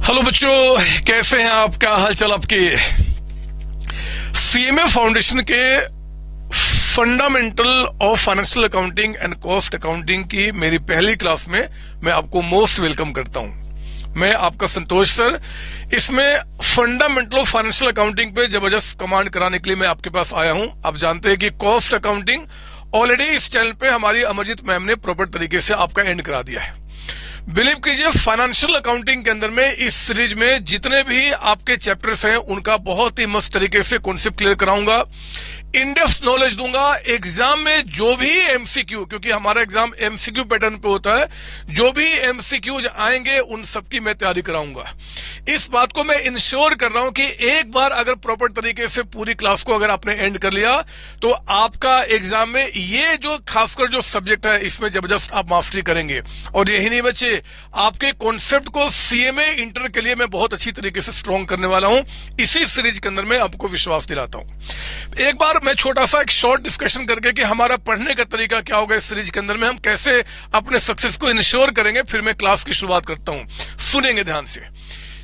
Hello बच्चों, कैसे हैं आप? क्या हालचाल आपके? सीएमए फाउंडेशन के fundamental of financial accounting and cost accounting की मेरी पहली क्लास में मैं आपको मोस्ट वेलकम करता हूं। मैं आपका संतोष सर। इसमें फंडामेंटल ऑफ फाइनेंशियल अकाउंटिंग पे जबरदस्त कमांड कराने के लिए मैं आपके पास आया हूं। आप जानते हैं कि कॉस्ट अकाउंटिंग ऑलरेडी इस चैनल पे हमारी अमरजीत मैम ने प्रॉपर तरीके से आपका एंड करा दिया है। बिलीव कीजिए, फाइनेंशियल अकाउंटिंग के अंदर में इस सीरीज में जितने भी आपके चैप्टर्स हैं उनका बहुत ही मस्त तरीके से कॉन्सेप्ट क्लियर कराऊंगा, इन डेप्थ नॉलेज दूंगा। एग्जाम में जो भी एमसीक्यू, क्योंकि हमारा एग्जाम एमसीक्यू पैटर्न पे होता है, जो भी एमसीक्यू आएंगे उन सबकी मैं तैयारी कराऊंगा। इस बात को मैं इंश्योर कर रहा हूं कि एक बार अगर प्रॉपर तरीके से पूरी क्लास को अगर आपने एंड कर लिया तो आपका एग्जाम में ये जो खासकर जो सब्जेक्ट है इसमें जबरदस्त आप मास्टरी करेंगे। और यही नहीं बच्चे, आपके कॉन्सेप्ट को सीएमए इंटर के लिए मैं बहुत अच्छी तरीके से स्ट्रॉन्ग करने वाला हूं। इसी सीरीज के अंदर मैं आपको विश्वास दिलाता हूं। एक बार मैं छोटा सा एक शॉर्ट डिस्कशन करके कि हमारा पढ़ने का तरीका क्या होगा इस सीरीज के अंदर में, हम कैसे अपने सक्सेस को इंश्योर करेंगे, फिर मैं क्लास की शुरुआत करता हूं। सुनेंगे ध्यान से।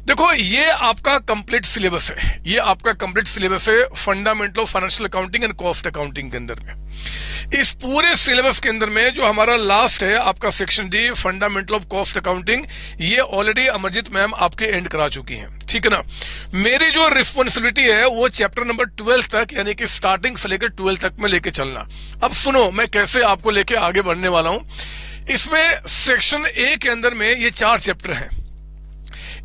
देखो, ये आपका कंप्लीट सिलेबस है, ये आपका कंप्लीट सिलेबस है fundamental of financial accounting and cost accounting के अंदर में। इस पूरे सिलेबस के अंदर में जो हमारा लास्ट है आपका section D fundamental of cost accounting, ये ऑलरेडी अमरजीत मैम आपके एंड करा चुकी हैं, ठीक है ना। मेरी जो रिस्पॉन्सिबिलिटी है वो चैप्टर नंबर 12 तक, यानी कि स्टार्टिंग से लेकर 12 तक में लेके चलना। अब सुनो मैं कैसे आपको लेके आगे बढ़ने वाला हूं। इसमें सेक्शन ए के अंदर में ये 4 चैप्टर हैं।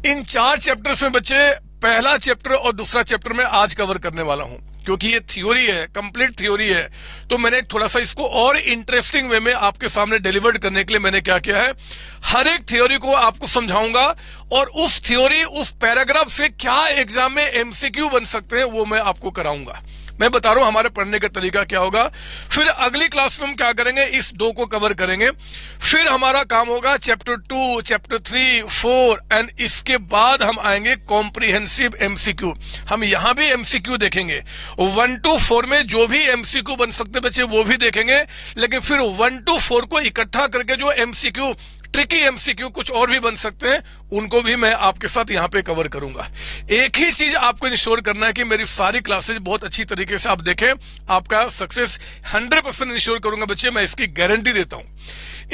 इन 4 चैप्टर्स में बच्चे पहला चैप्टर और दूसरा चैप्टर में आज कवर करने वाला हूं, क्योंकि ये थ्योरी है, कंप्लीट थ्योरी है। तो मैंने थोड़ा सा इसको और इंटरेस्टिंग वे में आपके सामने डिलीवर्ड करने के लिए मैंने क्या किया है, हर एक थ्योरी को आपको समझाऊंगा और उस थ्योरी, उस पैराग्राफ से क्या एग्जाम में एमसीक्यू बन सकते हैं वो मैं आपको कराऊंगा। मैं बता रहा हूं हमारे पढ़ने का तरीका क्या होगा। फिर अगली क्लास में हम क्या करेंगे, इस 2 को कवर करेंगे। फिर हमारा काम होगा चैप्टर 2, चैप्टर 3, 4 एंड इसके बाद हम आएंगे कॉम्प्रिहेंसिव एमसीक्यू। हम यहां भी एमसीक्यू देखेंगे। 1 to 4 में जो भी एमसीक्यू बन सकते बच्चे वो भी देखेंगे, लेकिन फिर 1 to 4 को इकट्ठा करके जो एमसीक्यू, ट्रिकी एमसीक्यू कुछ और भी बन सकते हैं, उनको भी मैं आपके साथ यहां पे कवर करूंगा। एक ही चीज आपको इंश्योर करना है कि मेरी सारी क्लासेस बहुत अच्छी तरीके से आप देखें, आपका सक्सेस 100% इंश्योर करूंगा बच्चे, मैं इसकी गारंटी देता हूं।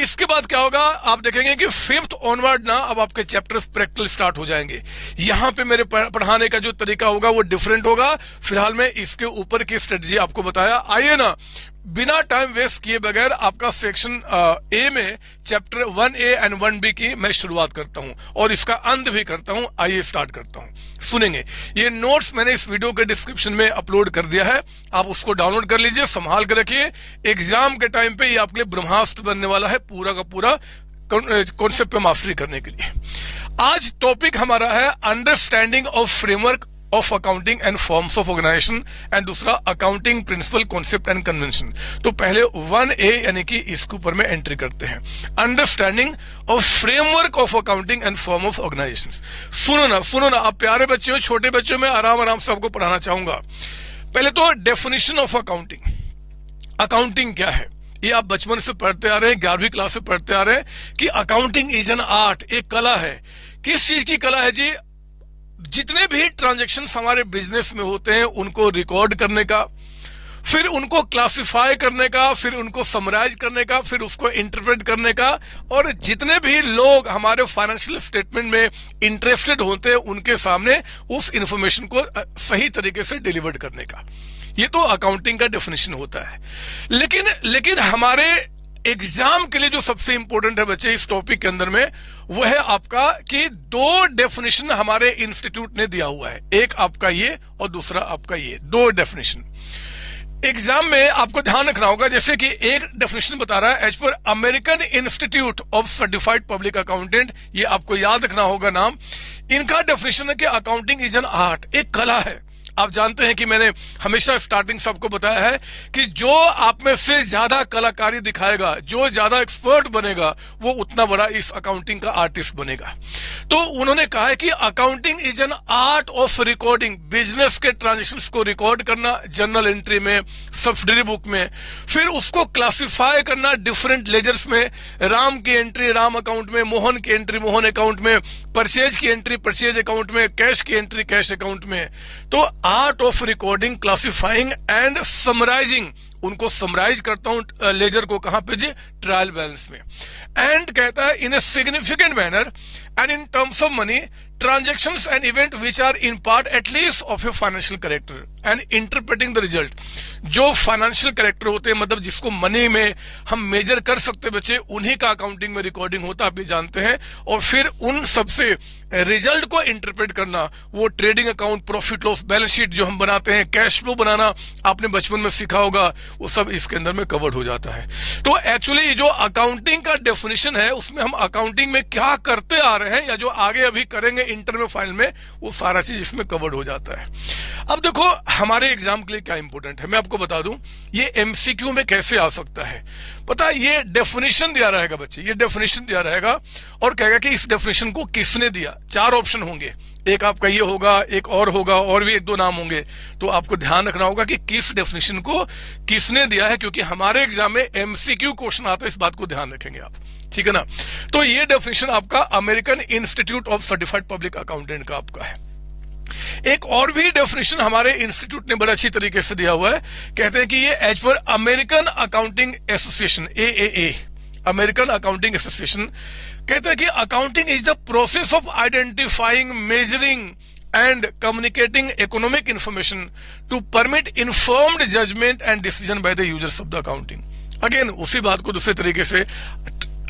इसके बाद क्या होगा, आप देखेंगे कि 5th ऑनवर्ड ना अब आपके चैप्टर्स प्रैक्टिकल स्टार्ट हो जाएंगे। यहां पे मेरे पढ़ाने का जो तरीका होगा वो डिफरेंट होगा। फिलहाल मैं इसके ऊपर की स्ट्रेटजी आपको बताया। आइए ना, बिना टाइम वेस्ट किए बगैर आपका सेक्शन ए में चैप्टर 1A एंड 1B की मैं शुरुआत करता हूं और इसका अंत भी करता हूं। आइए स्टार्ट करता हूं। सुनेंगे, ये नोट्स मैंने इस वीडियो के डिस्क्रिप्शन में अपलोड कर दिया है, आप उसको डाउनलोड कर लीजिए, संभाल कर रखिए। एग्जाम के टाइम पे ये आपके लिए ब्रह्मास्त्र बनने वाला है, पूरा का पूरा कॉन्सेप्ट पे मास्टरी करने के लिए। आज टॉपिक हमारा है understanding of framework of accounting and forms of organisation and दूसरा accounting principle, concept and convention. तो पहले 1A यानी कि इसके ऊपर में एंट्री करते हैं, understanding of framework of accounting and form of organization. सुनो ना आप प्यारे बच्चे हो, छोटे बच्चों में आराम से आपको पढ़ाना चाहूंगा। पहले तो डेफिनेशन ऑफ अकाउंटिंग। अकाउंटिंग क्या है, ये आप बचपन से पढ़ते आ रहे हैं, 11वीं क्लास से पढ़ते आ रहे हैं कि अकाउंटिंग इज एन आर्ट, एक कला है। किस चीज की कला है जी? जितने भी ट्रांजैक्शन हमारे बिजनेस में होते हैं उनको रिकॉर्ड करने का, फिर उनको क्लासिफाई करने का, फिर उनको समराइज करने का, फिर उसको इंटरप्रेट करने का, और जितने भी लोग हमारे फाइनेंशियल स्टेटमेंट में इंटरेस्टेड होते हैं उनके सामने उस इंफॉर्मेशन को सही तरीके से डिलीवर करने का। ये तो अकाउंटिंग का डेफिनेशन होता है। लेकिन हमारे एग्जाम के लिए जो सबसे इंपॉर्टेंट है बच्चे इस टॉपिक के अंदर में, वो है आपका कि 2 डेफिनेशन हमारे इंस्टीट्यूट ने दिया हुआ है, एक आपका ये और दूसरा आपका ये, 2 डेफिनेशन। एग्जाम में आपको ध्यान रखना होगा, जैसे कि एक डेफिनेशन बता रहा है as per American institute of certified public Accountant, ये आपको याद रखना होगा नाम। इनका डेफिनेशन है कि अकाउंटिंग इज एन आर्ट, एक कला है। आप जानते हैं कि मैंने हमेशा स्टार्टिंग से आपको बताया है कि जो आप में से ज्यादा कलाकारी दिखाएगा, जो ज्यादा एक्सपर्ट बनेगा, वो उतना बड़ा इस अकाउंटिंग का आर्टिस्ट बनेगा। तो उन्होंने कहा है कि accounting is an art of recording, business के ट्रांजेक्शन्स को रिकॉर्ड करना जर्नल एंट्री में, सब्सिडरी बुक में, फिर उसको क्लासिफाई करना डिफरेंट लेजर्स में, राम की एंट्री राम अकाउंट में, मोहन की एंट्री मोहन अकाउंट में, परचेज की एंट्री परचेज अकाउंट में, कैश की एंट्री कैश अकाउंट में। तो art of recording, classifying and summarising, उनको समराइज करता हूं लेजर को, कहां पे जी, ट्रायल बैलेंस में। एंड कहता है in a significant manner and in terms of money transactions and event which are in part at least of a financial character and interpreting the result। जो फाइनेंशियल कैरेक्टर होते हैं, मतलब जिसको money में हम मेजर कर सकते बच्चे, उन्हीं का अकाउंटिंग में रिकॉर्डिंग होता, आप भी जानते हैं। और फिर उन सबसे रिजल्ट को इंटरप्रेट करना, वो trading account, profit loss balance sheet जो हम बनाते हैं, कैश फ्लो बनाना आपने बचपन में सीखा होगा, वो सब इसके अंदर में कवर्ड हो जाता है। तो एक्चुअली जो अकाउंटिंग का डेफिनेशन है, उसमें हम अकाउंटिंग में क्या करते आ रहे हैं या जो आगे अभी करेंगे इंटर में फाइल में, वो सारा चीज इसमें कवर्ड हो जाता है। अब देखो हमारे एग्जाम के लिए क्या इंपॉर्टेंट है, मैं आपको बता दूं ये एमसीक्यू में कैसे आ सकता है। पता है, ये डेफिनेशन दिया रहेगा बच्चे, ये डेफिनेशन दिया रहेगा और कहेगा कि इस डेफिनेशन को किसने दिया। 4 ऑप्शन होंगे, एक आपका ये होगा, एक और होगा, और भी 1-2 नाम होंगे। तो आपको ध्यान रखना होगा कि किस डेफिनेशन को किसने दिया है, क्योंकि हमारे एग्जाम में एमसीक्यू क्वेश्चन आता है, इस बात को ध्यान रखेंगे आप, ठीक है ना। तो ये डेफिनेशन आपका American institute of certified public accountant का आपका है। एक और भी डेफिनेशन हमारे इंस्टीट्यूट ने बड़े अच्छी तरीके से दिया हुआ है, कहते हैं कि ये as per American Accounting Association, AAA, American Accounting Association, कहते हैं कि accounting is the process of identifying, measuring and communicating economic information to permit informed judgment and decision by the users of the accounting. Again उसी बात को दूसरे तरीके से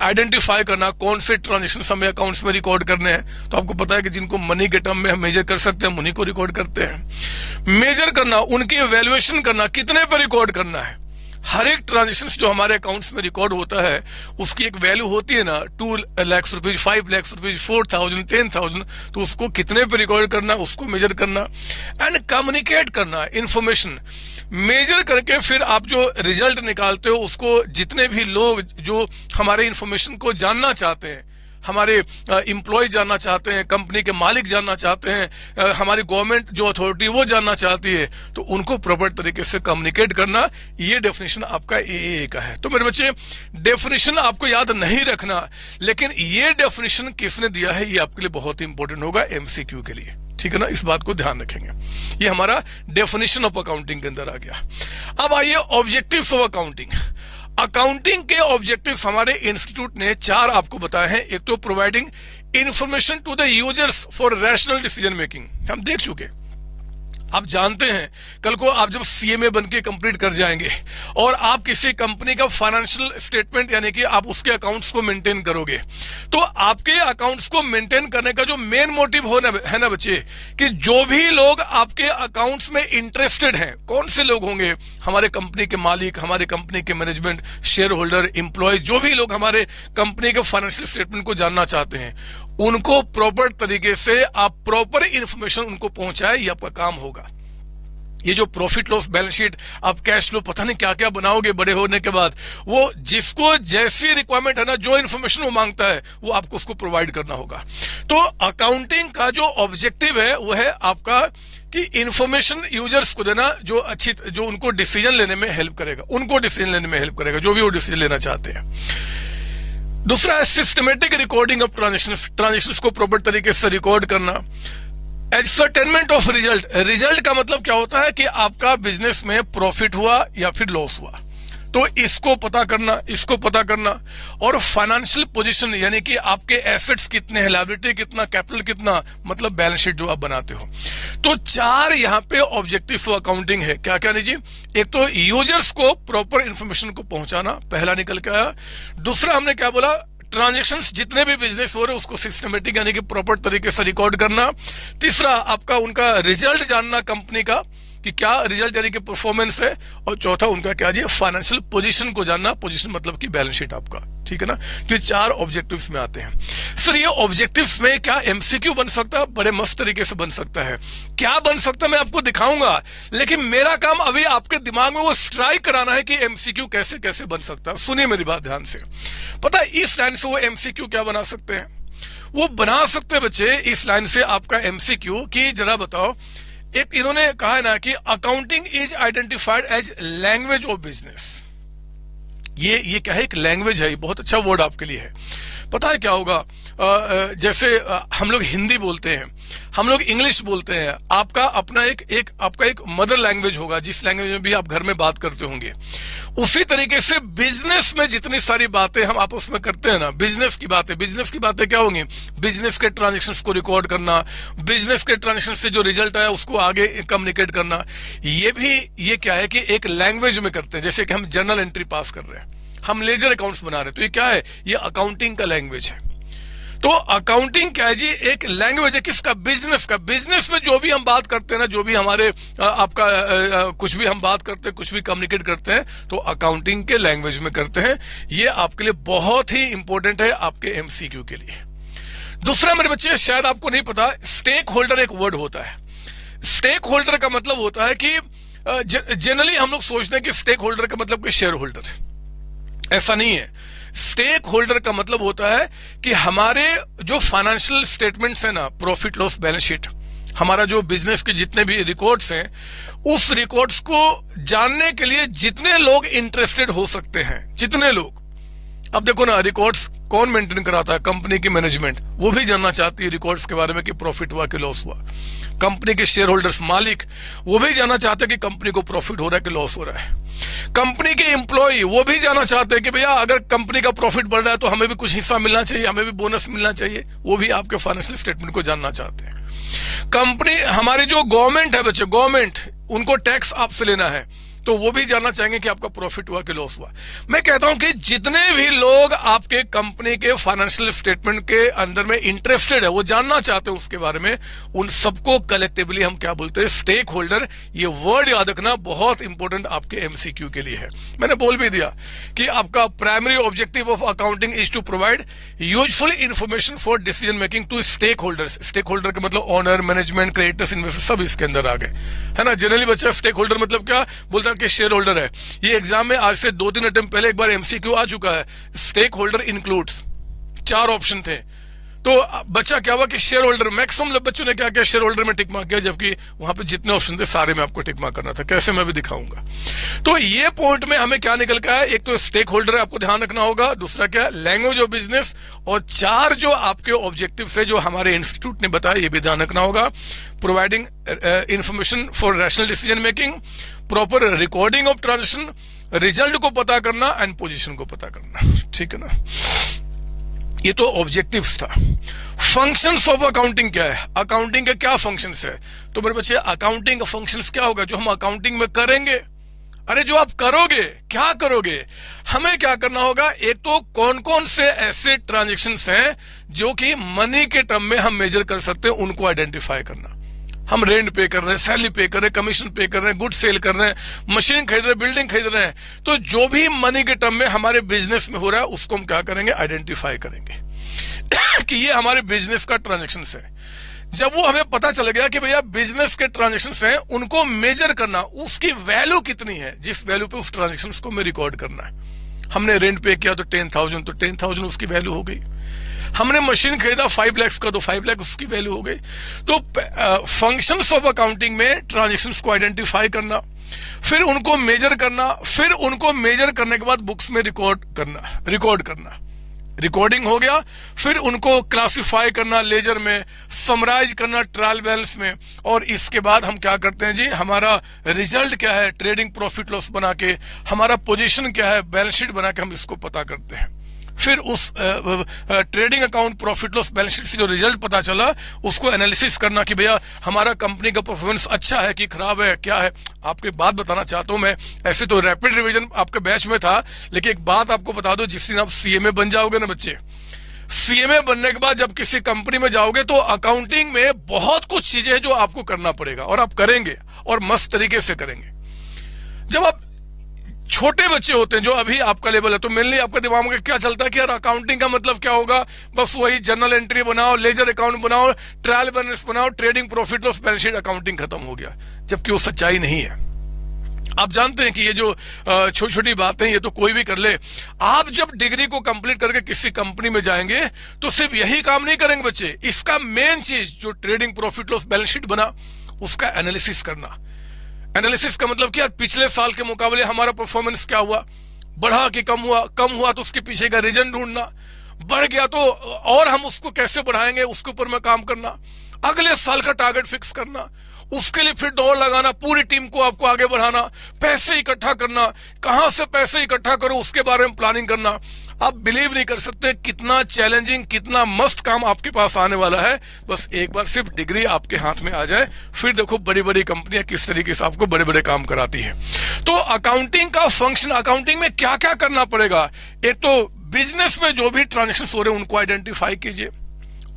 identify करना, कौन से ट्रांजेक्शन हमें अकाउंट्स में रिकॉर्ड करने हैं। तो आपको पता है कि जिनको मनी के टर्म में हम मेजर कर सकते हैं, उन्हीं को रिकॉर्ड करते हैं। मेजर करना, उनकी वैल्यूएशन करना, कितने पर रिकॉर्ड करना है। हर एक ट्रांजेक्शन जो हमारे अकाउंट्स में रिकॉर्ड होता है, उसकी एक वैल्यू होती है ना, 2 लाख रुपीज, 5 लाख रुपीज, 4,000, 10,000, तो उसको कितने पे रिकॉर्ड करना, उसको मेजर करना। एंड कम्युनिकेट करना, इंफॉर्मेशन मेजर करके फिर आप जो रिजल्ट निकालते हो, उसको जितने भी लोग जो हमारे इंफॉर्मेशन को जानना चाहते हैं, हमारे इंप्लॉय जानना चाहते हैं, कंपनी के मालिक जानना चाहते हैं, हमारी गवर्नमेंट जो अथॉरिटी वो जानना चाहती है, तो उनको प्रॉपर तरीके से कम्युनिकेट करना, ये डेफिनेशन आपका AAA का है। तो मेरे बच्चे डेफिनेशन आपको याद नहीं रखना, लेकिन ये डेफिनेशन किसने दिया है, ये आपके लिए बहुत ही इंपॉर्टेंट होगा MCQ के लिए, ठीक है ना। इस बात को ध्यान रखेंगे। ये हमारा डेफिनेशन ऑफ अकाउंटिंग के अंदर आ गया। अब आइए ऑब्जेक्टिव्स ऑफ अकाउंटिंग। अकाउंटिंग के ऑब्जेक्टिव्स हमारे इंस्टीट्यूट ने 4 आपको बताए हैं। एक तो providing information to the users for rational decision making, हम देख चुके। आप जानते हैं कल को आप जब CMA बन के कंप्लीट कर जाएंगे और आप किसी कंपनी का फाइनेंशियल स्टेटमेंट यानी कि आप उसके अकाउंट्स को मेंटेन करोगे, तो आपके अकाउंट्स को मेंटेन करने का जो मेन मोटिव है ना बच्चे, कि जो भी लोग आपके अकाउंट्स में इंटरेस्टेड हैं, कौन से लोग होंगे, हमारे कंपनी के मालिक, हमारे कंपनी के मैनेजमेंट, शेयर होल्डर, एम्प्लॉय, जो भी लोग हमारे कंपनी के फाइनेंशियल स्टेटमेंट को जानना चाहते हैं, उनको प्रॉपर तरीके से आप प्रॉपर इंफॉर्मेशन उनको पहुंचाए, ये आपका काम होगा। ये जो प्रॉफिट लॉस बैलेंस शीट, आप कैश फ्लो, पता नहीं क्या क्या बनाओगे बड़े होने के बाद, वो जिसको जैसी रिक्वायरमेंट है ना, जो इन्फॉर्मेशन वो मांगता है, वो आपको उसको प्रोवाइड करना होगा। तो अकाउंटिंग का जो ऑब्जेक्टिव है वो है आपका कि इंफॉर्मेशन यूजर्स को देना, जो उनको डिसीजन लेने में हेल्प करेगा, जो भी वो डिसीजन लेना चाहते हैं। दूसरा है सिस्टमेटिक रिकॉर्डिंग ऑफ ट्रांजेक्शंस को प्रॉपर तरीके से रिकॉर्ड करना। एसर्टेनमेंट ऑफ रिजल्ट, रिजल्ट का मतलब क्या होता है कि आपका बिजनेस में प्रॉफिट हुआ या फिर लॉस हुआ, तो इसको पता करना। और फाइनेंशियल पोजीशन यानी कि आपके एसेट्स कितने हैं, लायबिलिटी कितना, कैपिटल कितना, मतलब बैलेंस शीट जो आप बनाते हो। तो 4 यहाँ पे ऑब्जेक्टिव ऑफ अकाउंटिंग है। क्या क्या लीजिए, एक तो यूजर्स को प्रॉपर इंफॉर्मेशन को पहुंचाना, पहला निकल के आया। दूसरा हमने क्या बोला, ट्रांजैक्शंस जितने भी बिजनेस हो रहे हैं उसको सिस्टमेटिक यानी कि प्रॉपर तरीके से रिकॉर्ड करना। तीसरा आपका उनका रिजल्ट जानना कंपनी का, कि क्या रिजल्ट यानी कि परफॉर्मेंस है, और चौथा उनका क्या जी फाइनेंशियल पोजीशन को जानना, पोजीशन मतलब कि बैलेंस शीट आपका, ठीक है ना। तो ये 4 ऑब्जेक्टिव्स में आते हैं। सर ये ऑब्जेक्टिव्स में क्या एमसीक्यू बन सकता है? बड़े मस्त तरीके से बन सकता है। क्या बन सकता है मैं आपको दिखाऊंगा, लेकिन मेरा काम अभी आपके दिमाग में वो स्ट्राइक कराना है कि एमसीक्यू कैसे कैसे बन सकता है। सुनिए मेरी बात ध्यान से। पता है इस लाइन से वो एमसीक्यू क्या बना सकते हैं? वो बना सकते हैं बच्चे इस लाइन से आपका एमसीक्यू कि जरा बताओ, एक इन्होंने कहा है ना कि accounting is identified as language of business. ये क्या है? एक लैंग्वेज है, ये बहुत अच्छा वर्ड आपके लिए है। पता है क्या होगा, जैसे हम लोग हिंदी बोलते हैं, हम लोग इंग्लिश बोलते हैं, आपका अपना आपका एक मदर लैंग्वेज होगा जिस लैंग्वेज में भी आप घर में बात करते होंगे। उसी तरीके से बिजनेस में जितनी सारी बातें हम आपस में करते हैं ना, बिजनेस की बातें क्या होंगी? बिजनेस के ट्रांजेक्शन्स को रिकॉर्ड करना, बिजनेस के ट्रांजेक्शन से जो रिजल्ट आया उसको आगे कम्युनिकेट करना, ये क्या है कि एक लैंग्वेज में करते हैं। जैसे कि हम जर्नल एंट्री पास कर रहे हैं, हम लेजर अकाउंट्स बना रहे हैं, तो ये क्या है? ये अकाउंटिंग का लैंग्वेज है। तो अकाउंटिंग क्या है जी? एक लैंग्वेज है किसका? बिजनेस का। बिजनेस में जो भी हम बात करते हैं ना, जो भी हमारे कुछ भी हम बात करते हैं, कुछ भी कम्युनिकेट करते हैं, तो अकाउंटिंग के लैंग्वेज में करते हैं। ये आपके लिए बहुत ही इंपॉर्टेंट है आपके एमसीक्यू के लिए। दूसरा मेरे बच्चे, शायद आपको नहीं पता, स्टेक होल्डर एक वर्ड होता है। स्टेक होल्डर का मतलब होता है कि जनरली हम लोग सोचते हैं कि स्टेक होल्डर का मतलब कि शेयर होल्डर। ऐसा नहीं है। स्टेक होल्डर का मतलब होता है कि हमारे जो फाइनेंशियल स्टेटमेंट्स है ना, प्रॉफिट लॉस बैलेंस शीट, हमारा जो बिजनेस के जितने भी रिकॉर्ड्स हैं, उस रिकॉर्ड्स को जानने के लिए जितने लोग इंटरेस्टेड हो सकते हैं, जितने लोग। अब देखो ना, रिकॉर्ड्स कौन मेंटेन कराता है? कंपनी की मैनेजमेंट, वो भी जानना चाहती है रिकॉर्ड्स के बारे में कि प्रॉफिट हुआ कि लॉस हुआ। कंपनी के शेयर होल्डर्स, मालिक, वो भी जानना चाहते हैं कि कंपनी को प्रॉफिट हो रहा है कि लॉस हो रहा है। कंपनी के एम्प्लॉय, वो भी जानना चाहते हैं कि भैया अगर कंपनी का प्रॉफिट बढ़ रहा है तो हमें भी कुछ हिस्सा मिलना चाहिए, हमें भी बोनस मिलना चाहिए। वो भी आपके फाइनेंशियल स्टेटमेंट को जानना चाहते हैं। कंपनी, हमारी जो गवर्नमेंट है बच्चे, गवर्नमेंट, उनको टैक्स आपसे लेना है, तो वो भी जानना चाहेंगे कि आपका प्रॉफिट हुआ कि लॉस हुआ। मैं कहता हूं कि जितने भी लोग आपके कंपनी के फाइनेंशियल स्टेटमेंट के अंदर में इंटरेस्टेड है, वो जानना चाहते हैं उसके बारे में, उन सबको कलेक्टिवली हम क्या बोलते हैं? Stake holder. ये वर्ड याद रखना, बहुत इंपॉर्टेंट आपके एमसीक्यू के लिए है। मैंने बोल भी दिया कि आपका primary objective of accounting is to provide useful information for decision making to stake holders. Stake holder का मतलब ऑनर, मैनेजमेंट, क्रेडिटर्स, इन्वेस्टर, सब इसके अंदर आ गए, है ना। जनरली बच्चा स्टेक होल्डर मतलब क्या बोलता है? कि शेयर होल्डर है। ये एग्जाम में आज से 2-3 अटेम्प्ट पहले एक बार एमसीक्यू आ चुका है। स्टेक होल्डर इंक्लूड्स, 4 ऑप्शन थे। तो बच्चा क्या हुआ कि शेयर होल्डर, मैक्सिमम बच्चों ने क्या किया? शेयर होल्डर में टिक मार्क किया, जबकि वहां पे जितने ऑप्शन थे सारे में आपको टिक मार्क करना था। कैसे, मैं भी दिखाऊंगा। तो ये पॉइंट में हमें क्या निकल का है? एक तो स्टेक होल्डर आपको ध्यान रखना होगा, दूसरा क्या? लैंग्वेज ऑफ बिजनेस, और 4 जो आपके ऑब्जेक्टिव है जो हमारे इंस्टीट्यूट ने बताया, ये भी ध्यान रखना होगा। Providing information for rational decision making, proper recording of transaction, result को पता करना, एंड पोजीशन को पता करना, ठीक है ना। ये तो ऑब्जेक्टिव्स था। फंक्शंस ऑफ अकाउंटिंग क्या है? अकाउंटिंग के क्या फंक्शंस है? तो मेरे बच्चे, अकाउंटिंग का फंक्शंस क्या होगा जो हम अकाउंटिंग में करेंगे? अरे जो आप करोगे, क्या करोगे? हमें क्या करना होगा? एक तो कौन कौन से ऐसे ट्रांजेक्शन्स हैं जो कि मनी के टर्म में हम मेजर कर सकते हैं, उनको आइडेंटिफाई करना। हम रेंट पे कर रहे हैं, सैलरी पे कर रहे हैं, कमीशन पे कर रहे हैं, गुड सेल कर रहे हैं, मशीन खरीद रहे हैं, बिल्डिंग खरीद रहे हैं, तो जो भी मनी के टर्म में हमारे बिजनेस में हो रहा है उसको हम क्या करेंगे? आइडेंटिफाई करेंगे कि ये हमारे बिजनेस का ट्रांजेक्शन है। जब वो हमें पता चल गया कि भैया बिजनेस के ट्रांजेक्शन हैं, उनको मेजर करना, उसकी वैल्यू कितनी है, जिस वैल्यू पे उस ट्रांजेक्शन को हमें रिकॉर्ड करना है। हमने रेंट पे किया तो 10,000, तो 10,000 उसकी वैल्यू हो गई। हमने मशीन खरीदा 5 लाख का, तो 5 लाख उसकी वैल्यू हो गई। तो फंक्शंस ऑफ अकाउंटिंग में ट्रांजेक्शन्स को आइडेंटिफाई करना, फिर उनको मेजर करना, फिर उनको मेजर करने के बाद बुक्स में रिकॉर्ड करना, रिकॉर्डिंग हो गया, फिर उनको क्लासिफाई करना, लेजर में समराइज करना, ट्रायल बैलेंस में, और इसके बाद हम क्या करते हैं जी? हमारा रिजल्ट क्या है? ट्रेडिंग प्रॉफिट लॉस बना के, हमारा पोजीशन क्या है? बैलेंस शीट बना के हम इसको पता करते हैं। फिर उस trading account profit loss balance sheet से जो रिजल्ट पता चला उसको एनालिसिस करना कि भैया हमारा कंपनी का परफॉर्मेंस अच्छा है कि खराब है, क्या है। आपको एक बात बताना चाहता हूं मैं, ऐसे तो रैपिड रिवीजन आपके बैच में था, लेकिन एक बात आपको बता दो, जिस दिन आप सीए में बन जाओगे ना बच्चे, सीएमए बनने के बाद जब किसी कंपनी में जाओगे तो अकाउंटिंग में बहुत कुछ चीजें हैं जो आपको करना पड़ेगा, और आप करेंगे और मस्त तरीके से करेंगे। जब आप छोटे बच्चे होते हैं, जो अभी आपका लेवल है, तो मेनली आपका दिमाग में क्या चलता है कि यार अकाउंटिंग का मतलब क्या होगा, बस वही जर्नल एंट्री बनाओ, लेजर अकाउंट बनाओ, ट्रायल बैलेंस बनाओ, trading profit loss balance sheet, accounting खत्म हो गया। जबकि वो सच्चाई नहीं है। आप जानते हैं कि ये जो छोटी छोटी बातें ये तो कोई भी कर ले। आप जब डिग्री को कंप्लीट करके किसी कंपनी में जाएंगे तो सिर्फ यही काम नहीं करेंगे बच्चे, इसका मेन चीज जो trading profit loss balance sheet बना उसका एनालिसिस करना। एनालिसिस का मतलब क्या, पिछले साल के मुकाबले हमारा परफॉर्मेंस क्या हुआ, बढ़ा कि कम हुआ, कम हुआ तो उसके पीछे का रीजन ढूंढना, बढ़ गया तो और हम उसको कैसे बढ़ाएंगे उसके ऊपर में काम करना, अगले साल का टारगेट फिक्स करना, उसके लिए फिर दौड़ लगाना, पूरी टीम को आपको आगे बढ़ाना, पैसे इकट्ठा करना, कहां से पैसे इकट्ठा करो उसके बारे में प्लानिंग करना। आप बिलीव नहीं कर सकते कितना चैलेंजिंग, कितना मस्त काम आपके पास आने वाला है। बस एक बार सिर्फ डिग्री आपके हाथ में आ जाए, फिर देखो बड़ी बड़ी कंपनियां किस तरीके से आपको बड़े बड़े काम कराती है। तो अकाउंटिंग का फंक्शन, अकाउंटिंग में क्या क्या करना पड़ेगा, एक तो बिजनेस में जो भी ट्रांजेक्शन हो रहे हैं उनको आइडेंटिफाई कीजिए,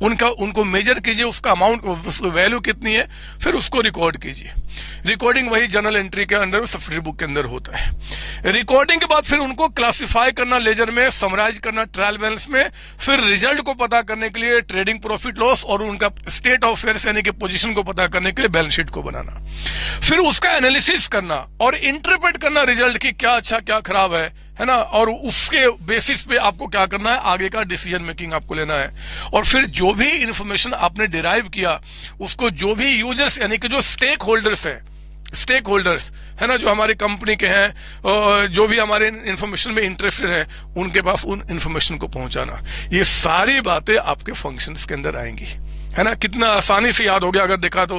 उनको मेजर कीजिए, उसका अमाउंट, वैल्यू कितनी है, फिर उसको रिकॉर्ड कीजिए। रिकॉर्डिंग वही जर्नल एंट्री के अंदर, सब्सिडी बुक के अंदर होता है। रिकॉर्डिंग के बाद फिर उनको क्लासिफाई करना लेजर में, समराइज करना ट्रायल बैलेंस में, फिर रिजल्ट को पता करने के लिए ट्रेडिंग प्रॉफिट लॉस और उनका स्टेट ऑफ अफेयर्स यानी कि पोजीशन को पता करने के लिए बैलेंस शीट को बनाना, फिर उसका एनालिसिस करना और इंटरप्रेट करना रिजल्ट की क्या अच्छा क्या खराब है ना, और उसके बेसिस पे आपको क्या करना है, आगे का डिसीजन मेकिंग आपको लेना है। और फिर जो भी इंफॉर्मेशन आपने डिराइव किया उसको जो भी यूजर्स यानी कि जो स्टेक होल्डर्स है ना, जो हमारी कंपनी के हैं, जो भी हमारे इंफॉर्मेशन में इंटरेस्टेड है, उनके पास उन इंफॉर्मेशन को पहुंचाना। ये सारी बातें आपके फंक्शंस के अंदर आएंगी, है ना। कितना आसानी से याद हो गया अगर देखा तो।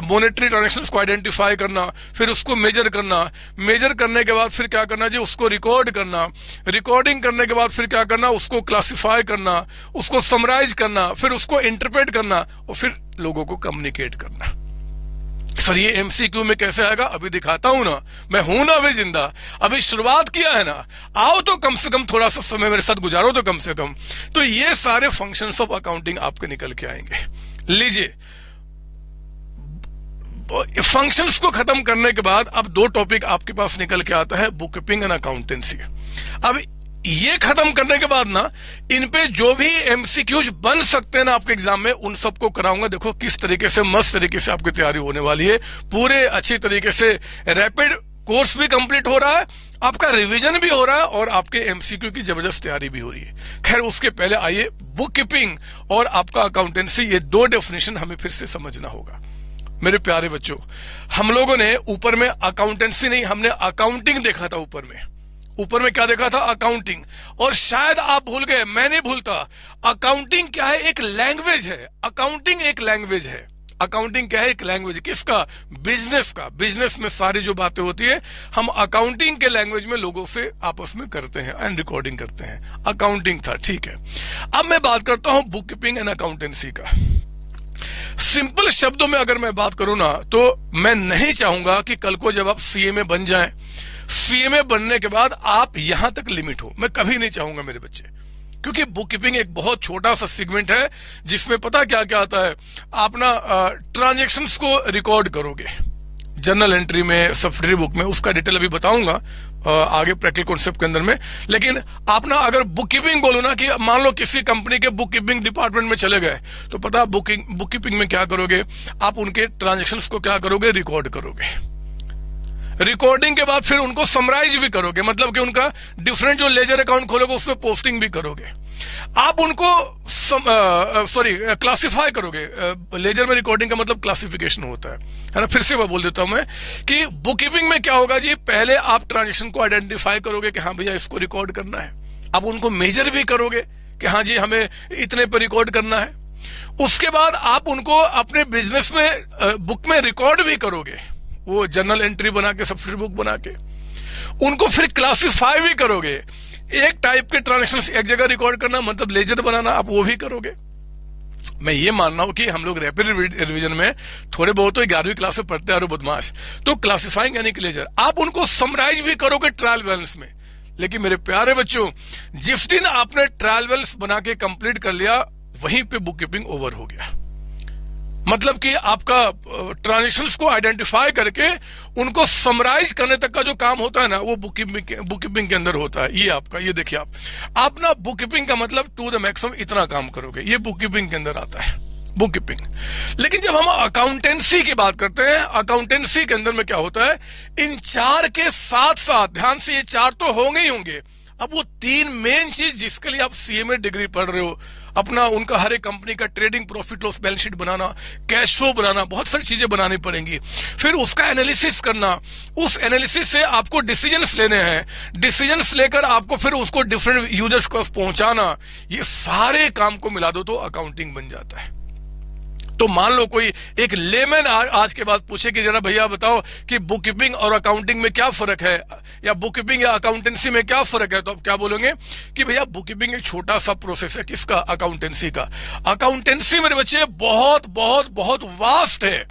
मॉनेटरी ट्रांजैक्शंस को आइडेंटिफाई करना, फिर उसको मेजर करना, मेजर करने के बाद फिर क्या करना जी, उसको रिकॉर्ड करना, रिकॉर्डिंग करने के बाद फिर क्या करना, उसको क्लासिफाई करना, उसको समराइज करना, फिर उसको इंटरप्रेट करना और फिर लोगों को कम्युनिकेट करना। सर ये एमसीक्यू में कैसे आएगा, अभी दिखाता हूं ना, मैं हूं ना अभी जिंदा, अभी शुरुआत किया है ना, आओ तो कम से कम थोड़ा सा समय मेरे साथ गुजारो तो कम से कम। तो ये सारे फंक्शंस ऑफ अकाउंटिंग आपके निकल के आएंगे। लीजिए, फंक्शंस को खत्म करने के बाद अब दो टॉपिक आपके पास निकल के आता है, बुक कीपिंग एंड अकाउंटेंसी। अब ये खत्म करने के बाद ना, इन पे जो भी एमसीक्यूज बन सकते हैं ना आपके एग्जाम में, उन सबको कराऊंगा। देखो किस तरीके से मस्त तरीके से आपकी तैयारी होने वाली है, पूरे अच्छी तरीके से रैपिड कोर्स भी कंप्लीट हो रहा है, आपका रिवीजन भी हो रहा है और आपके एमसीक्यू की जबरदस्त तैयारी भी हो रही है। खैर उसके पहले आइए, बुक कीपिंग और आपका अकाउंटेंसी, ये दो डेफिनेशन हमें फिर से समझना होगा। मेरे प्यारे बच्चों, हम लोगों ने ऊपर में अकाउंटेंसी नहीं, हमने अकाउंटिंग देखा था। ऊपर में क्या देखा था, अकाउंटिंग। और शायद आप भूल गए, मैं नहीं भूलता, अकाउंटिंग क्या है, एक लैंग्वेज है। अकाउंटिंग एक लैंग्वेज है। अकाउंटिंग क्या है, एक लैंग्वेज। किसका, बिजनेस का। बिजनेस में सारी जो बातें होती है हम अकाउंटिंग के लैंग्वेज में लोगों से आपस में करते हैं एंड रिकॉर्डिंग करते हैं। अकाउंटिंग था, ठीक है। अब मैं बात करता हूं बुक कीपिंग एंड अकाउंटेंसी का। सिंपल शब्दों में अगर मैं बात करूं ना, तो मैं नहीं चाहूंगा कि कल को जब आप सीएमए बन जाएं, सीएमए बनने के बाद आप यहां तक लिमिट हो। मैं कभी नहीं चाहूंगा मेरे बच्चे, क्योंकि बुक कीपिंग एक बहुत छोटा सा सेगमेंट है जिसमें पता क्या क्या आता है, आप ना ट्रांजेक्शन्स को रिकॉर्ड करोगे जर्नल एंट्री में, सब्सिडी बुक में, उसका डिटेल अभी बताऊंगा आगे प्रैक्टिकल कॉन्सेप्ट के अंदर में। लेकिन आप ना अगर बुक कीपिंग बोलो ना, कि मान लो किसी कंपनी के बुक कीपिंग डिपार्टमेंट में चले गए, तो पता बुक कीपिंग में क्या करोगे, आप उनके ट्रांजेक्शन्स को क्या करोगे, रिकॉर्ड करोगे। रिकॉर्डिंग के बाद फिर उनको समराइज भी करोगे, मतलब कि उनका डिफरेंट जो लेजर अकाउंट खोलोगे उसमें पोस्टिंग भी करोगे। आप उनको क्लासिफाई करोगे। लेजर में रिकॉर्डिंग का मतलब क्लासिफिकेशन होता है ना। फिर से मैं बोल देता हूं मैं कि बुक कीपिंग में क्या होगा जी, पहले आप ट्रांजेक्शन को आइडेंटिफाई करोगे कि हाँ भैया इसको रिकॉर्ड करना है। आप उनको मेजर भी करोगे कि हाँ जी हमें इतने पर रिकॉर्ड करना है। उसके बाद आप उनको अपने बिजनेस में बुक में रिकॉर्ड भी करोगे, वो जर्नल एंट्री बना के, सब्सिडी बुक बना के। उनको फिर क्लासिफाई भी करोगे। एक टाइप के ट्रांजेक्शंस एक जगह रिकॉर्ड करना मतलब लेजर बनाना, आप वो भी करोगे। मैं ये मान रहा हूं कि हम लोग रैपिड रिवीजन में थोड़े बहुत तो 11वीं क्लास में पढ़ते हैं और बदमाश, तो क्लासिफाइंग यानी कि लेजर। आप उनको समराइज भी करोगे ट्रायल बैलेंस में, लेकिन मेरे प्यारे बच्चों, जिस दिन आपने ट्रायल बैलेंस बना के कंप्लीट कर लिया, वहीं पे बुक कीपिंग ओवर हो गया। मतलब कि आपका ट्रांजेक्शंस को आइडेंटिफाई करके उनको समराइज करने तक का जो काम होता है ना, वो बुक कीपिंग के अंदर होता है। ये आपका, ये देखिए आप ना बुक कीपिंग का मतलब टू द मैक्सिमम इतना काम करोगे, ये बुक कीपिंग के अंदर आता है, बुक कीपिंग। लेकिन जब हम अकाउंटेंसी की बात करते हैं, अकाउंटेंसी के अंदर में क्या होता है, इन चार के साथ साथ, ध्यान से, ये चार तो होंगे ही होंगे, अब वो तीन मेन चीज जिसके लिए आप सीए में डिग्री पढ़ रहे हो, अपना उनका हर एक कंपनी का trading profit loss balance sheet बनाना, कैश फ्लो बनाना, बहुत सारी चीजें बनानी पड़ेंगी। फिर उसका एनालिसिस करना, उस एनालिसिस से आपको डिसीजंस लेने हैं, डिसीजंस लेकर आपको फिर उसको डिफरेंट यूजर्स को पहुंचाना, ये सारे काम को मिला दो तो अकाउंटिंग बन जाता है। तो मान लो कोई एक लेमैन आज के बाद पूछे कि जरा भैया बताओ कि बुक कीपिंग और अकाउंटिंग में क्या फर्क है, या बुक कीपिंग या अकाउंटेंसी में क्या फर्क है, तो आप क्या बोलोगे कि भैया बुक कीपिंग एक छोटा सा प्रोसेस है, किसका, अकाउंटेंसी का। अकाउंटेंसी मेरे बच्चे बहुत बहुत बहुत वास्ट है।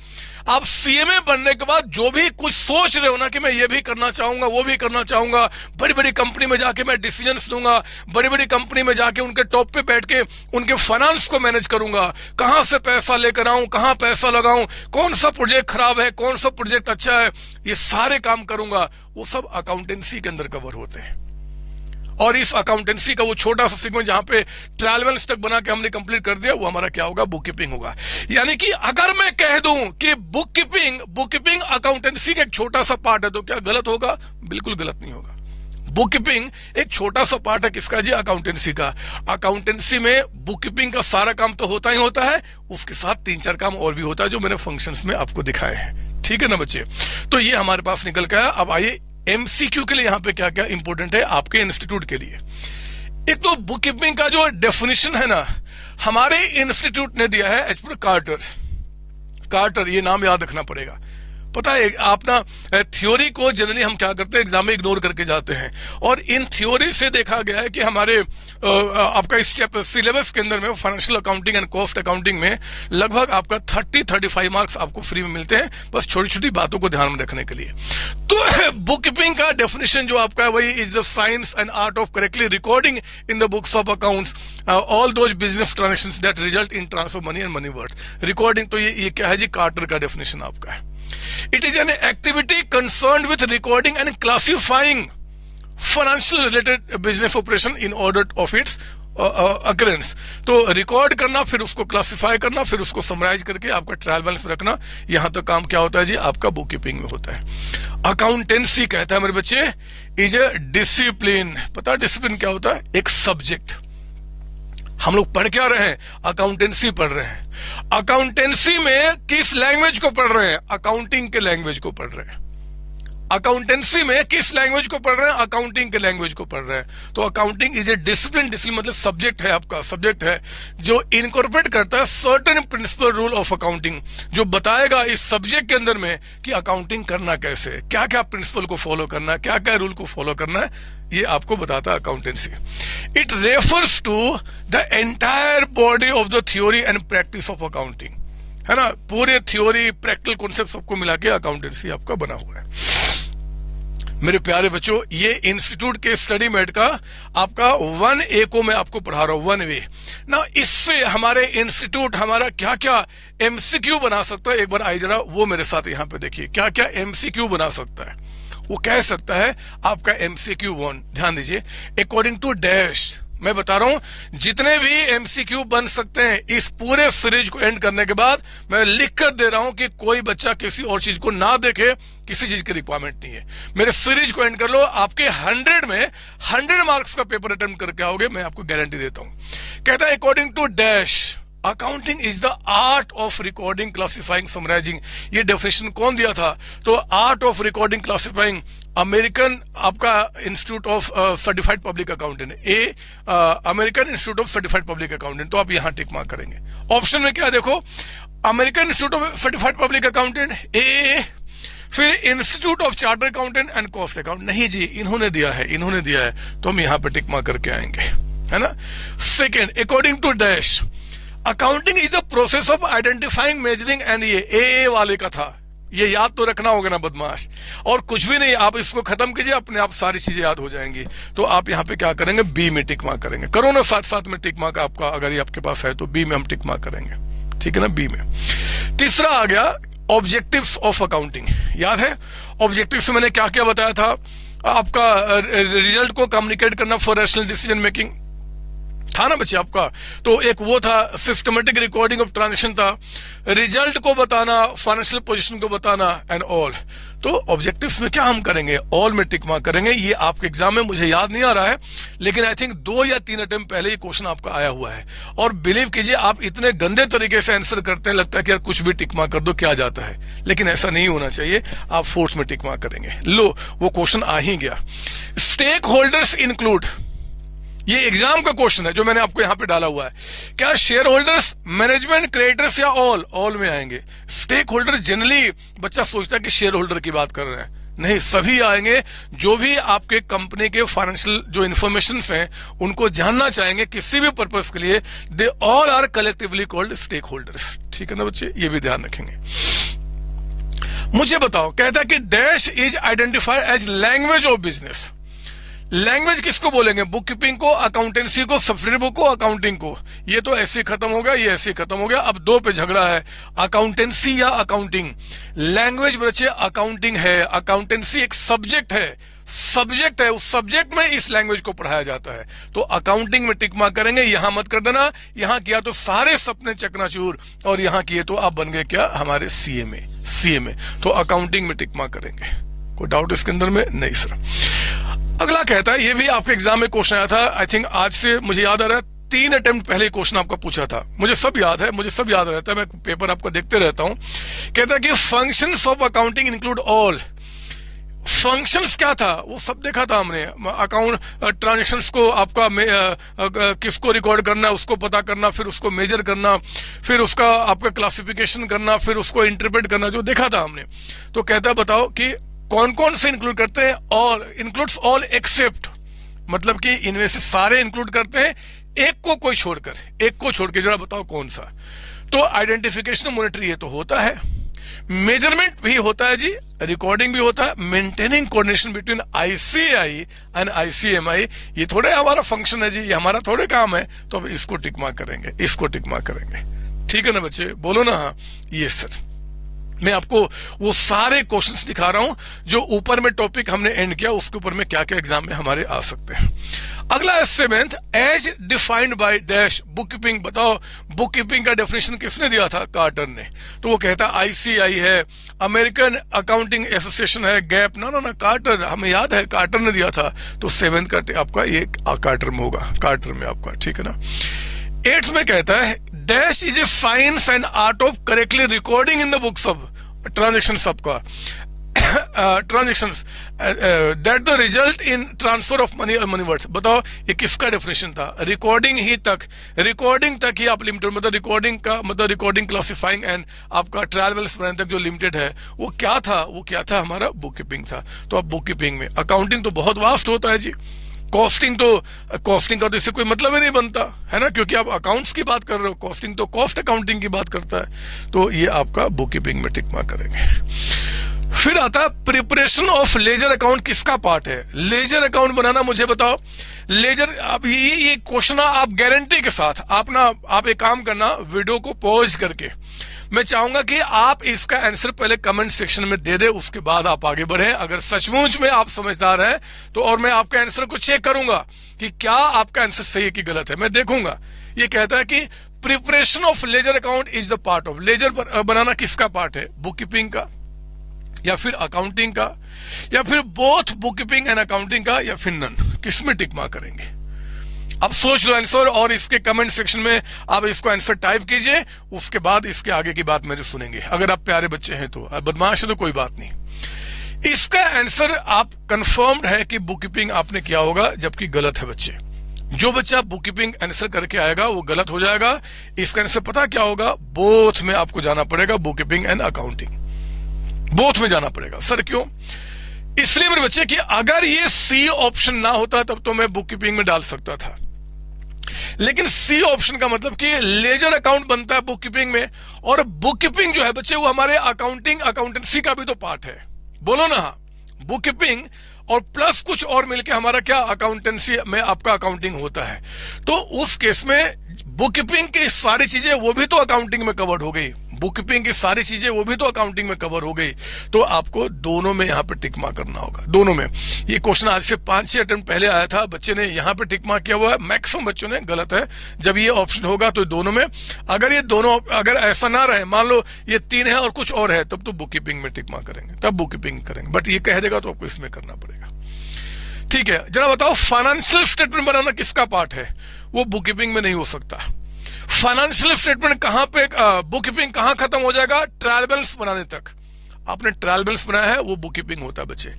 आप सीएमए बनने के बाद जो भी कुछ सोच रहे हो ना कि मैं ये भी करना चाहूंगा, वो भी करना चाहूंगा, बड़ी बड़ी कंपनी में जाके मैं डिसीजंस लूंगा, बड़ी बड़ी कंपनी में जाके उनके टॉप पे बैठ के उनके फाइनेंस को मैनेज करूंगा, कहां से पैसा लेकर आऊं, कहां पैसा लगाऊं, कौन सा प्रोजेक्ट खराब है, कौन सा प्रोजेक्ट अच्छा है, ये सारे काम करूंगा, वो सब अकाउंटेंसी के अंदर कवर होते हैं। और इस अकाउंटेंसी का वो छोटा सा सेगमेंट जहां पे ट्रायल बैलेंस तक बना के हमने कंप्लीट कर दिया, वो हमारा क्या होगा, बुक कीपिंग होगा। यानी कि अगर मैं कह दूं कि बुक कीपिंग अकाउंटेंसी का एक छोटा सा पार्ट है, तो क्या गलत होगा? बिल्कुल गलत नहीं होगा। बुक कीपिंग एक छोटा सा पार्ट है, किसका जी, अकाउंटेंसी का। अकाउंटेंसी में बुक कीपिंग का सारा काम तो होता ही होता है, उसके साथ 3-4 काम और भी होता है जो मैंने फंक्शंस में आपको दिखाए हैं। ठीक है ना बच्चे? तो ये हमारे पास निकल के आया। अब आइए एमसीक्यू के लिए यहां पे क्या क्या इंपॉर्टेंट है आपके इंस्टीट्यूट के लिए। एक तो बुक कीपिंग का जो डेफिनेशन है ना, हमारे इंस्टीट्यूट ने दिया है एच पर कार्टर, ये नाम याद रखना पड़ेगा। पता है आप ना, थ्योरी को जनरली हम क्या करते हैं, एग्जाम में इग्नोर करके जाते हैं, और इन थ्योरी से देखा गया है कि हमारे आपका इस सिलेबस के अंदर में financial accounting and cost accounting में लगभग आपका 30-35 मार्क्स आपको फ्री में मिलते हैं, बस छोटी छोटी बातों को ध्यान में रखने के लिए। तो बुक कीपिंग का डेफिनेशन जो आपका है वही is the science and art of correctly recording in the books of accounts all those business transactions that result in transfer money and money worth. Recording, तो ये क्या है जी, कार्टर का डेफिनेशन आपका है। It is an activity concerned with recording and classifying financial related business operation in order of its occurrence। तो record करना, फिर उसको क्लासिफाई करना, फिर उसको समराइज करके आपका ट्रायल बैलेंस रखना, यहां तक काम क्या होता है जी, आपका बुक कीपिंग में होता है। अकाउंटेंसी कहता है मेरे बच्चे इज ए डिसिप्लिन। पता है डिसिप्लिन क्या होता है? एक सब्जेक्ट। हम लोग पढ़ क्या रहे हैं? अकाउंटेंसी पढ़ रहे हैं। अकाउंटेंसी में किस लैंग्वेज को पढ़ रहे हैं? अकाउंटिंग के लैंग्वेज को पढ़ रहे हैं। अकाउंटेंसी में किस लैंग्वेज को पढ़ रहे हैं? अकाउंटिंग के लैंग्वेज को पढ़ रहे हैं। तो accounting is a discipline. Discipline मतलब सब्जेक्ट है, आपका सब्जेक्ट है जो इनकॉर्पोरेट करता है certain principle rule of accounting, जो बताएगा इस सब्जेक्ट के अंदर में कि अकाउंटिंग करना कैसे, क्या क्या प्रिंसिपल को फॉलो करना है, क्या क्या रूल को फॉलो करना है, ये आपको बताता है accountancy. It refers to the entire body of the theory and practice of accounting, है ना। पूरे थ्योरी, प्रैक्टिकल कॉन्सेप्ट सबको मिला के अकाउंटेंसी आपका बना हुआ है। मेरे प्यारे बच्चों, ये इंस्टीट्यूट के स्टडी मेट का आपका 1A को मैं आपको पढ़ा रहा हूं, 1A ना। इससे हमारे इंस्टीट्यूट हमारा क्या क्या एमसीक्यू बना सकता है, एक बार आई जरा वो मेरे साथ यहां पे देखिए, क्या क्या एमसीक्यू बना सकता है। वो कह सकता है आपका एमसीक्यू 1, ध्यान दीजिए, अकॉर्डिंग टू डैश, मैं बता रहा हूं जितने भी एमसीक्यू बन सकते हैं इस पूरे सीरीज को एंड करने के बाद मैं लिख कर दे रहा हूं कि कोई बच्चा किसी और चीज को ना देखे, किसी चीज की रिक्वायरमेंट नहीं है। मेरे सीरीज को एंड कर लो, आपके 100 में 100 मार्क्स का पेपर अटेम्प्ट करके आओगे, मैं आपको गारंटी देता हूं। कहता है according to dash accounting is the art of recording, classifying, summarising. ये डेफिनेशन कौन दिया था? तो art of recording, classifying, American आपका institute of certified public accountant, American institute of certified public accountant. तो आप यहां टिक मार्क करेंगे। ऑप्शन में क्या देखो, American institute of certified public accountant A, फिर institute of chartered accountant and cost account, नहीं जी इन्होंने दिया है, तो हम यहां पर टिक मार्क करके आएंगे, है ना। Second, according to dash accounting is the process of identifying, measuring and, ये ए वाले का था, ये याद तो रखना होगा ना बदमाश, और कुछ भी नहीं, आप इसको खत्म कीजिए, अपने आप सारी चीजें याद हो जाएंगी। तो आप यहाँ पे क्या करेंगे, बी में टिक मार्क करेंगे। करो ना साथ साथ में टिक मार्क आपका, अगर ये आपके पास है तो बी में हम टिक मार्क करेंगे, ठीक है ना, बी में। तीसरा आ गया ऑब्जेक्टिव्स ऑफ अकाउंटिंग। याद है ऑब्जेक्टिव्स में मैंने क्या क्या बताया था, आपका रिजल्ट को कम्युनिकेट करना फॉर रैशनल डिसीजन मेकिंग था ना बच्चे आपका। तो एक वो था, सिस्टमेटिक रिकॉर्डिंग ऑफ ट्रांजेक्शन था, रिजल्ट को बताना, फाइनेंशियल पोजीशन को बताना एंड ऑल। तो ऑब्जेक्टिव्स में क्या हम करेंगे, ऑल में टिक मार्क करेंगे। ये आपके एग्जाम में मुझे याद नहीं आ रहा है, लेकिन आई थिंक 2 या 3 अटेम्प्ट पहले ये क्वेश्चन आपका आया हुआ है। और बिलीव कीजिए आप इतने गंदे तरीके से आंसर करते हैं, लगता है कि यार कुछ भी टिक मार्क कर दो क्या जाता है, लेकिन ऐसा नहीं होना चाहिए। आप 4th में टिक मार्क करेंगे। लो वो क्वेश्चन आ ही गया। स्टेक होल्डर्स इंक्लूड, ये एग्जाम का क्वेश्चन है जो मैंने आपको यहां पे डाला हुआ है। क्या शेयर होल्डर्स, मैनेजमेंट, क्रेडिटर्स या ऑल? ऑल में आएंगे। स्टेक होल्डर जनरली बच्चा सोचता है कि शेयर होल्डर की बात कर रहे हैं, नहीं, सभी आएंगे जो भी आपके कंपनी के फाइनेंशियल जो इंफॉर्मेशन हैं उनको जानना चाहेंगे किसी भी पर्पस के लिए, they all are collectively called stake holders. ठीक है ना बच्चे, ये भी ध्यान रखेंगे। मुझे बताओ, कहता है कि dash is identified as language of business. Language किसको बोलेंगे, बुक कीपिंग को, अकाउंटेंसी को, सब्सिडरी बुक को, अकाउंटिंग को। ये तो ऐसे खत्म हो गया, ये ऐसे खत्म हो गया। अब 2 पे झगड़ा है, अकाउंटेंसी या अकाउंटिंग। लैंग्वेज बच्चे अकाउंटिंग है, अकाउंटेंसी एक सब्जेक्ट है, सब्जेक्ट है, उस सब्जेक्ट में इस लैंग्वेज को पढ़ाया जाता है। तो अकाउंटिंग में टिक मार्क करेंगे। यहां मत कर देना, यहां किया तो सारे सपने चकनाचूर, और यहां किए तो आप बन गए क्या, हमारे सीए में। तो अकाउंटिंग में टिक मार्क करेंगे। कोई डाउट इसके अंदर में? नहीं सर। अगला कहता है, ये भी आपके एग्जाम में क्वेश्चन आया था, आई थिंक आज से मुझे याद आ रहा है 3 अटेम्प्ट पहले क्वेश्चन आपका पूछा था। मुझे सब याद है, मुझे सब याद रहता है, मैं पेपर आपका देखते रहता हूं। कहता है कि functions of accounting include all. Functions क्या था, वो सब देखा था हमने। अकाउंट ट्रांजेक्शंस को आपका किसको रिकॉर्ड करना है उसको पता करना, फिर उसको मेजर करना, फिर उसका आपका क्लासिफिकेशन करना, फिर उसको इंटरप्रेट करना, जो देखा था हमने। तो कहता है बताओ कि कौन कौन से इंक्लूड करते हैं, ऑल, इंक्लूड्स ऑल एक्सेप्ट, मतलब कि इनमें से सारे इंक्लूड करते हैं, एक को छोड़ के जरा बताओ कौन सा। तो आइडेंटिफिकेशन मॉनिटरी ये तो होता है, मेजरमेंट भी होता है जी, रिकॉर्डिंग भी होता है, maintaining coordination between ICI and ICMI, ये थोड़े हमारा फंक्शन है जी, ये हमारा थोड़े काम है। तो अब इसको टिक मार्क करेंगे, इसको टिक मार्क करेंगे। ठीक है ना बच्चे, बोलो ना हाँ। ये सर मैं आपको वो सारे क्वेश्चंस दिखा रहा हूं जो ऊपर में टॉपिक हमने एंड किया, उसके ऊपर में क्या क्या एग्जाम में हमारे आ सकते हैं। अगला है 7th, as defined by dash book keeping. बताओ बुक कीपिंग का डेफिनेशन किसने दिया था, कार्टर ने। तो वो कहता है आईसीआई है, अमेरिकन अकाउंटिंग एसोसिएशन है, गैप, ना कार्टर, हमें याद है कार्टर ने दिया था। तो 7th का आपका ये कार्टर में होगा, कार्टर में आपका, ठीक है ना। 8th में कहता है dash is a science and art of correctly recording in the books of transaction, सबका transactions that the result in transfer of money और मनी वर्थ। बताओ ये किसका डेफिनेशन था, रिकॉर्डिंग तक ही आप लिमिटेड, मतलब रिकॉर्डिंग का मतलब रिकॉर्डिंग, क्लासिफाइंग एंड आपका ट्रायल बैलेंस बनाने तक जो लिमिटेड है वो क्या था हमारा बुक कीपिंग था। तो अब बुक कीपिंग में, अकाउंटिंग तो बहुत वास्ट होता है जी, कॉस्टिंग का तो इससे कोई मतलब ही नहीं बनता है ना, क्योंकि आप अकाउंट्स की बात कर रहे हो, कॉस्टिंग तो कॉस्ट अकाउंटिंग की बात करता है। तो ये आपका बुक कीपिंग में टिक मार्क करेंगे। फिर आता है प्रिपरेशन ऑफ लेजर अकाउंट, किसका पार्ट है, लेजर अकाउंट बनाना। मुझे बताओ लेजर, अब ये क्वेश्चन आप गारंटी के साथ आप एक काम करना, वीडियो को पॉज करके, मैं चाहूंगा कि आप इसका आंसर पहले कमेंट सेक्शन में दे दे, उसके बाद आप आगे बढ़े। अगर सचमुच में आप समझदार हैं तो, और मैं आपके आंसर को चेक करूंगा कि क्या आपका आंसर सही है कि गलत है, मैं देखूंगा। ये कहता है कि preparation of ledger account is the part of, ledger बनाना किसका पार्ट है, बुक कीपिंग का या फिर अकाउंटिंग का, या फिर both book keeping and accounting का, या फिर नन, किसमें टिक मार्क करेंगे। अब सोच लो आंसर, और इसके कमेंट सेक्शन में आप इसको आंसर टाइप कीजिए, उसके बाद इसके आगे की बात मेरे सुनेंगे। अगर आप प्यारे बच्चे हैं तो, बदमाश है तो कोई बात नहीं। इसका आंसर आप कंफर्म्ड है कि बुक कीपिंग आपने किया होगा, जबकि गलत है बच्चे। जो बच्चा बुक कीपिंग आंसर करके आएगा वो गलत हो जाएगा। इसका आंसर पता क्या होगा, बोथ में आपको जाना पड़ेगा, book keeping and accounting, both में जाना पड़ेगा। सर क्यों? इसलिए मेरे बच्चे कि अगर ये सी ऑप्शन ना होता तब तो मैं बुक कीपिंग में डाल सकता था, लेकिन सी ऑप्शन का मतलब कि लेजर अकाउंट बनता है बुक कीपिंग में, और बुक कीपिंग जो है बच्चे वो हमारे अकाउंटेंसी का भी तो पार्ट है, बोलो ना हाँ। बुक कीपिंग और प्लस कुछ और मिलके हमारा क्या अकाउंटेंसी में आपका अकाउंटिंग होता है। तो उस केस में बुक कीपिंग की सारी चीजें वो भी तो अकाउंटिंग में कवर्ड हो गई, बुक कीपिंग की सारी चीजें वो भी तो अकाउंटिंग में कवर हो गई। तो आपको दोनों में यहाँ पे टिक मार्क करना होगा, दोनों में। ये क्वेश्चन आज से 5-6 अटेम्प्ट पहले आया था, बच्चे ने यहाँ पे टिक मार्क किया हुआ है, मैक्सिमम बच्चों ने गलत है। जब ये ऑप्शन होगा तो दोनों में, अगर ये दोनों, अगर ऐसा ना रहे, मान लो ये 3 है और कुछ और है, तब तो बुक कीपिंग में टिक मार्क करेंगे, तब बुक कीपिंग करेंगे। बट ये कह देगा तो आपको इसमें करना पड़ेगा। ठीक है, जरा बताओ फाइनेंशियल स्टेटमेंट बनाना किसका पार्ट है? वो बुक कीपिंग में नहीं हो सकता। फाइनेंशियल स्टेटमेंट कहां पे, बुक कीपिंग कहां खत्म हो जाएगा? ट्रायल बैलेंस बनाने तक। आपने ट्रायल बैलेंस बनाया है वो बुक कीपिंग होता है बच्चे।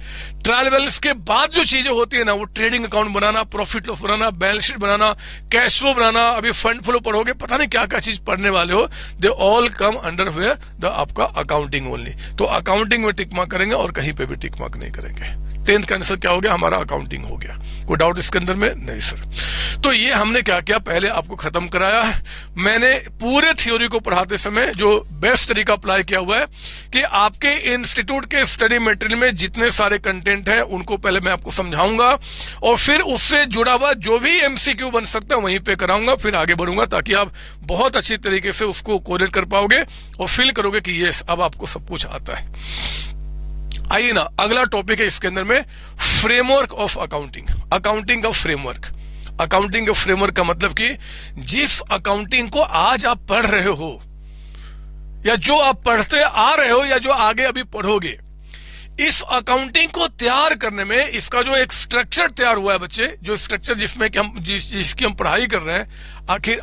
ट्रायल बैलेंस के बाद जो चीजें होती है ना, वो ट्रेडिंग अकाउंट बनाना, प्रॉफिट लॉस बनाना, बैलेंस शीट बनाना, कैश फ्लो बनाना, अभी फंड फ्लो पढ़ोगे, पता नहीं क्या क्या चीज पढ़ने वाले हो, they all come under where the आपका अकाउंटिंग ओनली। तो अकाउंटिंग में टिक मार्क करेंगे और कहीं पे भी टिक मार्क नहीं करेंगे। 10th का आंसर क्या हो गया? हमारा अकाउंटिंग हो गया। कोई डाउट इसके अंदर में? नहीं सर। तो ये हमने क्या किया, पहले आपको खत्म कराया है। मैंने पूरे थ्योरी को पढ़ाते समय जो बेस्ट तरीका अप्लाई किया हुआ है कि आपके इंस्टीट्यूट के स्टडी मटेरियल में जितने सारे कंटेंट हैं उनको पहले मैं आपको समझाऊंगा, और फिर उससे जुड़ा हुआ जो भी एमसीक्यू बन सकता है वहीं पे कराऊंगा, फिर आगे बढ़ूंगा, ताकि आप बहुत अच्छी तरीके से उसको कोरिलेट कर पाओगे और फील करोगे कि यस, अब आपको सब कुछ आता है। आइए ना, अगला टॉपिक है इसके अंदर में, फ्रेमवर्क ऑफ अकाउंटिंग। अकाउंटिंग का फ्रेमवर्क। अकाउंटिंग का फ्रेमवर्क का मतलब कि जिस अकाउंटिंग को आज आप पढ़ रहे हो, या जो आप पढ़ते आ रहे हो, या जो आगे अभी पढ़ोगे, इस अकाउंटिंग को तैयार करने में इसका जो एक स्ट्रक्चर तैयार हुआ है बच्चे, जो स्ट्रक्चर जिसमें कि हम जिसकी हम पढ़ाई कर रहे हैं,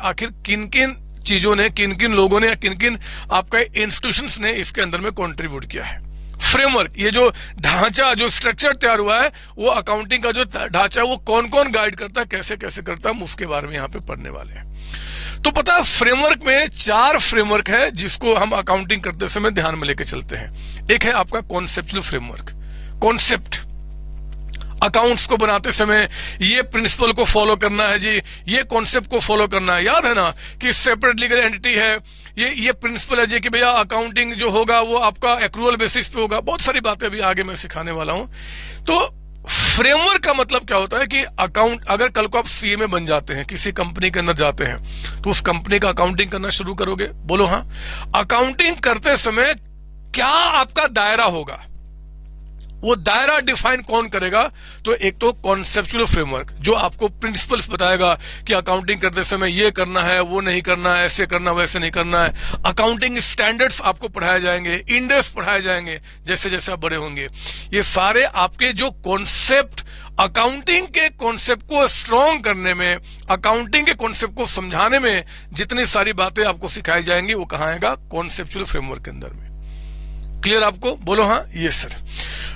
आखिर किन किन चीजों ने, किन किन लोगों ने, या किन किन आपका इंस्टीट्यूशंस ने इसके अंदर में कंट्रीब्यूट किया है। फ्रेमवर्क, ये जो ढांचा, जो स्ट्रक्चर तैयार हुआ है, वो अकाउंटिंग का जो ढांचा है वो कौन कौन गाइड करता है, कैसे कैसे करता है, हम उसके बारे में यहाँ पे पढ़ने वाले हैं। तो पता है, फ्रेमवर्क में 4 फ्रेमवर्क है जिसको हम अकाउंटिंग करते समय ध्यान में लेके चलते हैं। एक है आपका कॉन्सेप्चुअल फ्रेमवर्क। कॉन्सेप्ट, अकाउंट्स को बनाते समय ये प्रिंसिपल को फॉलो करना है जी, ये कॉन्सेप्ट को फॉलो करना है। याद है ना कि सेपरेट लीगल एंटिटी है, ये प्रिंसिपल है जी कि भैया अकाउंटिंग जो होगा वो आपका एक्रूअल बेसिस पे होगा। बहुत सारी बातें अभी आगे मैं सिखाने वाला हूं। तो फ्रेमवर्क का मतलब क्या होता है कि अकाउंट, अगर कल को आप सीए में बन जाते हैं, किसी कंपनी के अंदर जाते हैं, तो उस कंपनी का अकाउंटिंग करना शुरू करोगे। बोलो हाँ। अकाउंटिंग करते समय क्या आपका दायरा होगा, वो दायरा डिफाइन कौन करेगा? तो एक तो कॉन्सेप्चुअल फ्रेमवर्क जो आपको प्रिंसिपल्स बताएगा कि अकाउंटिंग करते समय ये करना है, वो नहीं करना है, ऐसे करना, वैसे नहीं करना है। अकाउंटिंग स्टैंडर्ड्स आपको पढ़ाए जाएंगे, इंडेक्स पढ़ाए जाएंगे जैसे जैसे आप बड़े होंगे। ये सारे आपके जो कॉन्सेप्ट, अकाउंटिंग के कॉन्सेप्ट को स्ट्रॉन्ग करने में, अकाउंटिंग के कॉन्सेप्ट को समझाने में जितनी सारी बातें आपको सिखाई जाएंगी वो कहाँ आएगा? कॉन्सेप्चुअल फ्रेमवर्क के अंदर में। क्लियर आपको? बोलो हाँ। ये सर।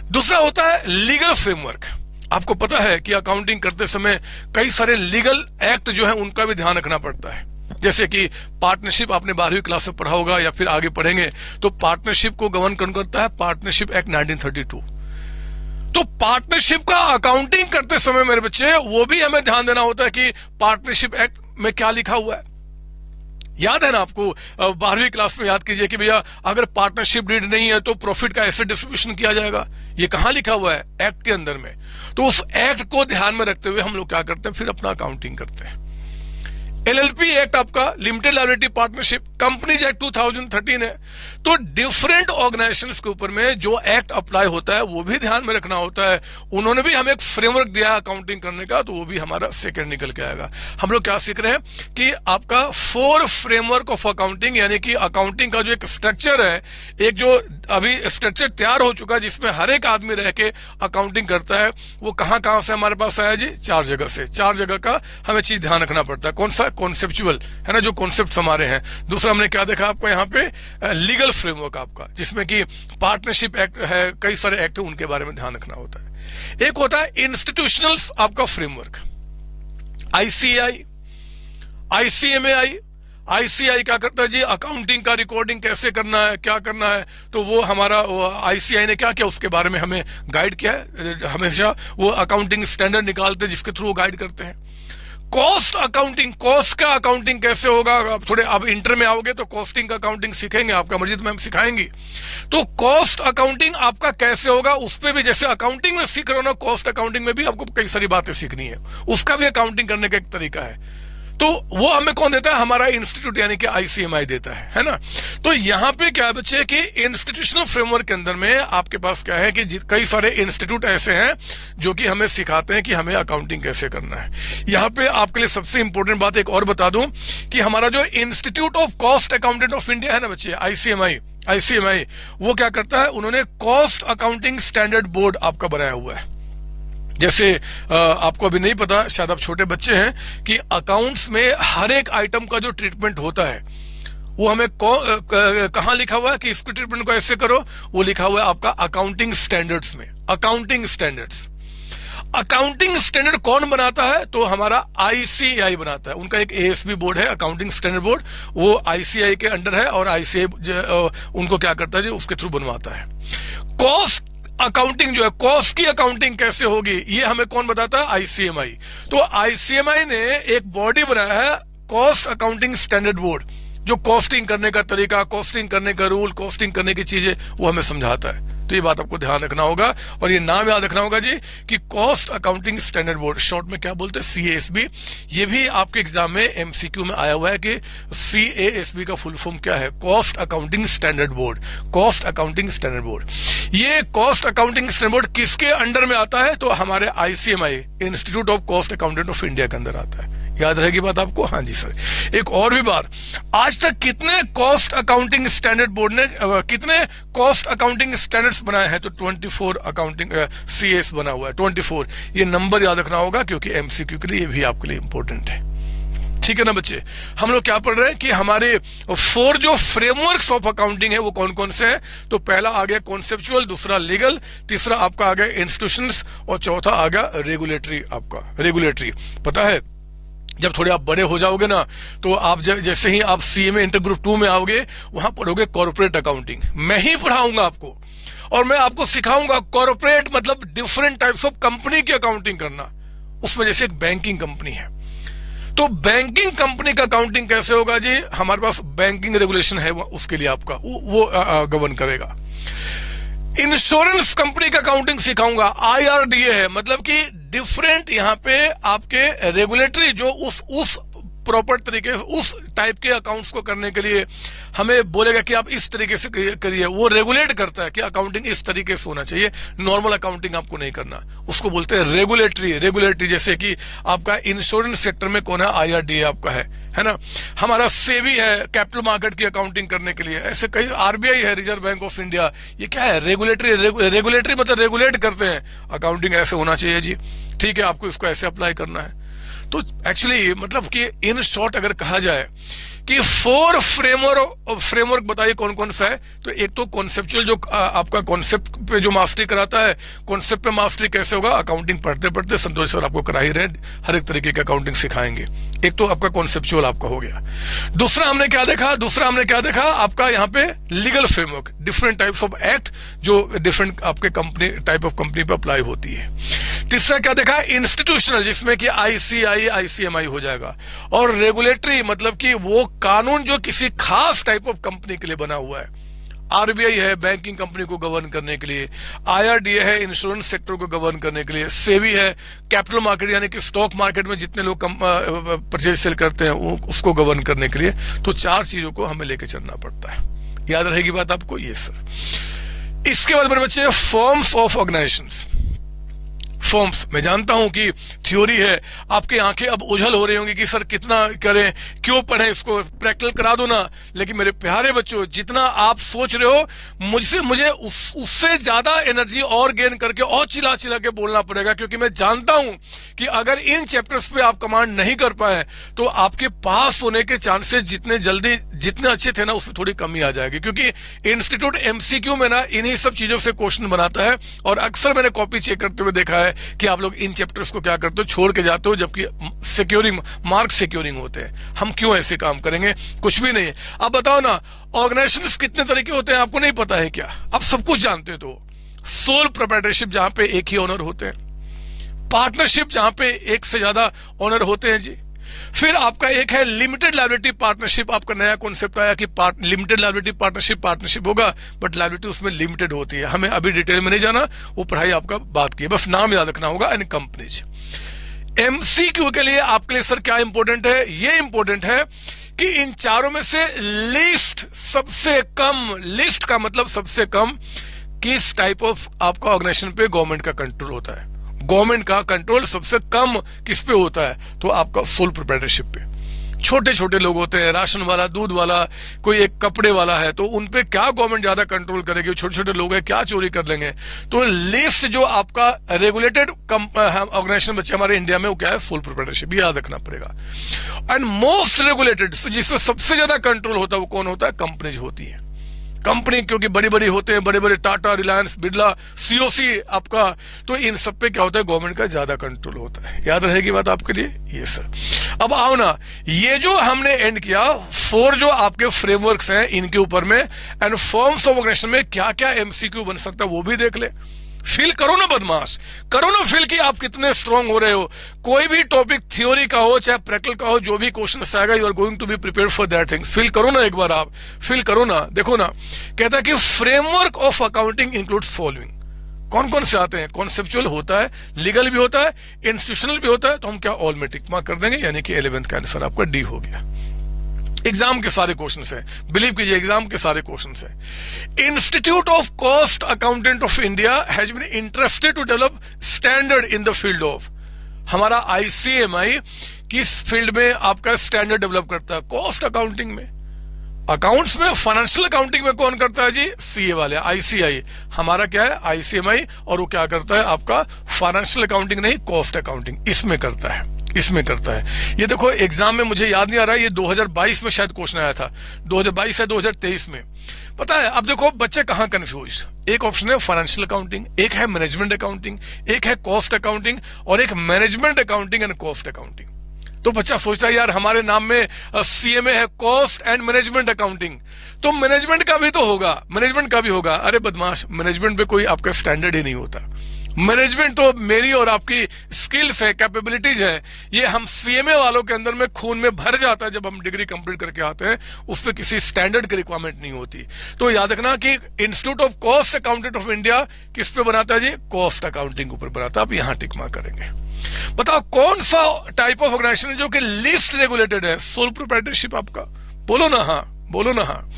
दूसरा होता है लीगल फ्रेमवर्क। आपको पता है कि अकाउंटिंग करते समय कई सारे लीगल एक्ट जो है उनका भी ध्यान रखना पड़ता है। जैसे कि पार्टनरशिप, आपने 12वीं क्लास में पढ़ा होगा या फिर आगे पढ़ेंगे, तो पार्टनरशिप को गवर्न कौन करता है? Partnership act 1932। तो पार्टनरशिप का अकाउंटिंग करते समय मेरे बच्चे वो भी हमें ध्यान देना होता है कि पार्टनरशिप एक्ट में क्या लिखा हुआ है। याद है ना आपको? 12वीं क्लास में याद कीजिए कि भैया अगर पार्टनरशिप डीड नहीं है तो प्रॉफिट का ऐसे डिस्ट्रीब्यूशन किया जाएगा। ये कहां लिखा हुआ है? एक्ट के अंदर में। तो उस एक्ट को ध्यान में रखते हुए हम लोग क्या करते हैं, फिर अपना अकाउंटिंग करते हैं। एलएलपी एक्ट आपका, limited liability partnership, companies act 2013 है। तो डिफरेंट ऑर्गेनाइजेशंस के ऊपर में जो एक्ट अप्लाई होता है वो भी ध्यान में रखना होता है। उन्होंने भी हमें एक फ्रेमवर्क दिया है अकाउंटिंग करने का, तो वो भी हमारा सेकंड निकल के आएगा। हम लोग क्या सीख रहे हैं कि आपका 4 फ्रेमवर्क ऑफ अकाउंटिंग, यानी कि अकाउंटिंग का जो एक स्ट्रक्चर है, एक जो अभी स्ट्रक्चर तैयार हो चुका है जिसमें हर एक आदमी रह के अकाउंटिंग करता है, वो कहां से हमारे पास आया जी? 4 जगह से। 4 जगह का हमें चीज ध्यान रखना पड़ता है। कौन सा? कॉन्सेप्चुअल है ना, जो कॉन्सेप्ट हमारे हैं। दूसरा हमने क्या देखा आपको यहाँ पे? लीगल फ्रेमवर्क आपका, जिसमें कि पार्टनरशिप एक्ट है, कई सारे एक्ट है, उनके बारे में ध्यान रखना होता है। एक होता है इंस्टीट्यूशनल आपका फ्रेमवर्क, आईसीआई, आईसीएमएआई। आईसीआई क्या करता है जी? अकाउंटिंग का रिकॉर्डिंग कैसे करना है, क्या करना है, तो वो हमारा आईसीआई ने क्या किया उसके बारे में हमें गाइड किया है। हमेशा वो अकाउंटिंग स्टैंडर्ड निकालते हैं जिसके थ्रू वो गाइड करते हैं। कॉस्ट अकाउंटिंग, कॉस्ट का अकाउंटिंग कैसे होगा, आप थोड़े अब इंटर में आओगे तो कॉस्टिंग का अकाउंटिंग सीखेंगे, आपका मर्जी मैम सिखाएंगी। तो कॉस्ट अकाउंटिंग आपका कैसे होगा, उस पर भी जैसे अकाउंटिंग में सीख रहे हो ना, कॉस्ट अकाउंटिंग में भी आपको कई सारी बातें सीखनी है, उसका भी अकाउंटिंग करने का एक तरीका है। तो वो हमें कौन देता है, हमारा इंस्टीट्यूट यानी कि आईसीएमआई देता है ना। तो यहाँ पे क्या है बच्चे कि इंस्टीट्यूशनल फ्रेमवर्क के अंदर में आपके पास क्या है कि कई सारे इंस्टीट्यूट ऐसे हैं जो कि हमें सिखाते हैं कि हमें अकाउंटिंग कैसे करना है। यहाँ पे आपके लिए सबसे इंपॉर्टेंट बात एक और बता दूं कि हमारा जो institute of cost accountant of India है ना बच्चे, आईसीएमआई, वो क्या करता है, उन्होंने कॉस्ट अकाउंटिंग स्टैंडर्ड बोर्ड आपका बनाया हुआ है। जैसे आपको अभी नहीं पता, शायद आप छोटे बच्चे हैं, कि अकाउंट्स में हर एक आइटम का जो ट्रीटमेंट होता है वो हमें कहां लिखा हुआ है कि इसको ट्रीटमेंट को ऐसे करो, वो लिखा हुआ है आपका अकाउंटिंग स्टैंडर्ड्स में। अकाउंटिंग स्टैंडर्ड कौन बनाता है, तो हमारा आईसीआई बनाता है। उनका एक एएसबी बोर्ड है, अकाउंटिंग स्टैंडर्ड बोर्ड, वो आईसीआई के अंडर है और आईसीआई उनको क्या करता है, उसके थ्रू बनवाता है। कॉस्ट अकाउंटिंग जो है, कॉस्ट की अकाउंटिंग कैसे होगी, ये हमें कौन बताता है, आईसीएमआई। तो आईसीएमआई ने एक बॉडी बनाया है कॉस्ट अकाउंटिंग स्टैंडर्ड बोर्ड, जो कॉस्टिंग करने का तरीका, कॉस्टिंग करने का रूल, कॉस्टिंग करने की चीजें वो हमें समझाता है। तो ये बात आपको ध्यान रखना होगा और ये नाम याद रखना होगा जी कि cost accounting standard board, short में क्या बोलते हैं, सीएएसबी। ये भी आपके एग्जाम में एमसीक्यू में आया हुआ है कि सीएएसबी का फुल फॉर्म क्या है, cost accounting standard board. Cost accounting standard board, ये कॉस्ट अकाउंटिंग स्टैंडर्ड बोर्ड किसके अंडर में आता है, तो हमारे ICMI, institute of cost accountant of India के अंदर आता है। याद रहेगी बात आपको, हाँ जी सर। एक और भी बात, आज तक कितने कॉस्ट अकाउंटिंग स्टैंडर्ड बोर्ड ने कितने कॉस्ट अकाउंटिंग स्टैंडर्ड्स बनाए हैं, तो 24 अकाउंटिंग सीएस बना हुआ है, 24। ये नंबर याद रखना होगा क्योंकि एमसीक्यू के लिए ये भी आपके लिए इंपॉर्टेंट है। ठीक है ना बच्चे, हम लोग क्या पढ़ रहे हैं कि हमारे 4 जो फ्रेमवर्क्स ऑफ अकाउंटिंग है वो कौन कौन से हैं। तो पहला आ गया कॉन्सेप्चुअल, दूसरा लीगल, तीसरा आपका आ गया इंस्टीट्यूशंस और चौथा आ गया रेगुलेटरी। आपका रेगुलेटरी पता है, जब थोड़े आप बड़े हो जाओगे ना, तो आप जैसे ही आप सीएमए इंटर ग्रुप 2 में आओगे, वहां पढ़ोगे कॉर्पोरेट अकाउंटिंग। मैं ही पढ़ाऊंगा आपको और मैं आपको सिखाऊंगा कॉर्पोरेट मतलब डिफरेंट टाइप्स ऑफ कंपनी की अकाउंटिंग करना। उसमें जैसे एक बैंकिंग कंपनी है, तो बैंकिंग कंपनी का अकाउंटिंग कैसे होगा जी, हमारे पास बैंकिंग रेगुलेशन है, उसके लिए आपका वो गवर्न करेगा। इंश्योरेंस कंपनी का अकाउंटिंग सिखाऊंगा, आईआरडीए है, मतलब कि डिफरेंट यहाँ पे आपके रेगुलेटरी जो उस प्रॉपर तरीके से उस टाइप के अकाउंट्स को करने के लिए हमें बोलेगा कि आप इस तरीके से करिए। वो रेगुलेट करता है कि अकाउंटिंग इस तरीके से होना चाहिए, नॉर्मल अकाउंटिंग आपको नहीं करना, उसको बोलते हैं रेगुलेटरी। जैसे कि आपका इंश्योरेंस सेक्टर में कौन है, आईआरडीए आपका है ना। हमारा सेबी है कैपिटल मार्केट की अकाउंटिंग करने के लिए, ऐसे कई, आरबीआई है, रिजर्व बैंक ऑफ इंडिया, ये क्या है, रेगुलेटरी मतलब रेगुलेट करते हैं, अकाउंटिंग ऐसे होना चाहिए जी। ठीक है, आपको इसको ऐसे अप्लाई करना है। तो एक्चुअली मतलब कि इन शॉर्ट अगर कहा जाए कि 4 फ्रेमवर्क बताइए कौन कौन सा है, तो एक तो कॉन्सेप्चुअल जो आपका कॉन्सेप्ट पे जो मास्टरी कराता है, कॉन्सेप्ट पे मास्टरी कैसे होगा, अकाउंटिंग पढ़ते पढ़ते संतोष सर आपको करा ही रहे, हर एक तरीके की अकाउंटिंग सिखाएंगे। एक तो आपका कॉन्सेप्चुअल आपका हो गया। दूसरा हमने क्या देखा आपका यहाँ पे legal framework, different types of act जो डिफरेंट आपके कंपनी टाइप ऑफ कंपनी पे अप्लाई होती है। तीसरा क्या देखा, इंस्टीट्यूशनल, जिसमें कि आईसीआई आईसीएमआई हो जाएगा। और रेगुलेटरी मतलब कि वो कानून जो किसी खास टाइप ऑफ कंपनी के लिए बना हुआ है। आरबीआई है बैंकिंग कंपनी को गवर्न करने के लिए, आईआरडीए है इंश्योरेंस सेक्टर को गवर्न करने के लिए, सेबी है कैपिटल मार्केट यानी कि स्टॉक मार्केट में जितने लोग परचेज सेल करते हैं उसको गवर्न करने के लिए। तो 4 चीजों को हमें लेके चलना पड़ता है। याद रहेगी बात आपको, ये सर। इसके बाद मेरे बच्चे, फॉर्म्स ऑफ ऑर्गेनाइजेशंस। फॉर्म्स, मैं जानता हूं कि थ्योरी है, आपकी आंखें अब उछल हो रही होंगी कि सर कितना करें, क्यों पढ़ें, इसको प्रैक्टिकल करा दो ना। लेकिन मेरे प्यारे बच्चों, जितना आप सोच रहे हो, मुझे उससे ज्यादा एनर्जी और गेन करके और चिल्ला के बोलना पड़ेगा, क्योंकि मैं जानता हूं कि अगर इन चैप्टर्स पे आप कमांड नहीं कर पाए तो आपके पास होने के चांसेस जितने अच्छे थे ना, उसमें थोड़ी कमी आ जाएगी। क्योंकि इंस्टीट्यूट एमसीक्यू में ना इन्हीं सब चीजों से क्वेश्चन बनाता है, और अक्सर मैंने कॉपी चेक करते हुए देखा है कि आप लोग इन चैप्टर्स को क्या करते हो, छोड़ के जाते हो, जबकि मार्क सिक्योरिंग होते हैं। हम क्यों ऐसे काम करेंगे, कुछ भी नहीं है। अब बताओ ना, ऑर्गेनाइजेशंस कितने तरह के होते हैं, आपको नहीं पता है क्या? आप सब कुछ जानते हो। तो सोल प्रोप्राइटरशिप, जहां पे एक ही ओनर होते हैं, पार्टनरशिप जहां पे एक से ज्यादा ओनर होते हैं जी, फिर आपका एक है लिमिटेड लायबिलिटी पार्टनरशिप। आपका नया कॉन्सेप्ट आया कि लिमिटेड लायबिलिटी पार्टनरशिप होगा, बट लायबिलिटी उसमें लिमिटेड होती है। हमें अभी डिटेल में नहीं जाना, वो पढ़ाई आपका बात की, बस नाम याद रखना होगा एंड कंपनीज। एमसीक्यू के लिए आपके लिए सर क्या इंपॉर्टेंट है? ये इंपॉर्टेंट है कि इन चारों में से लिस्ट सबसे कम, लिस्ट का मतलब सबसे कम, किस टाइप ऑफ आपका ऑर्गेनाइजेशन पे गवर्नमेंट का कंट्रोल होता है। गवर्नमेंट का कंट्रोल सबसे कम किस पे होता है? तो आपका सोल प्रोप्राइटरशिप पे। छोटे छोटे लोग होते हैं, राशन वाला, दूध वाला, कोई एक कपड़े वाला है, तो उन पे क्या गवर्नमेंट ज्यादा कंट्रोल करेगी? छोटे छोटे लोग हैं, क्या चोरी कर लेंगे? तो लिस्ट जो आपका रेगुलेटेड ऑर्गेनाइजेशन बच्चे हमारे इंडिया में, वो क्या है? सोल प्रोप्राइटरशिप, याद रखना पड़ेगा। एंड मोस्ट रेगुलेटेड, जिसमें सबसे ज्यादा कंट्रोल होता है, वो कौन होता है? कंपनीज होती है। कंपनी क्योंकि बड़ी बड़ी होते हैं, बड़े बड़े टाटा, रिलायंस, बिरला, सीओसी आपका, तो इन सब पे क्या होता है? गवर्नमेंट का ज्यादा कंट्रोल होता है। याद रहेगी बात आपके लिए? ये सर, अब आओ ना, ये जो हमने एंड किया 4 जो आपके फ्रेमवर्क्स हैं इनके ऊपर में, एंड फॉर्म्स ऑफ ऑर्गेनाइजेशन में क्या क्या एमसीक्यू बन सकता है वो भी देख ले। फील करो ना बदमाश, करो ना फील कि आप कितने स्ट्रांग हो रहे हो। कोई भी टॉपिक थ्योरी का हो चाहे प्रैक्टिकल का हो, जो भी क्वेश्चन आएगा, you are going to be prepared for that things. Feel करो ना एक बार, आप फील करो ना। देखो ना, कहता है कि framework of accounting includes following. कौन कौन से आते हैं? कॉन्सेप्चुअल होता है, लीगल भी होता है, इंस्टीट्यूशनल भी होता है। तो हम क्या ऑल में टिक मार्क कर देंगे, यानी कि 11th का आंसर आपका डी हो गया। एग्जाम के सारे क्वेश्चंस हैं, बिलीव कीजिए एग्जाम के सारे क्वेश्चंस हैं। Institute of cost accountant of India has been interested to develop standard in the field of, हमारा आईसीएमआई किस फील्ड में आपका स्टैंडर्ड डेवलप करता है? कॉस्ट अकाउंटिंग में। अकाउंट्स में, फाइनेंशियल अकाउंटिंग में कौन करता है जी? सीए वाले, आईसीआई। हमारा क्या है? आईसीएमआई। और वो क्या करता है? आपका फाइनेंशियल अकाउंटिंग नहीं, कॉस्ट अकाउंटिंग इसमें करता है, इसमें करता है। ये देखो एग्जाम में, मुझे याद नहीं आ रहा है, ये 2022 में शायद क्वेश्चन आया था, 2022 या 2023 में, पता है। अब देखो बच्चे कहां कंफ्यूज, एक ऑप्शन है फाइनेंशियल अकाउंटिंग, एक है मैनेजमेंट अकाउंटिंग, एक है कॉस्ट अकाउंटिंग, और एक management accounting and cost accounting. तो बच्चा सोचता है यार हमारे नाम में सीएमए है, कॉस्ट एंड मैनेजमेंट अकाउंटिंग, तो मैनेजमेंट का भी तो होगा, मैनेजमेंट का भी होगा। अरे बदमाश, मैनेजमेंट पे कोई आपका स्टैंडर्ड ही नहीं होता। मैनेजमेंट तो मेरी और आपकी स्किल्स है, कैपेबिलिटीज है, ये हम सीएमए वालों के अंदर में खून में भर जाता है जब हम डिग्री कंप्लीट करके आते हैं, उस पर किसी स्टैंडर्ड की रिक्वायरमेंट नहीं होती। तो याद रखना कि institute of cost accountant of India किस पे बनाता है जी? कॉस्ट अकाउंटिंग ऊपर बनाता है। आप यहां टिक मार्क करेंगे। बताओ कौन सा टाइप ऑफ ऑर्गेनाइजेशन है जो कि लिस्ट रेगुलेटेड है? सोल प्रोप्राइटरशिप आपका, बोलो ना हाँ, बोलो ना हाँ।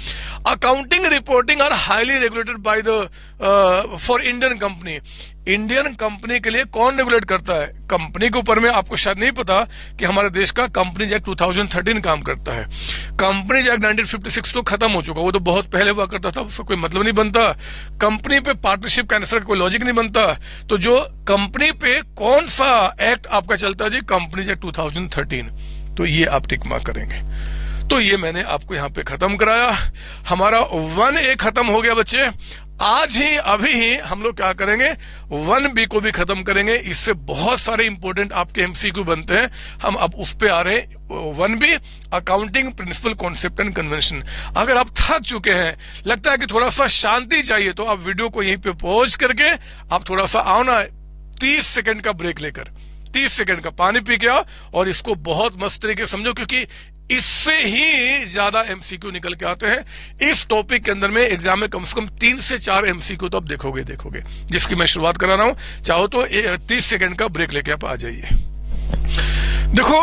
Accounting reporting are highly regulated by the for Indian company. Indian company के लिए कौन रेगुलेट करता है? कंपनी के ऊपर में आपको शायद नहीं पता कि हमारे देश का कंपनीज एक्ट 2013 काम करता है। कंपनीज एक्ट 1956 तो खत्म हो चुका, वो तो बहुत पहले हुआ करता था, उसका कोई मतलब नहीं बनता। कंपनी पे पार्टनरशिप कैंसिल का कोई लॉजिक नहीं बनता। तो जो कंपनी पे कौन सा एक्ट आपका चलता है जी? Companies act 2013। तो ये आप टिक मार्क करेंगे। तो ये मैंने आपको यहां पे खत्म कराया। हमारा 1A खत्म हो गया बच्चे। आज ही अभी ही हम लोग क्या करेंगे? 1B को भी खत्म करेंगे। इससे बहुत सारे इंपॉर्टेंट आपके एमसीक्यू बनते हैं। हम अब उस पे आ रहे हैं। 1B accounting principle concept and convention. अगर आप थक चुके हैं, लगता है कि थोड़ा सा शांति चाहिए, तो आप वीडियो को यहीं पे पॉज करके आप थोड़ा सा आओ ना, 30 सेकंड का ब्रेक लेकर, 30 सेकंड का पानी पी के आओ और इसको बहुत मस्त तरीके समझो, क्योंकि इससे ही ज्यादा एमसीक्यू निकल के आते हैं। इस टॉपिक के अंदर में एग्जाम में कम से कम 3 से 4 एमसीक्यू तो आप देखोगे, जिसकी मैं शुरुआत करा रहा हूं। चाहो तो 30 सेकंड का ब्रेक लेके आप आ जाइए। देखो,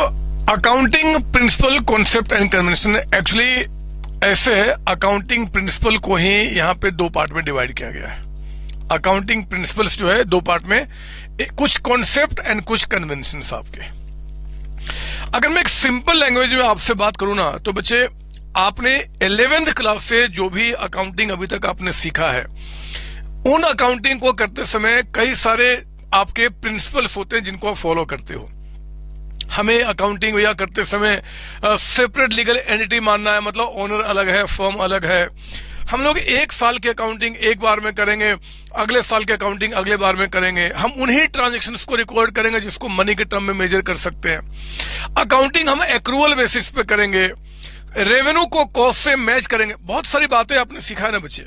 accounting principle concept and convention actually ऐसे है, अकाउंटिंग प्रिंसिपल को ही यहाँ पे 2 पार्ट में डिवाइड किया गया है। अकाउंटिंग प्रिंसिपल्स जो है 2 पार्ट में, कुछ कॉन्सेप्ट एंड कुछ कन्वेंशन आपके। अगर मैं एक सिंपल लैंग्वेज में आपसे बात करूं ना, तो बच्चे आपने 11th क्लास से जो भी अकाउंटिंग अभी तक आपने सीखा है, उन अकाउंटिंग को करते समय कई सारे आपके प्रिंसिपल्स होते हैं जिनको आप फॉलो करते हो। हमें अकाउंटिंग या करते समय सेपरेट लीगल एंटिटी मानना है, मतलब ओनर अलग है, फर्म अलग है। हम लोग 1 साल की अकाउंटिंग एक बार में करेंगे, अगले साल की अकाउंटिंग अगले बार में करेंगे। हम उन्हीं ट्रांजैक्शंस को रिकॉर्ड करेंगे जिसको मनी के टर्म में मेजर कर सकते हैं। अकाउंटिंग हम एक्रूअल बेसिस पे करेंगे, रेवेन्यू को कॉस्ट से मैच करेंगे। बहुत सारी बातें आपने सीखा है ना बच्चे।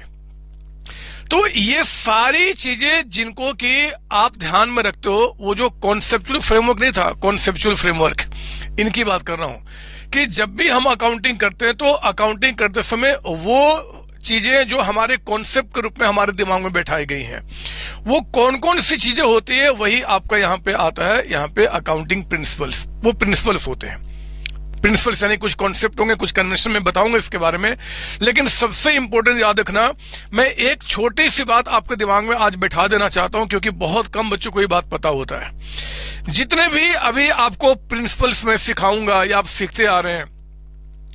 तो ये सारी चीजें जिनको कि आप ध्यान में रखते हो, वो जो कॉन्सेप्चुअल फ्रेमवर्क नहीं था, कॉन्सेप्चुअल फ्रेमवर्क, इनकी बात कर रहा हूं कि जब भी हम अकाउंटिंग करते हैं तो अकाउंटिंग करते समय वो चीजें जो हमारे कॉन्सेप्ट के रूप में हमारे दिमाग में बैठाई गई हैं, वो कौन कौन सी चीजें होती है, वही आपका यहां पे आता है। यहां पे अकाउंटिंग प्रिंसिपल्स, वो प्रिंसिपल्स होते हैं। प्रिंसिपल्स यानी कुछ कॉन्सेप्ट होंगे, कुछ कन्वेंशन में बताऊंगा इसके बारे में, लेकिन सबसे इंपॉर्टेंट याद रखना, मैं एक छोटी सी बात आपके दिमाग में आज बैठा देना चाहता हूं, क्योंकि बहुत कम बच्चों को ये बात पता होता है। जितने भी अभी आपको प्रिंसिपल्स में सिखाऊंगा या आप सीखते आ रहे हैं,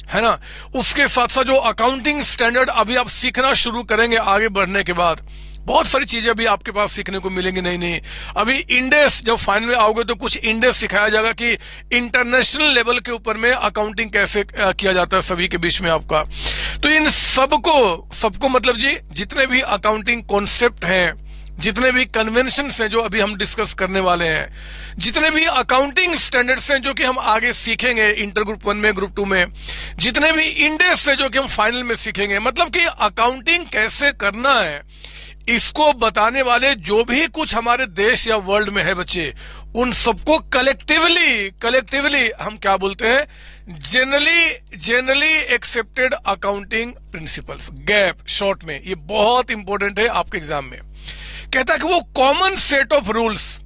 है ना, उसके साथ साथ जो अकाउंटिंग स्टैंडर्ड अभी आप सीखना शुरू करेंगे आगे बढ़ने के बाद, बहुत सारी चीजें अभी आपके पास सीखने को मिलेंगी। नहीं, अभी इंडेस जब फाइनल में आओगे तो कुछ इंडेस सिखाया जाएगा कि इंटरनेशनल लेवल के ऊपर में अकाउंटिंग कैसे किया जाता है सभी के बीच में आपका। तो इन सबको मतलब जी जितने भी अकाउंटिंग कॉन्सेप्ट हैं, जितने भी कन्वेंशन हैं जो अभी हम डिस्कस करने वाले हैं, जितने भी अकाउंटिंग स्टैंडर्ड्स हैं जो कि हम आगे सीखेंगे इंटर ग्रुप 1 में, ग्रुप 2 में, जितने भी इंडेस हैं जो कि हम फाइनल में सीखेंगे, मतलब कि अकाउंटिंग कैसे करना है, इसको बताने वाले जो भी कुछ हमारे देश या वर्ल्ड में है बच्चे, उन सबको कलेक्टिवली हम क्या बोलते हैं, generally accepted accounting principles, gap short में। ये बहुत इंपॉर्टेंट है आपके एग्जाम में। कहता है कि वो common set of rules,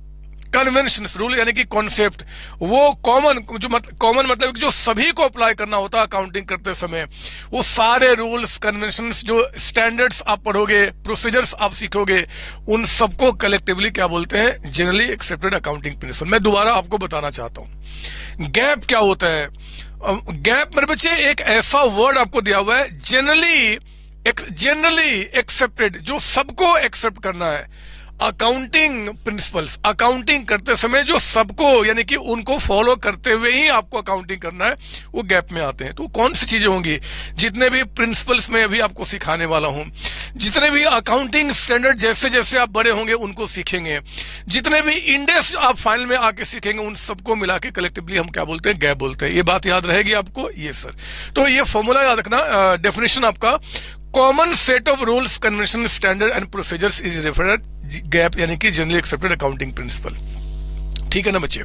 convention, rule यानी कि कॉन्सेप्ट, वो कॉमन मतलब जो सभी को अप्लाई करना होता है अकाउंटिंग करते समय, वो सारे रूल्स, कन्वेंशन, जो स्टैंडर्ड्स आप पढ़ोगे, प्रोसीजर्स आप सीखोगे, उन सबको कलेक्टिवली क्या बोलते हैं, जनरली एक्सेप्टेड अकाउंटिंग प्रिंसिपल। मैं दोबारा आपको बताना चाहता हूं गैप क्या होता है। गैप मेरे बच्चे एक ऐसा वर्ड आपको दिया हुआ है, जनरली एक्सेप्टेड, जो सबको एक्सेप्ट करना है। अकाउंटिंग प्रिंसिपल्स, अकाउंटिंग करते समय जो सबको यानी कि उनको फॉलो करते हुए ही आपको अकाउंटिंग करना है, वो गैप में आते हैं। तो कौन सी चीजें होंगी, जितने भी प्रिंसिपल्स में अभी आपको सिखाने वाला हूं, जितने भी अकाउंटिंग स्टैंडर्ड जैसे जैसे आप बड़े होंगे उनको सीखेंगे, जितने भी इंडेक्स आप फाइनल में आके सीखेंगे, उन सबको मिला के कलेक्टिवली हम क्या बोलते हैं, गैप बोलते हैं। ये बात याद रहेगी आपको, ये सर। तो ये फॉर्मूला याद रखना, डेफिनेशन आपका, common set of rules, convention, standard and procedures is referred gap, यानी कि जनरली एक्सेप्टेड अकाउंटिंग प्रिंसिपल। ठीक है ना बच्चे।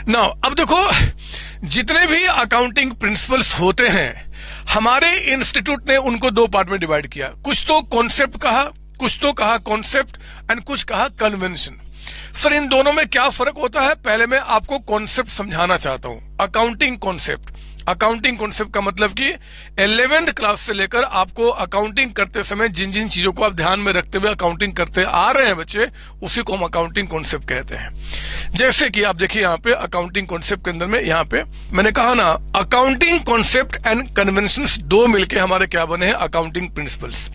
नाउ अब देखो, जितने भी अकाउंटिंग प्रिंसिपल्स होते हैं, हमारे इंस्टीट्यूट ने उनको 2 पार्ट में डिवाइड किया। कुछ तो कॉन्सेप्ट कहा, कुछ तो कहा कॉन्सेप्ट, एंड कुछ कहा कन्वेंशन। सर इन दोनों में क्या फर्क होता है, पहले मैं आपको कॉन्सेप्ट समझाना चाहता हूं। अकाउंटिंग कॉन्सेप्ट, अकाउंटिंग कॉन्सेप्ट का मतलब कि 11th क्लास से लेकर आपको अकाउंटिंग करते समय जिन जिन चीजों को आप ध्यान में रखते हुए अकाउंटिंग करते आ रहे हैं बच्चे, उसी को हम अकाउंटिंग कॉन्सेप्ट कहते हैं। जैसे कि आप देखिए यहाँ पे अकाउंटिंग कॉन्सेप्ट के अंदर में, यहाँ पे मैंने कहा ना, अकाउंटिंग कॉन्सेप्ट एंड कन्वेंशंस 2 मिलके हमारे क्या बने हैं, अकाउंटिंग प्रिंसिपल्स।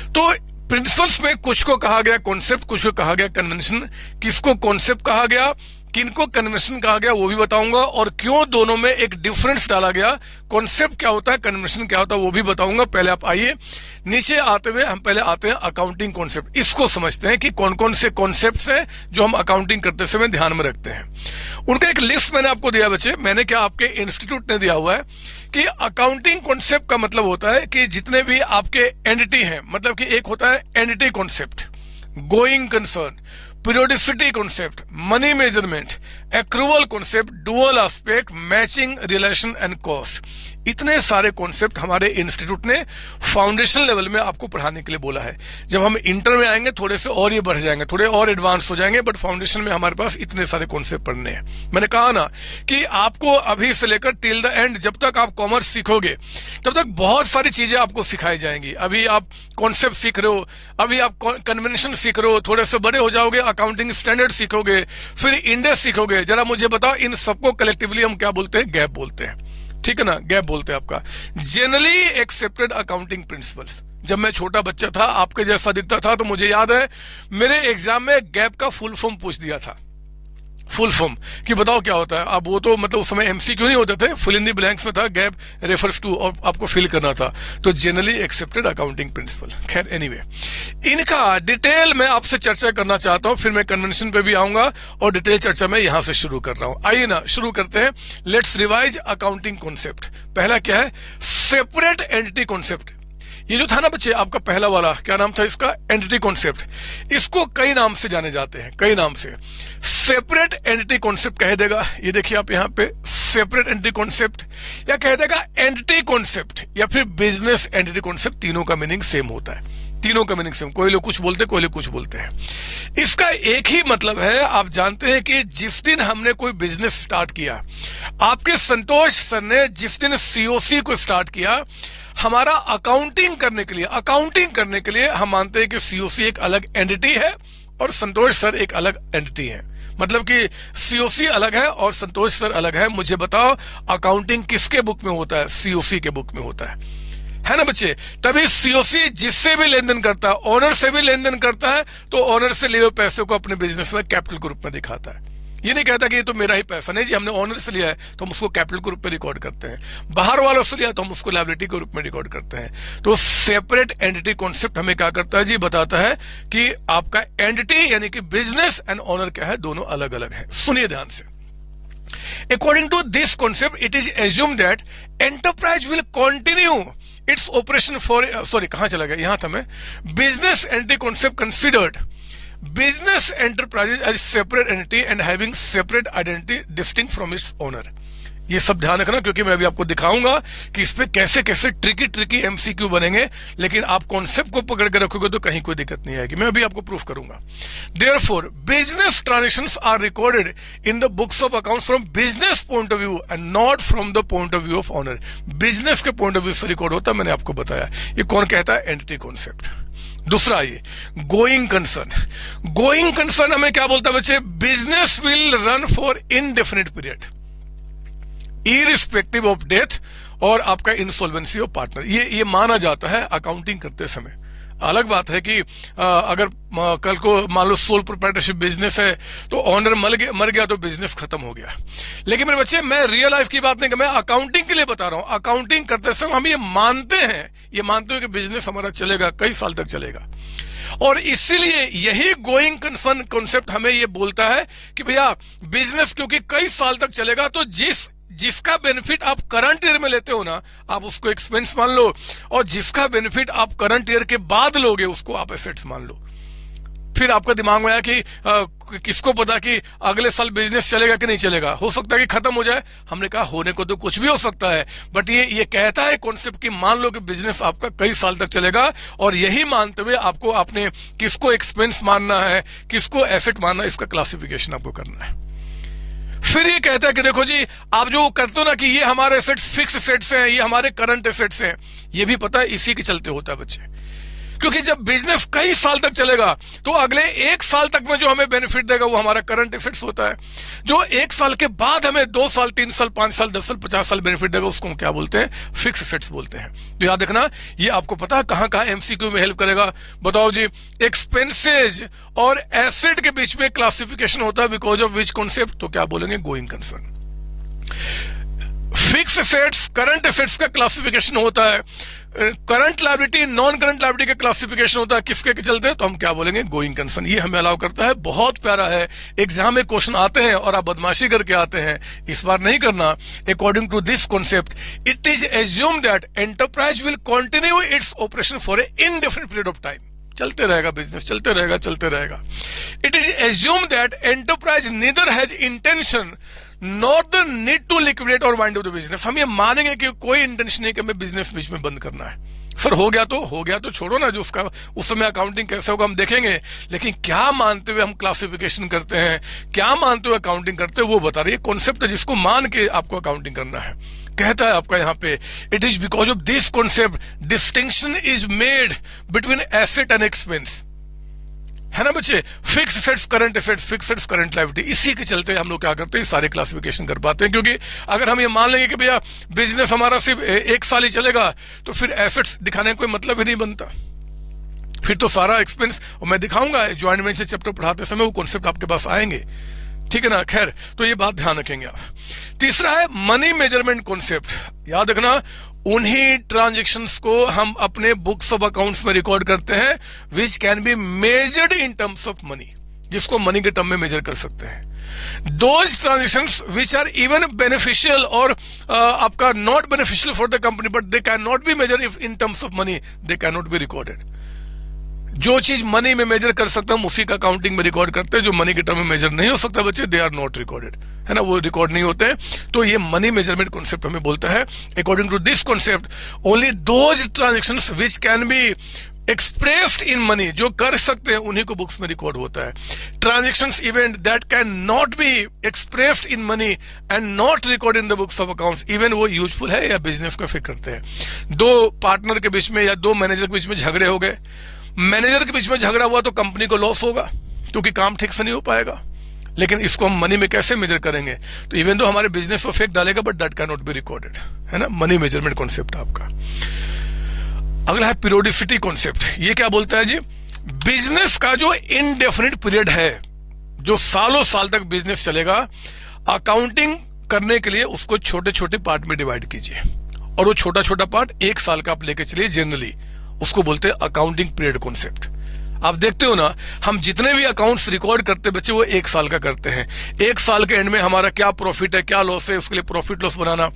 तो प्रिंसिपल्स में कुछ को कहा गया कॉन्सेप्ट, कुछ को कहा गया कन्वेंशन। किसको कॉन्सेप्ट कहा गया, किनको कन्वेंशन कहा गया, वो भी बताऊंगा, और क्यों दोनों में एक डिफरेंस डाला गया, कॉन्सेप्ट क्या होता है, कन्वेंशन क्या होता है, वो भी बताऊंगा। पहले आप आइए, नीचे आते हुए हम पहले आते हैं अकाउंटिंग कॉन्सेप्ट। इसको समझते हैं कि कौन कौन से कॉन्सेप्ट्स हैं जो हम अकाउंटिंग करते समय ध्यान में रखते हैं। उनका एक लिस्ट मैंने आपको दिया बच्चे, मैंने क्या, आपके इंस्टीट्यूट ने दिया हुआ है कि अकाउंटिंग कॉन्सेप्ट का मतलब होता है कि जितने भी आपके एंटिटी हैं, मतलब कि एक होता है entity concept, going concern, periodicity concept, money measurement, accrual concept, dual aspect, matching relation and cost. इतने सारे कॉन्सेप्ट हमारे इंस्टीट्यूट ने फाउंडेशन लेवल में आपको पढ़ाने के लिए बोला है। जब हम इंटर में आएंगे थोड़े से और ये बढ़ जाएंगे, थोड़े और एडवांस हो जाएंगे, बट फाउंडेशन में हमारे पास इतने सारे कॉन्सेप्ट पढ़ने हैं। मैंने कहा ना कि आपको अभी से लेकर टिल द एंड, जब तक आप कॉमर्स सीखोगे तब तक बहुत सारी चीजें आपको सिखाई जाएंगी। अभी आप कॉन्सेप्ट सीख रहे हो, अभी आप कन्वेंशन सीख रहे हो, थोड़े से बड़े हो जाओगे अकाउंटिंग स्टैंडर्ड सीखोगे, फिर इंडेक्स सीखोगे। जरा मुझे बताओ, इन सबको कलेक्टिवली हम क्या बोलते हैं, गैप बोलते हैं। ठीक है ना, गैप बोलते हैं आपका जनरली एक्सेप्टेड अकाउंटिंग प्रिंसिपल्स। जब मैं छोटा बच्चा था, आपके जैसा दिखता था, तो मुझे याद है मेरे एग्जाम में गैप का फुल फॉर्म पूछ दिया था। फुल फॉर्म कि बताओ क्या होता है। अब वो तो मतलब उस समय एमसीक्यू नहीं होते थे, फिल इन द ब्लैंक्स में था, गैप रेफर्स टू, और आपको फिल करना था। तो जनरली एक्सेप्टेड अकाउंटिंग प्रिंसिपल। खैर एनीवे, इनका डिटेल मैं आपसे चर्चा करना चाहता हूं, फिर मैं कन्वेंशन पे भी आऊंगा और डिटेल चर्चा मैं यहां से शुरू कर रहा हूं। आइए ना शुरू करते हैं। Let's revise accounting concept. पहला क्या है, सेपरेट एंटिटी कॉन्सेप्ट। ये जो था ना बच्चे आपका पहला वाला, क्या नाम था इसका, एंटिटी कॉन्सेप्ट। इसको कई नाम से जाने जाते हैं, कई नाम से। सेपरेट एंटिटी कॉन्सेप्ट कह देगा, ये देखिए आप यहाँ पे सेपरेट एंटिटी कॉन्सेप्ट, या कह देगा एंटिटी कॉन्सेप्ट, या फिर बिजनेस एंटिटी कॉन्सेप्ट। तीनों का मीनिंग सेम होता है, तीनों का मीनिंग सेम। कोई लोग कुछ बोलते हैं, कोई लोग कुछ बोलते हैं। इसका एक ही मतलब है, आप जानते हैं कि जिस दिन हमने कोई बिजनेस स्टार्ट किया, आपके संतोष सर ने जिस दिन सीओसी को स्टार्ट किया, हमारा अकाउंटिंग करने के लिए हम मानते हैं कि सीओसी एक अलग एंटिटी है और संतोष सर एक अलग एंटिटी है। मतलब कि सीओसी अलग है और संतोष सर अलग है। मुझे बताओ अकाउंटिंग किसके बुक में होता है? सीओसी के बुक में होता है ना बच्चे। तभी सीओसी जिससे भी लेन देन करता है, ओनर से भी लेन देन करता है, तो ओनर से लिए हुए पैसे को अपने बिजनेस में कैपिटल के रूप में दिखाता है। ये नहीं कहता कि ये तो मेरा ही पैसा, नहीं जी, हमने ओनर से लिया है तो हम उसको कैपिटल के रूप में रिकॉर्ड करते हैं, बाहर वालों से लिया तो हम उसको लायबिलिटी के रूप में रिकॉर्ड करते हैं। तो सेपरेट एंटिटी कॉन्सेप्ट हमें क्या करता है जी, बताता है कि आपका एंटिटी यानी कि बिजनेस एंड ओनर क्या है, दोनों अलग अलग है। सुनिए ध्यान से। According to this concept, it is assumed that enterprise will continue its operation for कहां चला गया, यहां था मैं। Business entity concept considered business enterprises as separate entity and having separate identity distinct from its owner। ये सब ध्यान रखना, क्योंकि मैं अभी आपको दिखाऊंगा कि इस पे कैसे कैसे ट्रिकी एमसीक्यू बनेंगे, लेकिन आप कॉन्सेप्ट को पकड़ के रखोगे तो कहीं कोई दिक्कत नहीं आएगी। मैं अभी आपको प्रूफ करूंगा। Therefore, business transactions are recorded in the books of accounts from business point of view and not from the point of view of owner। Business के पॉइंट ऑफ व्यू से रिकॉर्ड होता है, मैंने आपको बताया। ये कौन कहता है? Entity concept. दूसरा ये गोइंग कंसर्न हमें क्या बोलता है बच्चे? Business will run for indefinite period irrespective of death और आपका इंसॉल्वेंसी ऑफ पार्टनर। ये माना जाता है अकाउंटिंग करते समय। अलग बात है कि अगर कल को मान लो सोल प्रोप्राइटरशिप बिजनेस है तो ऑनर मर गया तो बिजनेस खत्म हो गया। लेकिन मेरे बच्चे, मैं रियल लाइफ की बात नहीं कर, मैं अकाउंटिंग के लिए बता रहा हूं। अकाउंटिंग करते समय हम ये मानते हैं कि बिजनेस हमारा चलेगा, कई साल तक चलेगा। और इसीलिए यही गोइंग कंसर्न कॉन्सेप्ट हमें ये बोलता है कि भैया बिजनेस क्योंकि कई साल तक चलेगा, तो जिसका बेनिफिट आप करंट ईयर में लेते हो ना, आप उसको एक्सपेंस मान लो, और जिसका बेनिफिट आप करंट ईयर के बाद लोगे उसको आप एसेट्स मान लो। फिर आपका दिमाग में आया कि किसको पता कि अगले साल बिजनेस चलेगा कि नहीं चलेगा, हो सकता है कि खत्म हो जाए। हमने कहा होने को तो कुछ भी हो सकता है, बट ये कहता है कॉन्सेप्ट कि मान लो कि बिजनेस आपका कई साल तक चलेगा, और यही मानते हुए आपको आपने किसको एक्सपेंस मानना है, किसको एसेट मानना है, इसका क्लासिफिकेशन आपको करना है। फिर ये कहता है कि देखो जी, आप जो करते हो ना कि ये हमारे एसेट्स फिक्स एसेट्स हैं, ये हमारे करंट एसेट्स हैं, ये भी पता है इसी के चलते होता है बच्चे। क्योंकि जब बिजनेस कई साल तक चलेगा तो अगले एक साल तक में जो हमें बेनिफिट देगा वो हमारा करंट एसेट्स होता है। जो एक साल के बाद हमें 2 साल 3 साल 5 साल 10 साल 50 साल बेनिफिट देगा उसको हम क्या बोलते हैं? फिक्स एसेट्स बोलते हैं। तो याद रखना, ये आपको पता है कहां कहां एमसीक्यू में हेल्प करेगा। बताओ जी, एक्सपेंसेज और एसेट के बीच में क्लासिफिकेशन होता है बिकॉज ऑफ विच कॉन्सेप्ट, तो क्या बोलेंगे? Going concern. Fix assets, current assets का क्लासिफिकेशन होता है। Current liability, non current liability का क्लासिफिकेशन होता है किसके के चलते? तो हम क्या बोलेंगे? Going concern. ये हमें अलाउ करता है। बहुत प्यारा है। एग्जाम में क्वेश्चन आते हैं और आप बदमाशी करके आते हैं, इस बार नहीं करना। According to this concept, it is assumed that enterprise will continue its operation for a indefinite period of time. चलते रहेगा बिजनेस, चलते रहेगा। It is assumed that enterprise neither has intention not the need to liquidate or wind up the business. हम ये मानेंगे कि कोई intention नहीं कि हमें बिजनेस बीच में बंद करना है। सर हो गया तो छोड़ो ना, जो उसका उस समय अकाउंटिंग कैसे होगा हम देखेंगे। लेकिन क्या मानते हुए हम क्लासिफिकेशन करते हैं, क्या मानते हुए अकाउंटिंग करते हैं, वो बता रही है। कॉन्सेप्ट है जिसको मान के आपको अकाउंटिंग करना है। कहता है आपका यहाँ पे, it is because of this concept distinction is made between asset and expense. है ना बच्चे? Fix assets, current assets, fix assets, current liability. इसी के चलते हम लोग क्या करते हैं? सारे क्लासिफिकेशन कर पाते हैं। क्योंकि अगर हम ये मान लेंगे कि भैया बिजनेस हमारा सिर्फ 1 साल ही चलेगा, तो फिर एसेट्स दिखाने का कोई मतलब ही नहीं बनता। फिर तो सारा एक्सपेंस, और मैं दिखाऊंगा ज्वाइंट वेंचर चैप्टर पढ़ाते समय वो कॉन्सेप्ट आपके पास आएंगे, ठीक है ना। खैर, तो ये बात ध्यान रखेंगे आप। तीसरा है मनी मेजरमेंट कॉन्सेप्ट। याद रखना, उन्हीं ट्रांजैक्शंस को हम अपने बुक्स ऑफ अकाउंट्स में रिकॉर्ड करते हैं which can be measured in terms of money, जिसको मनी के टर्म में मेजर कर सकते हैं। Those transactions which are even beneficial और आपका not beneficial for the company but they can not be measure if in terms of money, they can not be recorded. जो चीज मनी में मेजर कर सकता हम उसी का अकाउंटिंग में रिकॉर्ड करते हैं, जो मनी के टर्म में मेजर नहीं हो सकता बच्चे, दे आर नॉट रिकॉर्डेड, है ना, वो रिकॉर्ड नहीं होते हैं। तो ये मनी मेजरमेंट कॉन्सेप्ट हमें बोलता है, according to this concept only those transactions which can be expressed in money, जो कर सकते हैं उन्हीं को बुक्स में रिकॉर्ड होता है। Transactions event that can not B expressed in money and not record in the books of accounts, even वो यूजफुल है या बिजनेस को इफेक्ट करते हैं। दो पार्टनर के बीच में या दो मैनेजर के बीच में झगड़े हो गए, मैनेजर के बीच में झगड़ा हुआ तो कंपनी को लॉस होगा क्योंकि काम ठीक से नहीं हो पाएगा, लेकिन इसको हम मनी में कैसे मेजर करेंगे? तो इवन तो हमारे बिजनेस को इफेक्ट डालेगा but that can not be recorded, है ना, मनी मेजरमेंट कॉन्सेप्ट आपका। अगला है पीरियोडिसिटी कॉन्सेप्ट। ये क्या बोलता है जी? बिजनेस का जो इनडेफिनिट पीरियड है, जो सालों साल तक बिजनेस चलेगा, अकाउंटिंग करने के लिए उसको छोटे छोटे पार्ट में डिवाइड कीजिए और वो छोटा छोटा पार्ट 1 साल का आप लेके चलिए जनरली, उसको बोलते हैं अकाउंटिंग पीरियड कॉन्सेप्ट। आप देखते हो ना, हम जितने भी अकाउंट्स रिकॉर्ड करते बच्चे वो 1 साल का करते हैं। 1 साल के एंड में हमारा क्या प्रॉफिट है, क्या लॉस है, उसके लिए प्रॉफिट लॉस बनाना,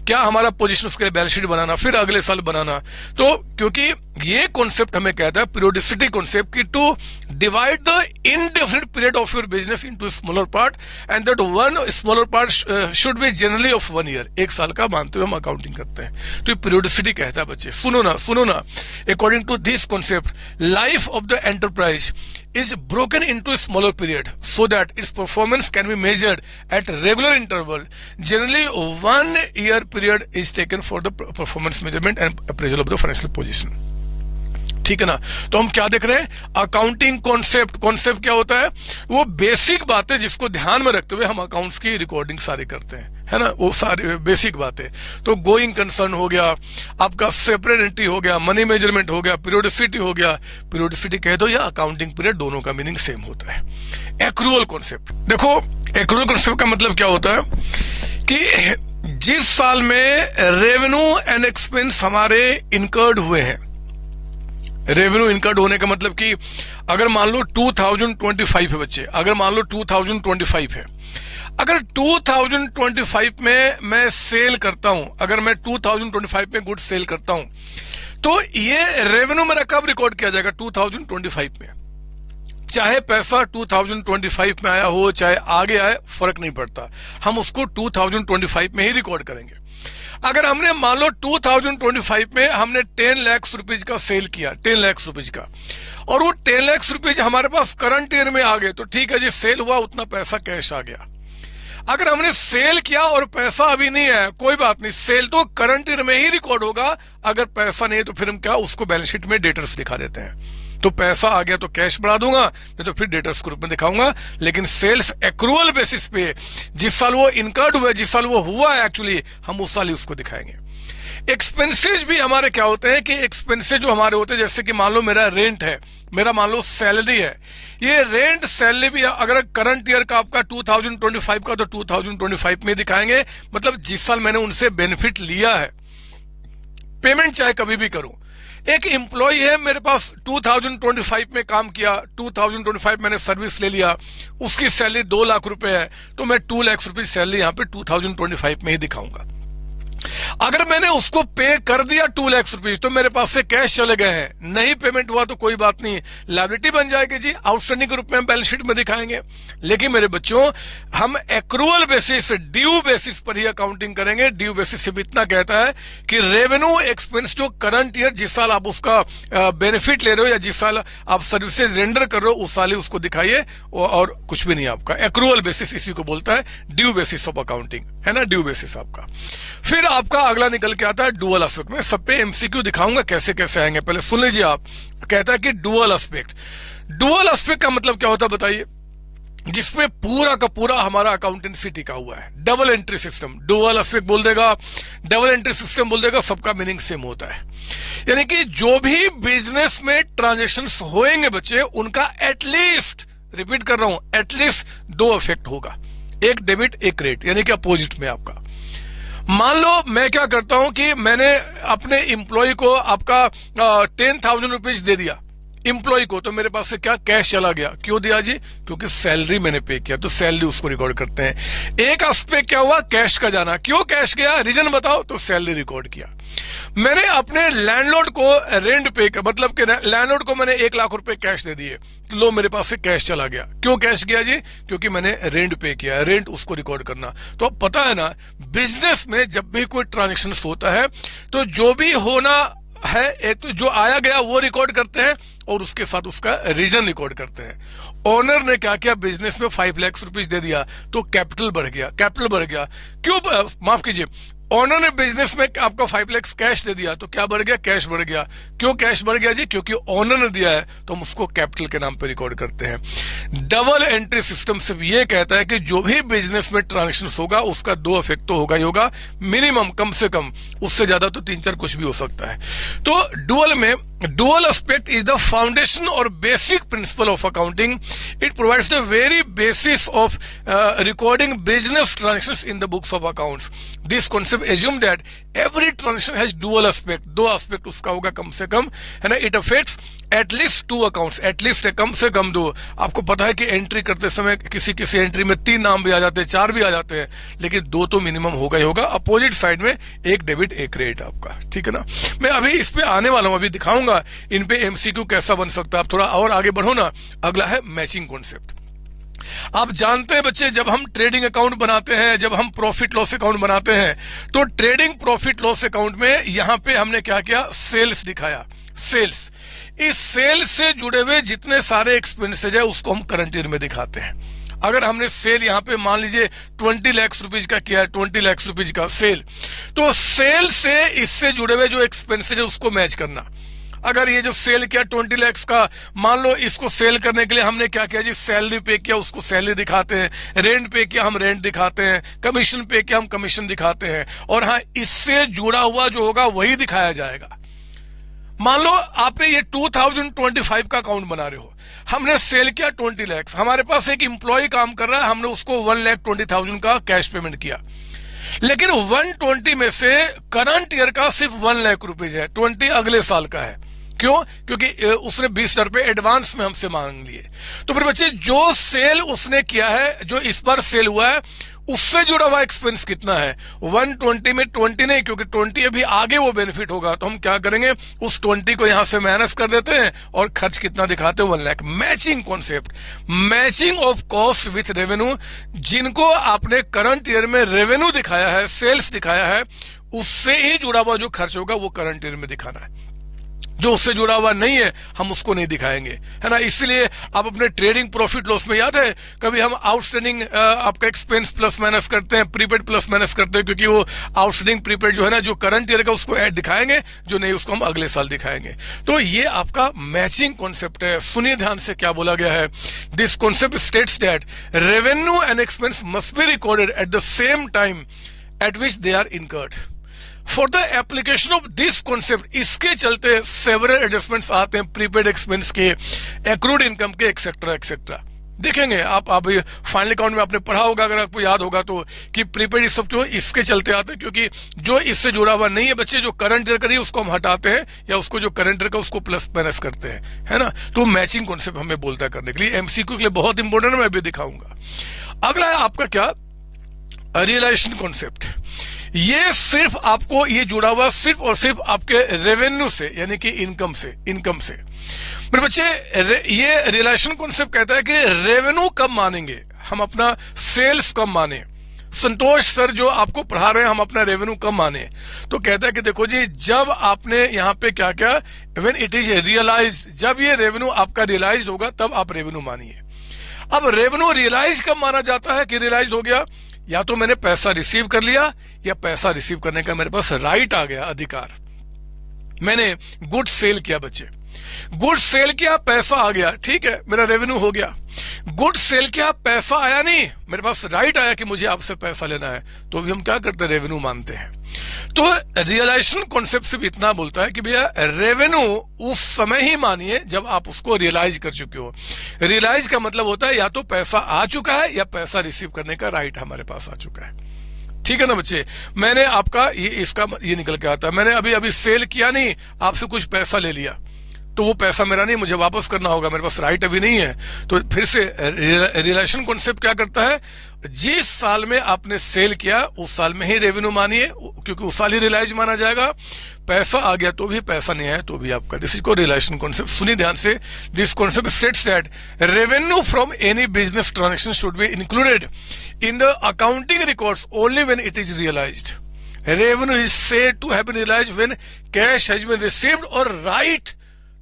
क्या हमारा पोजीशन, उसके लिए बैलेंस शीट बनाना, फिर अगले साल बनाना। तो क्योंकि ये कॉन्सेप्ट हमें कहता है पीरियोडिसिटी कॉन्सेप्ट की to divide the indefinite period of your business into smaller part and that one smaller part should be generally of 1 year. 1 साल का मानते हुए हम अकाउंटिंग करते हैं, तो ये पीरियोडिसिटी कहता है बच्चे। सुनो ना, according to this concept life of the enterprise is broken into a smaller period so that its performance can be measured at regular interval. Generally 1 year period is taken for the performance measurement and appraisal of the financial position. ठीक है ना? तो हम क्या देख रहे हैं? Accounting concept क्या होता है? वो बेसिक बातें जिसको ध्यान में रखते हुए हम अकाउंट्स की रिकॉर्डिंग सारी करते हैं, है ना, वो सारी बेसिक बातें। तो गोइंग कंसर्न हो गया, आपका सेपरेट एंट्री हो गया, मनी मेजरमेंट हो गया, पीरियोडिसिटी हो गया। पीरियोडिसिटी कह दो या अकाउंटिंग पीरियड, दोनों का मीनिंग सेम होता है। एक्रूअल कॉन्सेप्ट देखो, एक्रूअल कॉन्सेप्ट का मतलब क्या होता है कि जिस साल में रेवेन्यू एंड एक्सपेंस हमारे इनकर्ड हुए हैं, रेवेन्यू इनकर्ड होने का मतलब कि अगर मान लो 2025 है बच्चे, अगर मान लो 2025 है, अगर 2025 में मैं सेल करता हूं, अगर मैं 2025 में गुड सेल करता हूं, तो ये रेवेन्यू मेरा कब रिकॉर्ड किया जाएगा? 2025 में। चाहे पैसा 2025 में आया हो, चाहे आगे आए, फर्क नहीं पड़ता, हम उसको 2025 में ही रिकॉर्ड करेंगे। अगर हमने मान लो 2025 में हमने 10 लाख रुपीज का सेल किया, 10 लाख रुपीज का, और वो 10 लाख रुपीज हमारे पास करंट ईयर में आ गए, तो ठीक है जी, सेल हुआ, उतना पैसा कैश आ गया। अगर हमने सेल किया और पैसा अभी नहीं है, कोई बात नहीं, सेल तो करंट ईयर में ही रिकॉर्ड होगा। अगर पैसा नहीं है तो फिर हम क्या, उसको बैलेंस शीट में डेटर्स दिखा देते हैं। तो पैसा आ गया तो कैश बढ़ा दूंगा, नहीं तो फिर डेटर्स के रूप में दिखाऊंगा। लेकिन सेल्स एक्रूअल बेसिस पे जिस साल वो इनकर्ड हुआ है, जिस साल वो हुआ है एक्चुअली, हम उस साल ही उसको दिखाएंगे। एक्सपेंसेस भी हमारे क्या होते हैं कि एक्सपेंसेस जो हमारे होते हैं, जैसे कि मान लो मेरा रेंट है, मेरा मान लो सैलरी है, ये रेंट सैलरी भी अगर करंट ईयर का आपका 2025 का तो 2025 में दिखाएंगे। मतलब जिस साल मैंने उनसे बेनिफिट लिया है, पेमेंट चाहे कभी भी करूं। एक एम्प्लॉय है मेरे पास, 2025 में काम किया, 2025 मैंने सर्विस ले लिया, उसकी सैलरी 2 लाख रुपए है, तो मैं 2 लाख रुपए सैलरी यहां पे 2025 में ही दिखाऊंगा। अगर मैंने उसको पे कर दिया 2 लाख रुपीज, तो मेरे पास से कैश चले गए हैं, नहीं पेमेंट हुआ तो कोई बात नहीं, लायबिलिटी बन जाएगी जी, आउटस्टैंडिंग के रूप में हम बैलेंस शीट में दिखाएंगे। लेकिन मेरे बच्चों, हम एक्रूअल बेसिस, ड्यू बेसिस पर ही अकाउंटिंग करेंगे। ड्यू बेसिस से भी इतना कहता है कि रेवेन्यू एक्सपेंस जो करंट ईयर, जिस साल आप उसका बेनिफिट ले रहे हो या जिस साल आप सर्विसेज रेंडर कर रहे हो, उस साल ही उसको दिखाइए, और कुछ भी नहीं आपका। एक्रूअल बेसिस इसी को बोलता है ड्यू बेसिस ऑफ अकाउंटिंग, है ना, ड्यू बेसिस आपका। फिर आपका अगला निकल के आता है डुअल एस्पेक्ट में। सब पे एमसीक्यू दिखाऊंगा कैसे कैसे आएंगे, पहले सुन लीजिए आप। कहता है कि डुअल एस्पेक्ट, डुअल एस्पेक्ट का मतलब क्या होता है बताइए? जिसमें पूरा का पूरा हमारा अकाउंटेंसी टिका हुआ है। Double entry system, dual aspect बोल देगा, डबल एंट्री सिस्टम बोल देगा, सबका मीनिंग सेम होता है। यानी कि जो भी बिजनेस में ट्रांजेक्शंस होएंगे बच्चे, उनका एटलीस्ट, रिपीट कर रहा हूं, एटलीस्ट 2 इफेक्ट होगा, एक डेबिट एक क्रेडिट, यानी कि अपोजिट में आपका। मान लो मैं क्या करता हूं कि मैंने अपने एम्प्लॉय को आपका 10,000 रुपीज दे दिया, इंप्लॉय को, तो मेरे पास से क्या कैश चला गया। क्यों दिया जी? क्योंकि सैलरी मैंने पे किया, तो सैलरी उसको रिकॉर्ड करते हैं। एक एस्पेक्ट क्या हुआ? कैश का जाना। क्यों कैश गया? रीजन बताओ, तो सैलरी रिकॉर्ड किया। मैंने अपने लैंडलॉर्ड को रेंट पे, मतलब कि लैंडलॉर्ड को मैंने 1 लाख रुपए कैश दे दिए, लो मेरे पास से कैश चला गया। क्यों कैश गया जी? क्योंकि मैंने रेंट पे किया, रेंट उसको रिकॉर्ड करना। तो अब पता है ना, बिजनेस में जब भी कोई ट्रांजेक्शन होता है तो जो भी होना है, एक तो जो आया गया वो रिकॉर्ड करते हैं और उसके साथ उसका रीजन रिकॉर्ड करते हैं। ओनर ने क्या किया? बिजनेस में 5 लाख रुपीज दे दिया, तो कैपिटल बढ़ गया, कैपिटल बढ़ गया। क्यों? माफ कीजिए, ओनर ने बिजनेस में आपका 5 लाख कैश दे दिया, तो क्या बढ़ गया? कैश बढ़ गया। क्यों कैश बढ़ गया जी? क्योंकि ओनर ने दिया है, तो हम उसको कैपिटल के नाम पे रिकॉर्ड करते हैं। डबल एंट्री सिस्टम सिर्फ ये कहता है कि जो भी बिजनेस में ट्रांजेक्शन होगा उसका 2 इफेक्ट तो होगा ही होगा, मिनिमम, कम से कम, उससे ज्यादा तो 3-4 कुछ भी हो सकता है। तो डुअल में dual aspect is the foundation or basic principle of accounting. It provides the very basis of recording business transactions in the books of accounts. This concept assumes that every transaction has dual aspect. 2 aspect उसका होगा कम से कम, है ना। It affects at least 2 accounts. At least है कम से कम 2। आपको पता है कि एंट्री करते समय किसी किसी एंट्री में 3 नाम भी आ जाते हैं, 4 भी आ जाते हैं, लेकिन 2 तो मिनिमम होगा ही होगा। अपोजिट साइड में एक डेबिट एक क्रेडिट आपका, ठीक है ना। मैं अभी इस पे आने वाला हूं, अभी दिखाऊंगा इन पे एमसीक्यू कैसा बन सकता है। आप थोड़ा और आगे बढ़ो ना। अगला है मैचिंग कॉन्सेप्ट। आप जानते हैं बच्चे, जब हम ट्रेडिंग अकाउंट बनाते हैं, जब हम प्रॉफिट लॉस अकाउंट बनाते हैं, तो ट्रेडिंग प्रॉफिट लॉस अकाउंट में यहां पे हमने क्या किया? सेल्स दिखाया, सेल्स। इस सेल से जुड़े हुए जितने सारे एक्सपेंसेज है उसको हम करंट ईयर में दिखाते हैं। अगर हमने सेल यहां पे मान लीजिए 20 लाख रुपीज का किया है, 20 लाख रुपीज का सेल, तो सेल से इससे जुड़े हुए जो एक्सपेंसेज है उसको मैच करना। अगर ये जो सेल किया 20 लाख का, मान लो इसको सेल करने के लिए हमने क्या किया जी? सैलरी पे किया, उसको सैलरी दिखाते हैं। रेंट पे किया, हम रेंट दिखाते हैं। कमीशन पे किया, हम कमीशन दिखाते हैं। और हाँ, इससे जुड़ा हुआ जो होगा वही दिखाया जाएगा। मान लो आपने ये 2025 का अकाउंट बना रहे हो, हमने सेल किया 20 लाख, हमारे पास एक इंप्लॉय काम कर रहा है, हमने उसको 1,20,000 का कैश पेमेंट किया, लेकिन 120 में से करंट ईयर का सिर्फ 1 लाख रुपीज है, 20 अगले साल का है। क्यों? क्योंकि उसने 20,000 रुपए एडवांस में हमसे मांग लिए। तो फिर बच्चे, जो सेल उसने किया है, जो इस बार सेल हुआ है, उससे जुड़ा हुआ एक्सपेंस कितना है? 120 में 20 नहीं, क्योंकि 20 अभी आगे वो बेनिफिट होगा, तो हम क्या करेंगे? उस 20 को यहां से माइनस कर देते हैं और खर्च कितना दिखाते हैं? 1 lakh. Matching concept, matching of cost with revenue. जिनको आपने करंट ईयर में रेवेन्यू दिखाया है, सेल्स दिखाया है, उससे ही जुड़ा हुआ जो खर्च होगा वो करंट ईयर में दिखाना है। जो उससे जुड़ा हुआ नहीं है हम उसको नहीं दिखाएंगे, है ना। इसलिए आप अपने ट्रेडिंग प्रॉफिट लॉस में, याद है कभी हम आउटस्टैंडिंग आपका एक्सपेंस प्लस माइनस करते हैं, प्रीपेड प्लस माइनस करते हैं, क्योंकि वो आउटस्टैंडिंग प्रीपेड जो है ना, जो करंट ईयर का उसको ऐड दिखाएंगे, जो नहीं उसको हम अगले साल दिखाएंगे। तो ये आपका मैचिंग कॉन्सेप्ट है। सुनिए ध्यान से क्या बोला गया है। This concept states that revenue and expense must be recorded at the same time at which they are incurred. For the application of this concept, इसके चलते सेवरल एडजस्टमेंट्स आते हैं प्रीपेड एक्सपेंस के, एक्रूड इनकम के, etcetera etcetera. देखेंगे आप final account में आपने पढ़ा होगा, अगर आपको याद होगा तो, कि प्रीपेड सब क्यों इसके चलते आते हैं, क्योंकि जो इससे जुड़ा हुआ नहीं है बच्चे, जो करंट ईयर करिए उसको हम हटाते हैं, या उसको जो करंट ईयर का उसको प्लस माइनस करते हैं, है ना। तो मैचिंग कॉन्सेप्ट हमें बोलता करने के लिए, एमसीक्यू के लिए बहुत इंपॉर्टेंट है, मैं भी दिखाऊंगा। अगला है आपका क्या? Realisation concept. ये सिर्फ आपको ये जुड़ा हुआ सिर्फ और सिर्फ आपके रेवेन्यू से, यानी कि इनकम से। मेरे बच्चे, ये रियलाइजेशन कॉन्सेप्ट कहता है कि रेवेन्यू कब मानेंगे हम, अपना सेल्स कब माने। संतोष सर जो आपको पढ़ा रहे हैं, हम अपना रेवेन्यू कब माने? तो कहता है कि देखो जी, जब आपने यहाँ पे क्या क्या, व्हेन इट इज रियलाइज, जब ये रेवेन्यू आपका रियलाइज होगा तब आप रेवेन्यू मानिए। अब रेवेन्यू रियलाइज कब माना जाता है कि रियलाइज हो गया? या तो मैंने पैसा रिसीव कर लिया, या पैसा रिसीव करने का मेरे पास राइट आ गया, अधिकार। मैंने गुड सेल किया बच्चे, गुड सेल किया, पैसा आ गया, ठीक है, मेरा रेवेन्यू हो गया। गुड सेल किया, पैसा आया नहीं, मेरे पास राइट आया कि मुझे आपसे पैसा लेना है, तो भी हम क्या करते हैं? रेवेन्यू मानते हैं। तो रियलाइजेशन कॉन्सेप्ट सिर्फ इतना बोलता है कि भैया रेवेन्यू उस समय ही मानिए जब आप उसको रियलाइज कर चुके हो। रियलाइज का मतलब होता है या तो पैसा आ चुका है, या पैसा रिसीव करने का राइट हमारे पास आ चुका है, ठीक है ना बच्चे। मैंने आपका ये इसका ये निकल के आता है, मैंने अभी सेल किया नहीं, आपसे कुछ पैसा ले लिया, तो वो पैसा मेरा नहीं, मुझे वापस करना होगा, मेरे पास राइट अभी नहीं है। तो फिर से रियलाइजेशन कॉन्सेप्ट क्या करता है, जिस साल में आपने सेल किया उस साल में ही रेवेन्यू मानिए, क्योंकि उस साल ही रियलाइज माना जाएगा। पैसा आ गया तो भी, पैसा नहीं आया तो भी आपका। दिस इज को रियलाइजेशन कॉन्सेप्ट। सुनिए ध्यान से, this concept states that revenue from any business transaction should be included in the accounting records only when it is realised. Revenue is said to have been realized when cash has been received और right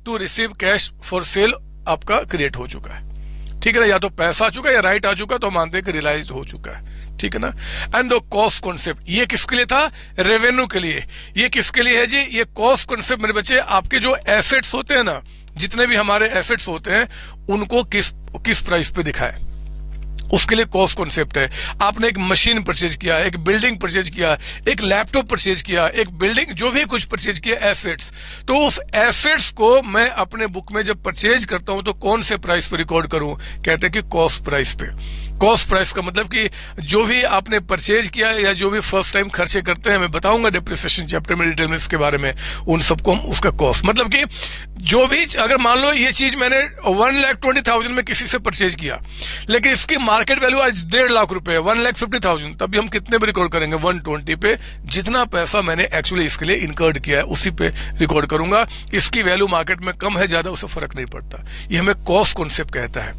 to receive cash for sale आपका create हो चुका है। ठीक है ना, या तो पैसा आ चुका है या राइट आ चुका, तो मानते हैं कि रियलाइज हो चुका है। ठीक है ना। एंड द कॉस्ट कॉन्सेप्ट, ये किसके लिए था, रेवेन्यू के लिए। ये किसके लिए है जी, ये कॉस्ट कॉन्सेप्ट मेरे बच्चे आपके जो एसेट्स होते हैं ना, जितने भी हमारे एसेट्स होते हैं उनको किस प्राइस पे दिखाए, उसके लिए कॉस्ट कॉन्सेप्ट है। आपने एक मशीन परचेज किया, एक बिल्डिंग परचेज किया, एक लैपटॉप परचेज किया, एक बिल्डिंग, जो भी कुछ परचेज किया एसेट्स, तो उस एसेट्स को मैं अपने बुक में जब परचेज करता हूं तो कौन से प्राइस पे रिकॉर्ड करूं, कहते हैं कि कॉस्ट प्राइस पे। कॉस्ट प्राइस का मतलब कि जो भी आपने परचेज किया या जो भी फर्स्ट टाइम खर्चे करते हैं, मैं बताऊंगा डिप्रिसिएशन चैप्टर में डिटेल में इसके बारे में, उन सबको हम उसका कॉस्ट, मतलब कि जो भी, अगर मान लो ये चीज मैंने 1,20,000 में किसी से परचेज किया, लेकिन इसकी मार्केट वैल्यू आज 1.5 लाख रुपए है, 1,50,000, तभी हम कितने पे रिकॉर्ड करेंगे, 120 पे। जितना पैसा मैंने एक्चुअली इसके लिए इनकर्ड किया है उसी पे रिकॉर्ड करूंगा। इसकी वैल्यू मार्केट में कम है ज्यादा, उससे फर्क नहीं पड़ता। ये हमें कॉस्ट कॉन्सेप्ट कहता है।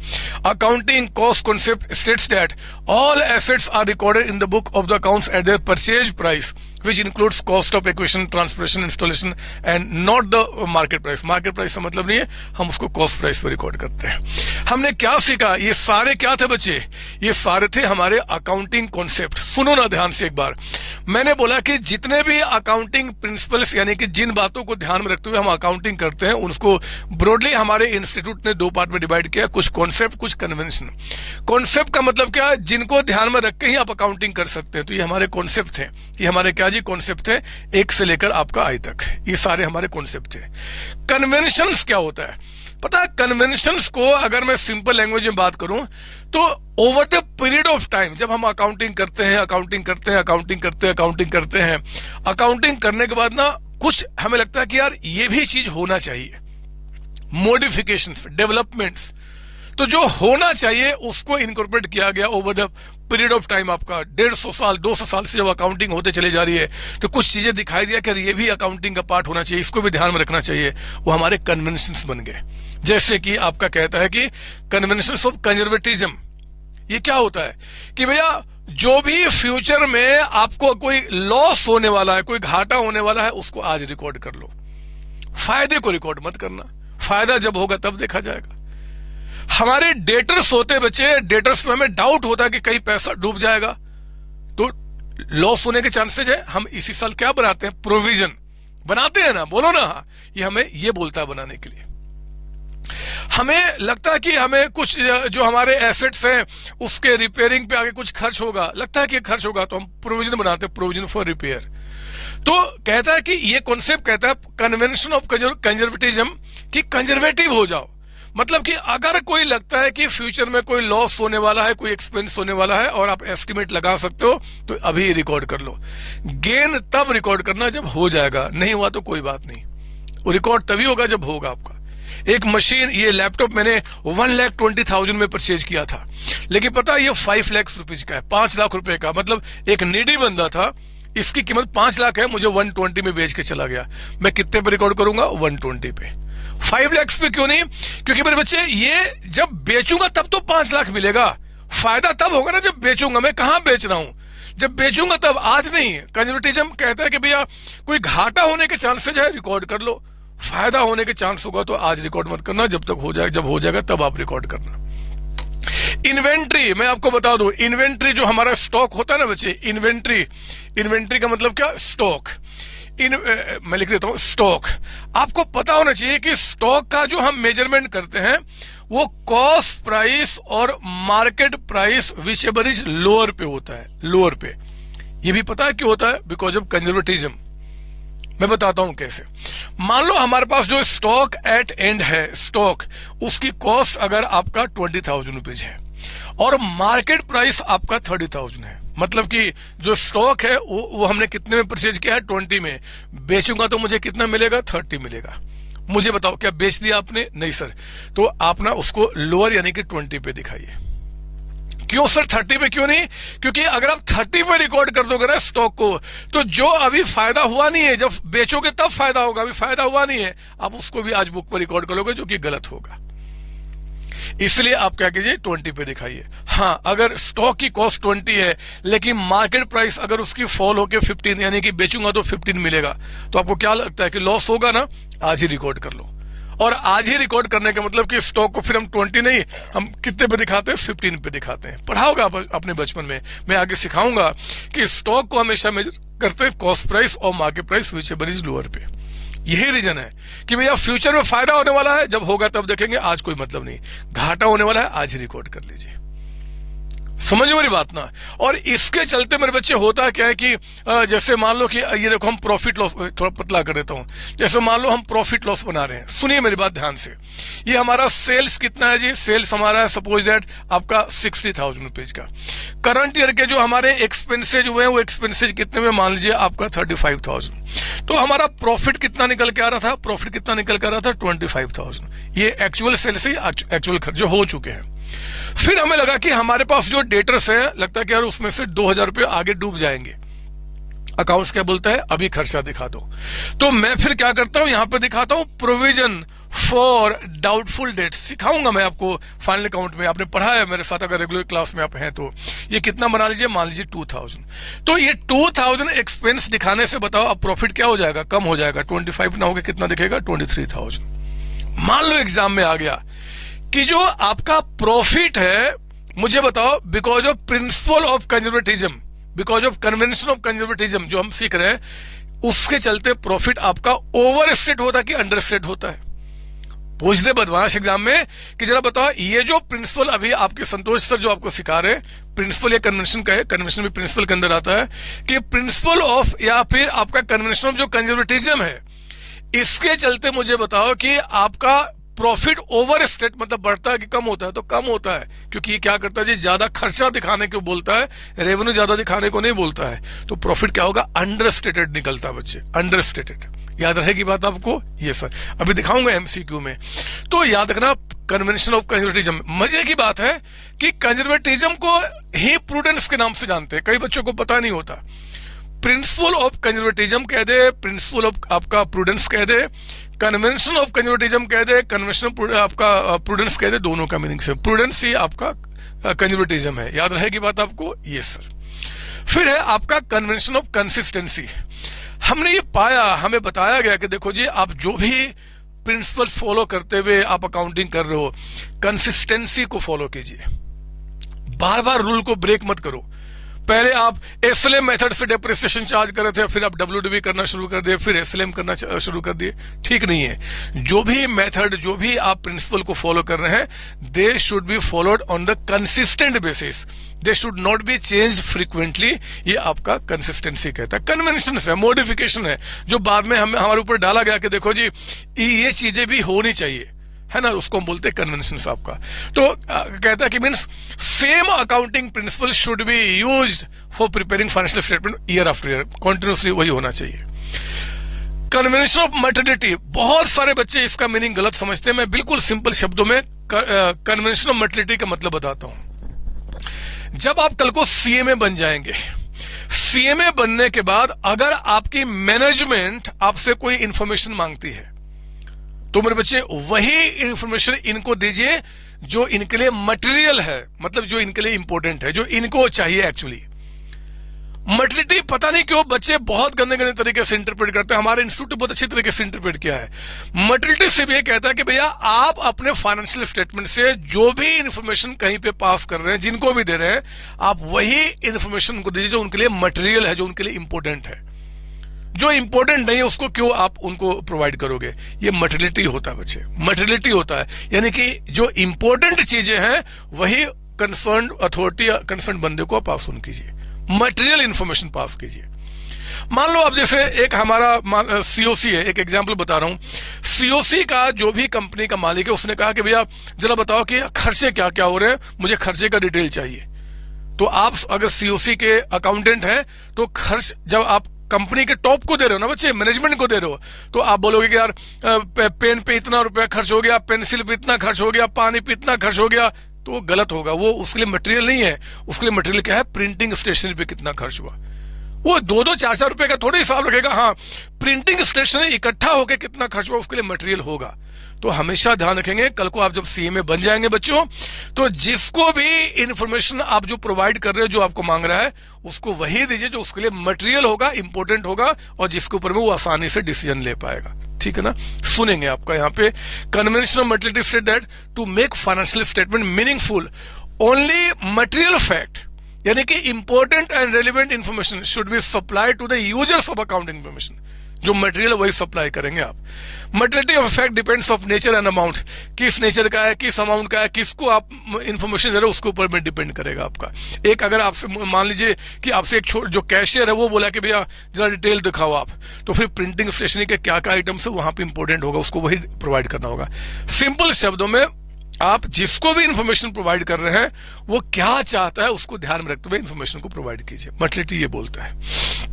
Accounting cost concept states that all assets are recorded in the book of the accounts at their purchase price, which includes cost of acquisition, transportation, installation and not the market price. Market price का मतलब नहीं है, हम उसको cost price पर record करते हैं। हमने क्या सीखा, ये सारे क्या थे बच्चे, ये सारे थे हमारे अकाउंटिंग कॉन्सेप्ट। सुनो ना ध्यान से एक बार, मैंने बोला कि जितने भी अकाउंटिंग प्रिंसिपल्स, यानी कि जिन बातों को ध्यान में रखते हुए हम अकाउंटिंग करते हैं, उनको ब्रॉडली हमारे इंस्टीट्यूट ने 2 पार्ट में डिवाइड किया, कुछ कॉन्सेप्ट, कुछ कन्वेंशन। कॉन्सेप्ट का मतलब क्या, जिनको ध्यान में रख के ही आप अकाउंटिंग कर सकते हैं, तो ये हमारे कॉन्सेप्ट थे। ये हमारे क्या जी कॉन्सेप्ट थे, 1 से लेकर आपका आई तक, ये सारे हमारे कॉन्सेप्ट थे। कन्वेंशंस क्या होता है पता है, कन्वेंशंस को अगर मैं सिंपल लैंग्वेज में बात करूं तो over the period of time, जब हम अकाउंटिंग करते हैं, अकाउंटिंग करते हैं, अकाउंटिंग करने के बाद ना कुछ हमें लगता है कि यार ये भी चीज होना चाहिए, मॉडिफिकेशंस, डेवलपमेंट्स, तो जो होना चाहिए उसको इनकॉर्पोरेट किया गया over the period of time. आपका 150 साल 200 साल से जब अकाउंटिंग होते चले जा रही है, तो कुछ चीजें दिखाई दिया कि ये भी अकाउंटिंग का पार्ट होना चाहिए, इसको भी ध्यान में रखना चाहिए। वो हमारे कन्वेंशंस बन गए। जैसे कि आपका कहता है कि कन्वेंशंस ऑफ कंजर्वेटिज्म, ये क्या होता है कि भैया जो भी फ्यूचर में आपको कोई लॉस होने वाला है, कोई घाटा होने वाला है, उसको आज रिकॉर्ड कर लो, फायदे को रिकॉर्ड मत करना, फायदा जब होगा तब देखा जाएगा। हमारे डेटर्स होते बच्चे, डेटर्स में हमें डाउट होता है कि कहीं पैसा डूब जाएगा, तो लॉस होने के चांसेस है, हम इसी साल क्या बनाते हैं, प्रोविजन बनाते हैं ना, बोलो ना, ये हमें ये बोलता है बनाने के लिए। हमें लगता है कि हमें कुछ जो हमारे एसेट्स हैं उसके रिपेयरिंग पे आगे कुछ खर्च होगा, लगता है कि खर्च होगा, तो हम प्रोविजन बनाते हैं, प्रोविजन फॉर रिपेयर। तो कहता है कि ये कॉन्सेप्ट कहता है कन्वेंशन ऑफ कंजर्वेटिज्म, कि कंजर्वेटिव हो जाओ। मतलब कि अगर कोई लगता है कि फ्यूचर में कोई लॉस होने वाला है, कोई एक्सपेंस होने वाला है और आप एस्टिमेट लगा सकते हो, तो अभी रिकॉर्ड कर लो। गेन तब रिकॉर्ड करना जब हो जाएगा, नहीं हुआ तो कोई बात नहीं, वो रिकॉर्ड तभी होगा जब होगा आपका। एक मशीन, ये लैपटॉप मैंने 1,20,000 में परचेज किया था, लेकिन पता है ये 5 लाख रुपीज का है, 5 लाख रुपए का। मतलब एक नीडी बंदा था, इसकी कीमत 5 लाख है, मुझे 120 में बेच के चला गया। मैं कितने पे रिकॉर्ड करूंगा, 120 पे। 5 लाख पे क्यों नहीं, क्योंकि मेरे बच्चे ये जब बेचूंगा तब तो 5 लाख मिलेगा, फायदा तब होगा ना जब बेचूंगा। मैं कहां बेच रहा हूं, जब बेचूंगा तब, आज नहीं। कंजर्वेटिज्म कहता है कि भैया कोई घाटा होने के चांसेस है, रिकॉर्ड कर लो, फायदा होने के चांस होगा तो आज रिकॉर्ड मत करना, जब तक हो जाएगा, जब हो जाएगा तब आप रिकॉर्ड करना। इन्वेंट्री, मैं आपको बता दूं, इन्वेंट्री जो हमारा स्टॉक होता है ना बच्चे, इन्वेंट्री का मतलब क्या, स्टॉक। मैं लिख देता हूं स्टॉक। आपको पता होना चाहिए कि स्टॉक का जो हम मेजरमेंट करते हैं वो कॉस्ट प्राइस और market price which ever is lower पे होता है, लोअर पे। ये भी पता है क्यों होता है, बिकॉज ऑफ कंजर्वेटिज्म। मैं बताता हूं कैसे। मान लो हमारे पास जो स्टॉक एट एंड है, स्टॉक, उसकी कॉस्ट अगर आपका 20,000 रुपीज है और मार्केट प्राइस आपका 30,000 है, मतलब कि जो स्टॉक है वो हमने कितने में परचेज किया है, 20 में। बेचूंगा तो मुझे कितना मिलेगा, 30 मिलेगा। मुझे बताओ क्या बेच दिया आपने? नहीं सर। तो आप ना उसको लोअर यानी कि 20 पे दिखाइए। क्यों सर 30 पे क्यों नहीं? क्योंकि अगर आप 30 पे रिकॉर्ड कर दोगे ना स्टॉक को, तो जो अभी फायदा हुआ नहीं है, जब बेचोगे तब फायदा होगा, अभी फायदा हुआ नहीं है, आप उसको भी आज बुक पर रिकॉर्ड करोगे, जो कि गलत होगा। इसलिए आप क्या कीजिए, 20 पे दिखाइए। हाँ, अगर स्टॉक की कॉस्ट 20 है लेकिन मार्केट प्राइस अगर उसकी फॉल होकर 15 यानी कि बेचूंगा तो 15 मिलेगा, तो आपको क्या लगता है कि लॉस होगा ना? आज ही रिकॉर्ड कर लो। और आज ही रिकॉर्ड करने का मतलब कि स्टॉक को फिर हम 20 नहीं, हम कितने पे दिखाते हैं? 15 पे दिखाते हैं। पढ़ा होगा आप अपने बचपन में, मैं आगे सिखाऊंगा कि स्टॉक को हमेशा मेजर करते हैं कॉस्ट प्राइस और market price whichever is lower पे। यही रीजन है कि भैया फ्यूचर में फायदा होने वाला है, जब होगा तब देखेंगे, आज कोई मतलब नहीं। घाटा होने वाला है, आज ही रिकॉर्ड कर लीजिए। समझो मेरी बात ना। और इसके चलते मेरे बच्चे होता क्या है कि जैसे मान लो कि ये देखो, हम प्रॉफिट लॉस थोड़ा पतला कर देता हूं। जैसे मान लो हम प्रॉफिट लॉस बना रहे हैं, सुनिए मेरी बात ध्यान से। ये हमारा सेल्स कितना है जी? सेल्स हमारा है सपोज दैट आपका 60,000 रुपीज का। करंट ईयर के जो हमारे एक्सपेंसेज हुए हैं, वो एक्सपेंसेज कितने में? मान लीजिए आपका 35,000। तो हमारा प्रॉफिट कितना निकल के आ रहा था? प्रॉफिट कितना निकल के आ रहा था? 25,000। ये एक्चुअल सेल्स ही एक्चुअल खर्च जो हो चुके हैं। फिर हमें लगा कि हमारे पास जो डेटर्स है, लगता है कि यार उसमें से 2,000 रुपये आगे डूब जाएंगे। अकाउंट्स क्या बोलता है? अभी खर्चा दिखा दो। तो मैं फिर क्या करता हूं, यहां पे दिखाता हूं प्रोविजन फॉर डाउटफुल डेट्स। सिखाऊंगा मैं आपको फाइनल अकाउंट में, आपने पढ़ा है मेरे साथ, अगर रेगुलर क्लास में आप हैं तो। ये कितना बना लीजिए? मान लीजिए 2,000। तो ये 2,000 एक्सपेंस दिखाने से बताओ अब प्रॉफिट क्या हो जाएगा? कम हो जाएगा। 25 ना होगा, कितना दिखेगा? 23,000। मान लो एग्जाम में आ गया कि जो आपका प्रॉफिट है, मुझे बताओ, because of principle of conservatism, because of convention of conservatism जो हम सीख रहे हैं, उसके चलते प्रॉफिट आपका ओवर स्टेट होता है कि अंडर स्टेट होता है? पूछ दे बदमाश एग्जाम में कि जरा बताओ, ये जो प्रिंसिपल अभी आपके संतोष सर जो आपको सिखा रहे, प्रिंसिपल या कन्वेंशन का है, कन्वेंशन भी प्रिंसिपल के अंदर आता है, कि प्रिंसिपल ऑफ या फिर आपका कन्वेंशन ऑफ जो कंजर्वेटिज्म है, इसके चलते मुझे बताओ कि आपका प्रॉफिट ओवर स्टेट मतलब बढ़ता है कि कम होता है? तो कम होता है, क्योंकि ये क्या करता है जी, ज्यादा खर्चा दिखाने को बोलता है, रेवेन्यू ज्यादा दिखाने को नहीं बोलता है। तो प्रॉफिट क्या होगा? अंडर स्टेटेड निकलता है बच्चे, अंडर स्टेटेड। याद रहेगी बात आपको? ये सर अभी दिखाऊंगा एमसीक्यू में। तो याद रखना, कन्वेंशन ऑफ कंजर्वेटिज्म। मजे की बात है कि कंजर्वेटिज्म को ही प्रूडेंस के नाम से जानते हैं, कई बच्चों को पता नहीं होता। प्रिंसिपल ऑफ कंजर्वेटिज्म कह दे, प्रिंसिपल ऑफ आपका प्रूडेंस कह दे, कन्वेंशन ऑफ कंजर्वेटिज्म कह दे, कन्वेंशन आपका प्रूडेंस कह दे, दोनों का मीनिंग से प्रूडेंस ही आपका कंजर्वेटिज्म है। याद रहेगी बात आपको? ये सर। फिर है आपका कन्वेंशन ऑफ कंसिस्टेंसी। हमने ये पाया, हमें बताया गया कि देखो जी, आप जो भी प्रिंसिपल्स फॉलो करते हुए आप अकाउंटिंग कर रहे हो, कंसिस्टेंसी को फॉलो कीजिए। बार बार रूल को ब्रेक मत करो। पहले आप एसएलएम मेथड से डेप्रिसिएशन चार्ज कर रहे थे, फिर आप डब्ल्यूडीवी करना शुरू कर दिए, फिर एसएलएम करना शुरू कर दिए। ठीक नहीं है। जो भी मेथड, जो भी आप प्रिंसिपल को फॉलो कर रहे हैं, they should be followed on the consistent basis, they should not be change frequently. ये आपका कंसिस्टेंसी कहता है। कन्वेंशन है, मॉडिफिकेशन है, जो बाद में हमारे ऊपर डाला गया कि देखो जी ये चीजें भी होनी चाहिए, है ना, उसको हम बोलते हैं कन्वेंशन आपका। तो कहता है कि means same accounting principle should be used for preparing financial statement year after year, continuously वही होना चाहिए। कन्वेंशन ऑफ मर्टिलिटी, बहुत सारे बच्चे इसका मीनिंग गलत समझते हैं। मैं बिल्कुल सिंपल शब्दों में कन्वेंशन ऑफ मर्टिलिटी का मतलब बताता हूं। जब आप कल को सीएमए बन जाएंगे, सीएमए बनने के बाद अगर आपकी मैनेजमेंट आपसे कोई इंफॉर्मेशन मांगती है, तो मेरे बच्चे वही इंफॉर्मेशन इनको दीजिए जो इनके लिए मटेरियल है, मतलब जो इनके लिए इंपॉर्टेंट है, जो इनको चाहिए एक्चुअली। मर्टिलिटी पता नहीं क्यों बच्चे बहुत गंदे गंदे तरीके से इंटरप्रेट करते हैं। हमारे इंस्टीट्यूट ने बहुत अच्छी तरीके से इंटरप्रेट किया है। मर्टिलिटी से भी ये कहता है कि भैया आप अपने फाइनेंशियल स्टेटमेंट से जो भी इंफॉर्मेशन कहीं पे पास कर रहे हैं, जिनको भी दे रहे हैं, आप वही इंफॉर्मेशन उनको दीजिए जो उनके लिए मटेरियल है, जो उनके लिए इंपॉर्टेंट है। जो इंपॉर्टेंट नहीं है उसको क्यों आप उनको प्रोवाइड करोगे? ये मटेरियलिटी होता है बच्चे, मटेरियलिटी होता है। यानी कि जो इंपॉर्टेंट चीजें हैं वही कंसर्न अथॉरिटी या कंसर्न बंदे को पास ऑन कीजिए, मटेरियल इंफॉर्मेशन पास कीजिए। मान लो अब जैसे एक हमारा सीओसी है, एक एग्जांपल बता रहा हूं। सीओसी का जो भी कंपनी का मालिक है, उसने कहा कि भैया जरा बताओ कि खर्चे क्या क्या हो रहे हैं, मुझे खर्चे का डिटेल चाहिए। तो आप अगर सीओसी के अकाउंटेंट हैं तो खर्च जब आप कंपनी के टॉप को दे रहे हो ना बच्चे, मैनेजमेंट को दे रहे हो, तो आप बोलोगे कि यार पेन पे इतना रुपया खर्च हो गया, पेंसिल पे इतना खर्च हो गया, पानी पे इतना खर्च हो गया, तो वो गलत होगा। वो उसके लिए मटेरियल नहीं है, उसके लिए मटेरियल क्या है, प्रिंटिंग स्टेशनरी पे कितना खर्च हुआ। वो 2-4 रुपए का थोड़ा हिसाब रखेगा, हाँ प्रिंटिंग स्टेशनरी इकट्ठा होकर कितना खर्च हुआ उसके लिए मटेरियल होगा। तो हमेशा ध्यान रखेंगे, कल को आप जब सीए में बन जाएंगे बच्चों, तो जिसको भी इंफॉर्मेशन आप जो प्रोवाइड कर रहे हो, जो आपको मांग रहा है, उसको वही दीजिए जो उसके लिए मटेरियल होगा, इंपॉर्टेंट होगा, और जिसके ऊपर में वो आसानी से डिसीजन ले पाएगा। ठीक है ना। सुनेंगे आपका यहाँ पे, conventional mentality state that to make financial statement meaningful only material fact, यानी कि important and relevant information should be supply to the users of accounting information. जो मटेरियल वही सप्लाई करेंगे आप। Materiality of fact depends of nature and amount, किस nature का है, किस अमाउंट का है, किसको आप इंफॉर्मेशन दे रहे हो, उसके ऊपर में डिपेंड करेगा आपका। एक अगर आपसे मान लीजिए कि आपसे एक जो कैशियर है वो बोला कि भैया जरा डिटेल दिखाओ आप, तो फिर प्रिंटिंग स्टेशनरी के क्या क्या आइटम्स है वहां पे इंपॉर्टेंट होगा, उसको वही प्रोवाइड करना होगा। सिंपल शब्दों में आप जिसको भी इंफॉर्मेशन प्रोवाइड कर रहे हैं वो क्या चाहता है उसको ध्यान में रखते हुए इंफॉर्मेशन को प्रोवाइड कीजिए। मटेरियलिटी ये बोलता है।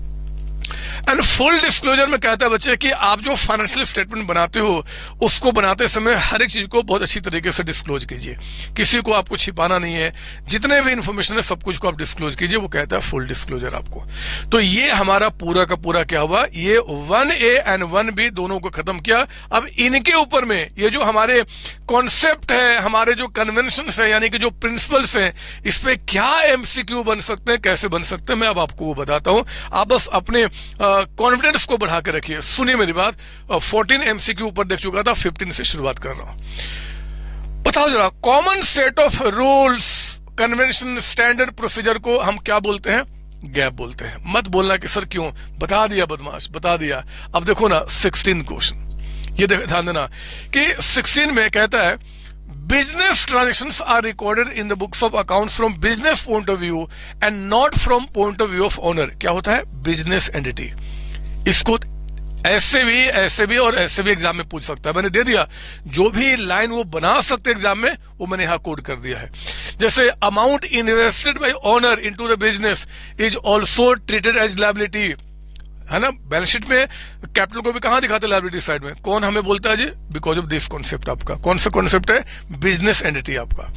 एंड फुल डिस्क्लोजर में कहता है बच्चे कि आप जो फाइनेंशियल स्टेटमेंट बनाते हो उसको बनाते समय हर एक चीज को बहुत अच्छी तरीके से डिस्क्लोज कीजिए, किसी को आपको छिपाना नहीं है, जितने भी इंफॉर्मेशन है सब कुछ को आप डिस्क्लोज कीजिए, वो कहता है फुल डिस्क्लोजर आपको। तो ये हमारा पूरा का पूरा क्या हुआ, ये 1A एंड 1B दोनों को खत्म किया। अब इनके ऊपर में ये जो हमारे कॉन्सेप्ट है, हमारे जो कन्वेंशन है, यानी कि जो प्रिंसिपल्स हैं, इस पे क्या एमसीक्यू बन सकते हैं, कैसे बन सकते हैं, मैं अब आपको वो बताता हूं। आप बस अपने कॉन्फिडेंस को बढ़ा के रखिए। सुनिए मेरी बात, 14 एमसीक्यू ऊपर देख चुका था, 15 से शुरुआत कर रहा हूं। बताओ जरा, common set of rules, convention, standard procedure को हम क्या बोलते हैं, गैप बोलते हैं। मत बोलना कि सर क्यों, बता दिया बदमाश, बता दिया। अब देखो ना 16 क्वेश्चन, ये ध्यान देना कि 16 में कहता है business transactions are recorded in the books of accounts from business point of view and not from point of view of owner. क्या होता है, बिजनेस एंटिटी। इसको ऐसे भी और ऐसे भी एग्जाम में पूछ सकता है, मैंने दे दिया। जो भी लाइन वो बना सकते एग्जाम में वो मैंने यहां कोड कर दिया है। जैसे amount invested by owner into the business is also treated as liability, है ना। बैलेंस शीट में कैपिटल को भी कहां दिखाते हैं, लायबिलिटी साइड में। कौन हमें बोलता है जी, बिकॉज ऑफ दिस कॉन्सेप्ट। आपका कौन सा कॉन्सेप्ट है, बिजनेस एंटिटी। आपका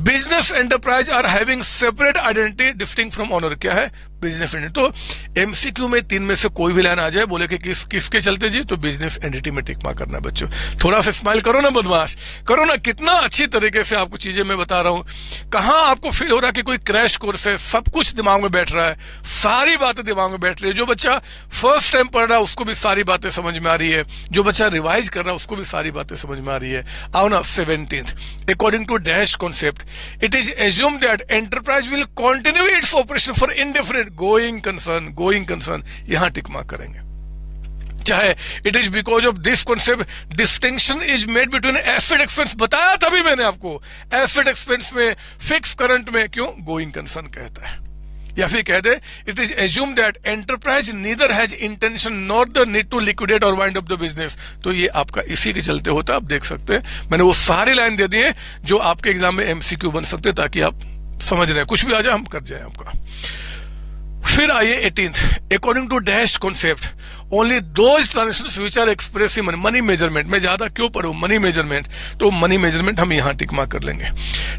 business enterprise are having separate identity distinct from owner, क्या है, बिजनेस एंटिटी। तो एमसीक्यू में 3 में से कोई भी लाइन आ जाए, बोले कि किसके चलते जी, तो बिजनेस एंटिटी में टिक मार्क करना है बच्चों। थोड़ा सा स्माइल करो ना बदमाश, करो ना। कितना अच्छी तरीके से आपको चीजें मैं बता रहा हूं। कहां आपको फील हो रहा है कि कोई क्रैश कोर्स है, सब कुछ दिमाग में बैठ रहा है, सारी बातें दिमाग में बैठ रही है। जो बच्चा फर्स्ट टाइम पढ़ रहा है उसको भी सारी बातें समझ में आ रही है, जो बच्चा रिवाइज कर रहा है उसको भी सारी बातें समझ में आ रही है। आओ ना 17th, according to dash concept it is assumed that enterprise will continue its operation for indefinite going concern, यहां टिक मार्क करेंगे। चाहे it is because of this concept distinction is made between asset expense, बताया तभी मैंने आपको, asset expense में, fix current में, क्यों गोइंग कंसर्न कहता है। या फिर कहते it is assume that enterprise neither has intention not the need to liquidate or wind up the business. तो ये आपका इसी के चलते होता है। आप देख सकते हैं मैंने वो सारी लाइन दे दी है जो आपके एग्जाम में एमसीक्यू बन सकते हैं, ताकि आप समझ रहे हैं, कुछ भी आ जाए हम कर जाए आपका। फिर आइए 18th, according to dash concept only those transactions which are express in money measurement. मैं ज्यादा क्यों पढ़ूं, मनी मेजरमेंट, तो मनी मेजरमेंट हम यहां टिक मार्क कर लेंगे।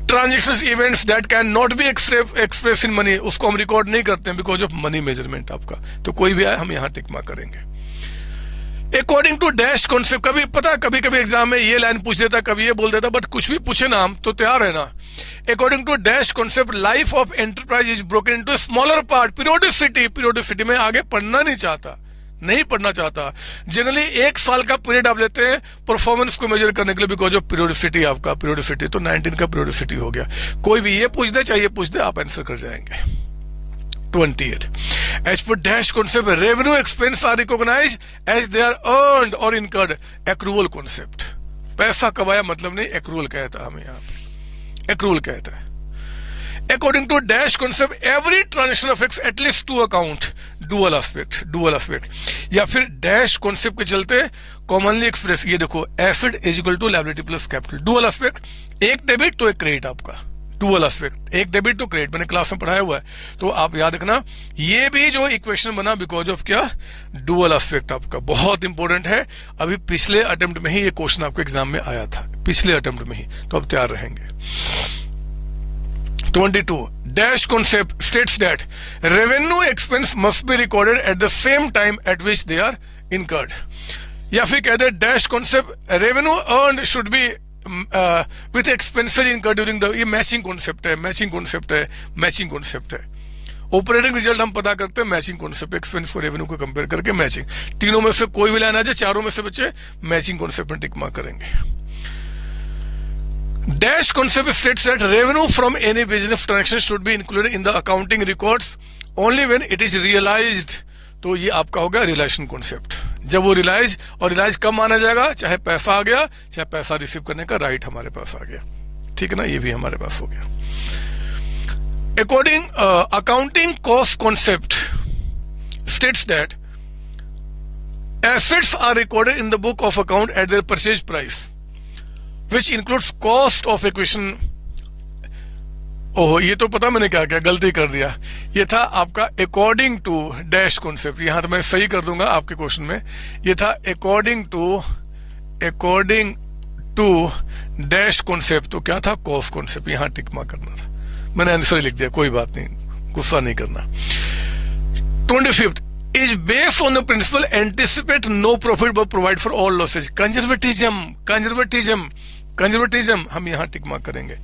Transactions events that can not be express in money, उसको हम रिकॉर्ड नहीं करते हैं बिकॉज ऑफ मनी मेजरमेंट आपका। तो कोई भी आए हम यहां टिक मार्क करेंगे। अकॉर्डिंग टू डैश कॉन्सेप्ट, कभी पता, कभी कभी एग्जाम में ये लाइन पूछ देता, कभी ये बोल देता, बट कुछ भी पूछे ना हम तो तैयार है ना। According to dash concept life of enterprise is broken into smaller part. Periodicity में आगे पढ़ना नहीं पढ़ना चाहता। जनरली 1 साल का पीरियड आप लेते हैं परफॉर्मेंस को मेजर करने के लिए बिकॉज ऑफ पीरियोडिसिटी। आपका पीरियोडिसिटी तो 19 का पीरियोडिसिटी हो गया। कोई भी ये पूछ दे, चाहिए पूछ दे, आप आंसर कर जाएंगे। 28 as per dash concept revenue expense are recognized as they are earned or incurred। accrual concept, पैसा कमाया मतलब नहीं, accrual कहता है हमें यहाँ पे, accrual कहता है। according to dash concept every transaction affects at least 2 account, dual aspect। या फिर डैश कॉन्सेप्ट के चलते कॉमनली एक्सप्रेस, ये देखो asset is equal to liability plus capital, dual aspect, एक डेबिट तो एक क्रेडिट आपका। डुअल एस्पेक्ट, एक डेबिट टू क्रेडिट, मैंने क्लास में पढ़ाया हुआ है, तो आप याद रखना ये भी जो इक्वेशन बना बिकॉज ऑफ क्या, डुअल एस्पेक्ट आपका बहुत इंपॉर्टेंट है। अभी पिछले अटेम्प्ट में ही ये क्वेश्चन आपके एग्जाम में आया था, पिछले अटेम्प्ट में ही, तो अब तैयार रहेंगे। 22 dash concept states that revenue expense must be recorded at the same time at which they are incurred, या फिर कहते हैं dash concept revenue earned should be with expenses incurred during the, ये मैचिंग कॉन्सेप्ट है, matching concept है, matching concept है। Operating result हम पता करते हैं मैचिंग कॉन्सेप्ट, एक्सपेंस को रेवेन्यू को कंपेयर करके मैचिंग, तीनों में से कोई भी लाइन आ जाए, चारों में से बच्चे मैचिंग कॉन्सेप्ट में टिक मार्क करेंगे। Dash concept states that revenue from any business transaction should be included in the accounting records only when it is realized, तो ये आपका होगा रियलाइजेशन कॉन्सेप्ट, जब वो रियलाइज, और रियलाइज कब माना जाएगा, चाहे पैसा आ गया, चाहे पैसा रिसीव करने का राइट हमारे पास आ गया, ठीक है ना, ये भी हमारे पास हो गया। According accounting cost concept states that assets are recorded in the book of account at their purchase price which includes cost of acquisition। ओहो, ये तो पता मैंने क्या क्या गलती कर दिया, ये था आपका अकॉर्डिंग टू डैश कॉन्सेप्ट, यहां तो मैं सही कर दूंगा आपके क्वेश्चन में, ये था अकॉर्डिंग टू डैश कॉन्सेप्ट, तो क्या था, कॉस्ट कॉन्सेप्ट, यहां टिक मार्क करना था, मैंने आंसर लिख दिया, कोई बात नहीं, गुस्सा नहीं करना। 25 is based on the principle anticipate no profit but provide for all losses, conservatism हम यहां टिक मार्क करेंगे,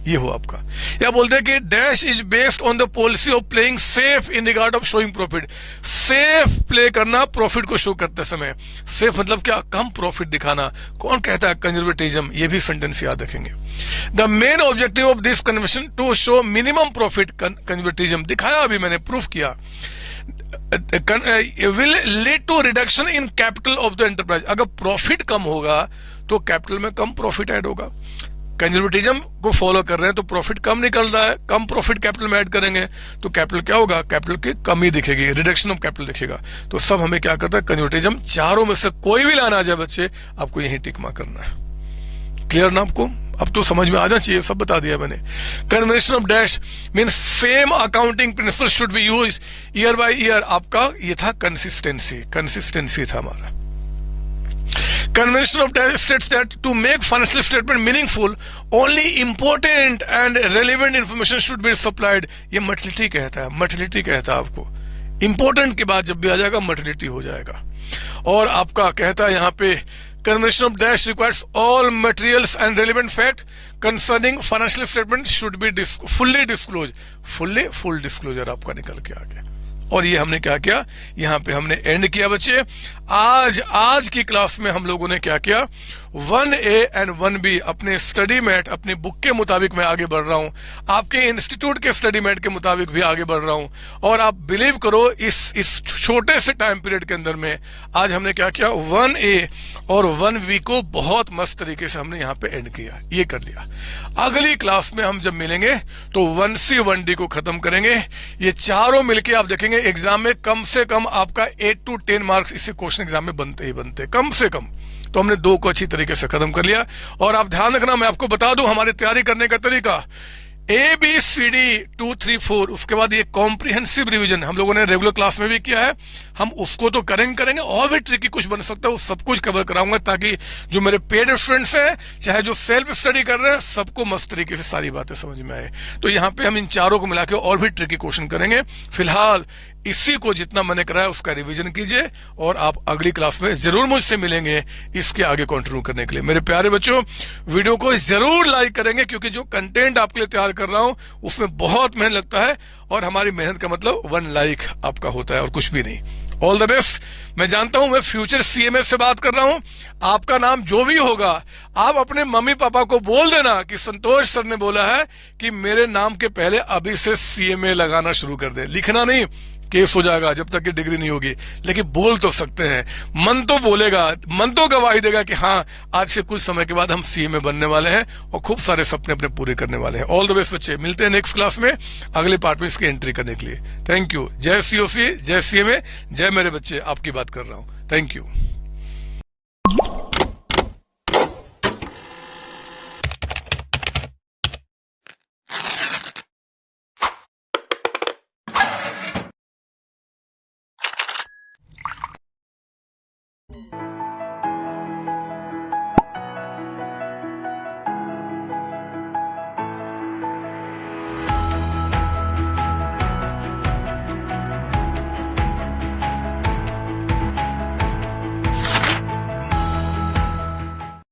ये हो आपका। या बोलते हैं कि dash is based on the policy of playing safe in regard of showing profit, safe play करना प्रॉफिट को शो करते समय, सेफ मतलब क्या, कम प्रॉफिट दिखाना, कौन कहता है, कंजर्वेटिज्म, ये भी सेंटेंस याद रखेंगे। The main objective of this convention to show minimum profit, conservatism दिखाया, अभी मैंने प्रूफ किया, will lead to reduction in capital of the enterprise, अगर प्रॉफिट कम होगा तो कैपिटल में कम प्रॉफिट ऐड होगा, कंजर्वेटिज्म को फॉलो कर रहे हैं तो प्रॉफिट कम निकल रहा है, कम प्रॉफिट कैपिटल में ऐड करेंगे तो कैपिटल क्या होगा, कैपिटल की कमी दिखेगी, रिडक्शन ऑफ कैपिटल दिखेगा, तो सब हमें क्या करता है, कंजर्वेटिज्म, चारों में से कोई भी लाना आ जाए बच्चे, आपको यही टिक मार्क करना है। क्लियर ना आपको, अब तो समझ में आना चाहिए, सब बता दिया मैंने। Convention of dash mean same accounting principle should be use year by year, आपका ये था कंसिस्टेंसी था हमारा। Convention of Dash states that to make financial statement meaningful, only important and relevant information should be supplied। ये materiality कहता है आपको, important के बाद जब भी आ जाएगा मटेरियलिटी हो जाएगा। और आपका कहता है यहाँ पे Convention of Dash requires all materials and relevant fact concerning financial statement should be fully disclosed, full disclosure आपका निकल के आ गया। और ये हमने क्या किया, यहाँ पे हमने एंड किया बच्चे। आज की क्लास में हम लोगों ने क्या किया, 1A एंड 1B अपने स्टडी मैट, अपने बुक के मुताबिक मैं आगे बढ़ रहा हूं, आपके इंस्टीट्यूट के स्टडी मैट के मुताबिक भी आगे बढ़ रहा हूं, और आप बिलीव करो इस छोटे से टाइम पीरियड के अंदर में आज हमने क्या किया, 1A और 1B को बहुत मस्त तरीके से हमने यहाँ पे एंड किया, ये कर लिया। अगली क्लास में हम जब मिलेंगे तो 1C 1D को खत्म करेंगे, ये चारों मिलके आप देखेंगे एग्जाम में कम से कम आपका 8 to 10 मार्क्स इससे क्वेश्चन एग्जाम में बनते ही बनते, कम से कम। तो हमने 2 को अच्छी तरीके से खत्म कर लिया। और आप ध्यान रखना, मैं आपको बता दूं हमारी तैयारी करने का तरीका, ABCD 2 3 4, उसके बाद ये कॉम्प्रिहेंसिव रिवीजन हम लोगों ने रेगुलर क्लास में भी किया है, हम उसको तो करेंगे और भी ट्रिकी कुछ बन सकता है वो सब कुछ कवर कराऊंगा, ताकि जो मेरे पेड स्टूडेंट्स हैं चाहे जो सेल्फ स्टडी कर रहे हैं सबको मस्त तरीके से सारी बातें समझ में आए। तो यहाँ पे हम इन चारों को मिला के और भी ट्रिकी क्वेश्चन करेंगे। फिलहाल इसी को जितना मैंने कराया उसका रिवीजन कीजिए, और आप अगली क्लास में जरूर मुझसे मिलेंगे इसके आगे कंटिन्यू करने के लिए। मेरे प्यारे बच्चों, वीडियो को जरूर लाइक करेंगे, क्योंकि जो कंटेंट आपके लिए तैयार कर रहा हूं उसमें बहुत मेहनत लगता है, और हमारी मेहनत का मतलब 1 लाइक आपका होता है और कुछ भी नहीं। All the best. मैं जानता हूं मैं फ्यूचर CMA से बात कर रहा हूं, आपका नाम जो भी होगा आप अपने मम्मी पापा को बोल देना कि संतोष सर ने बोला है कि मेरे नाम के पहले अभी से CMA लगाना शुरू कर दे। लिखना नहीं, केस हो जाएगा जब तक कि डिग्री नहीं होगी, लेकिन बोल तो सकते हैं, मन तो बोलेगा, मन तो गवाही देगा कि हाँ आज से कुछ समय के बाद हम CMA बनने वाले हैं और खूब सारे सपने अपने पूरे करने वाले हैं। ऑल द बेस्ट बच्चे, मिलते हैं नेक्स्ट क्लास में अगले पार्ट में इसकी एंट्री करने के लिए। Thank you. जय COC, जय CMA, जय मेरे बच्चे, आपकी बात कर रहा हूं। Thank you.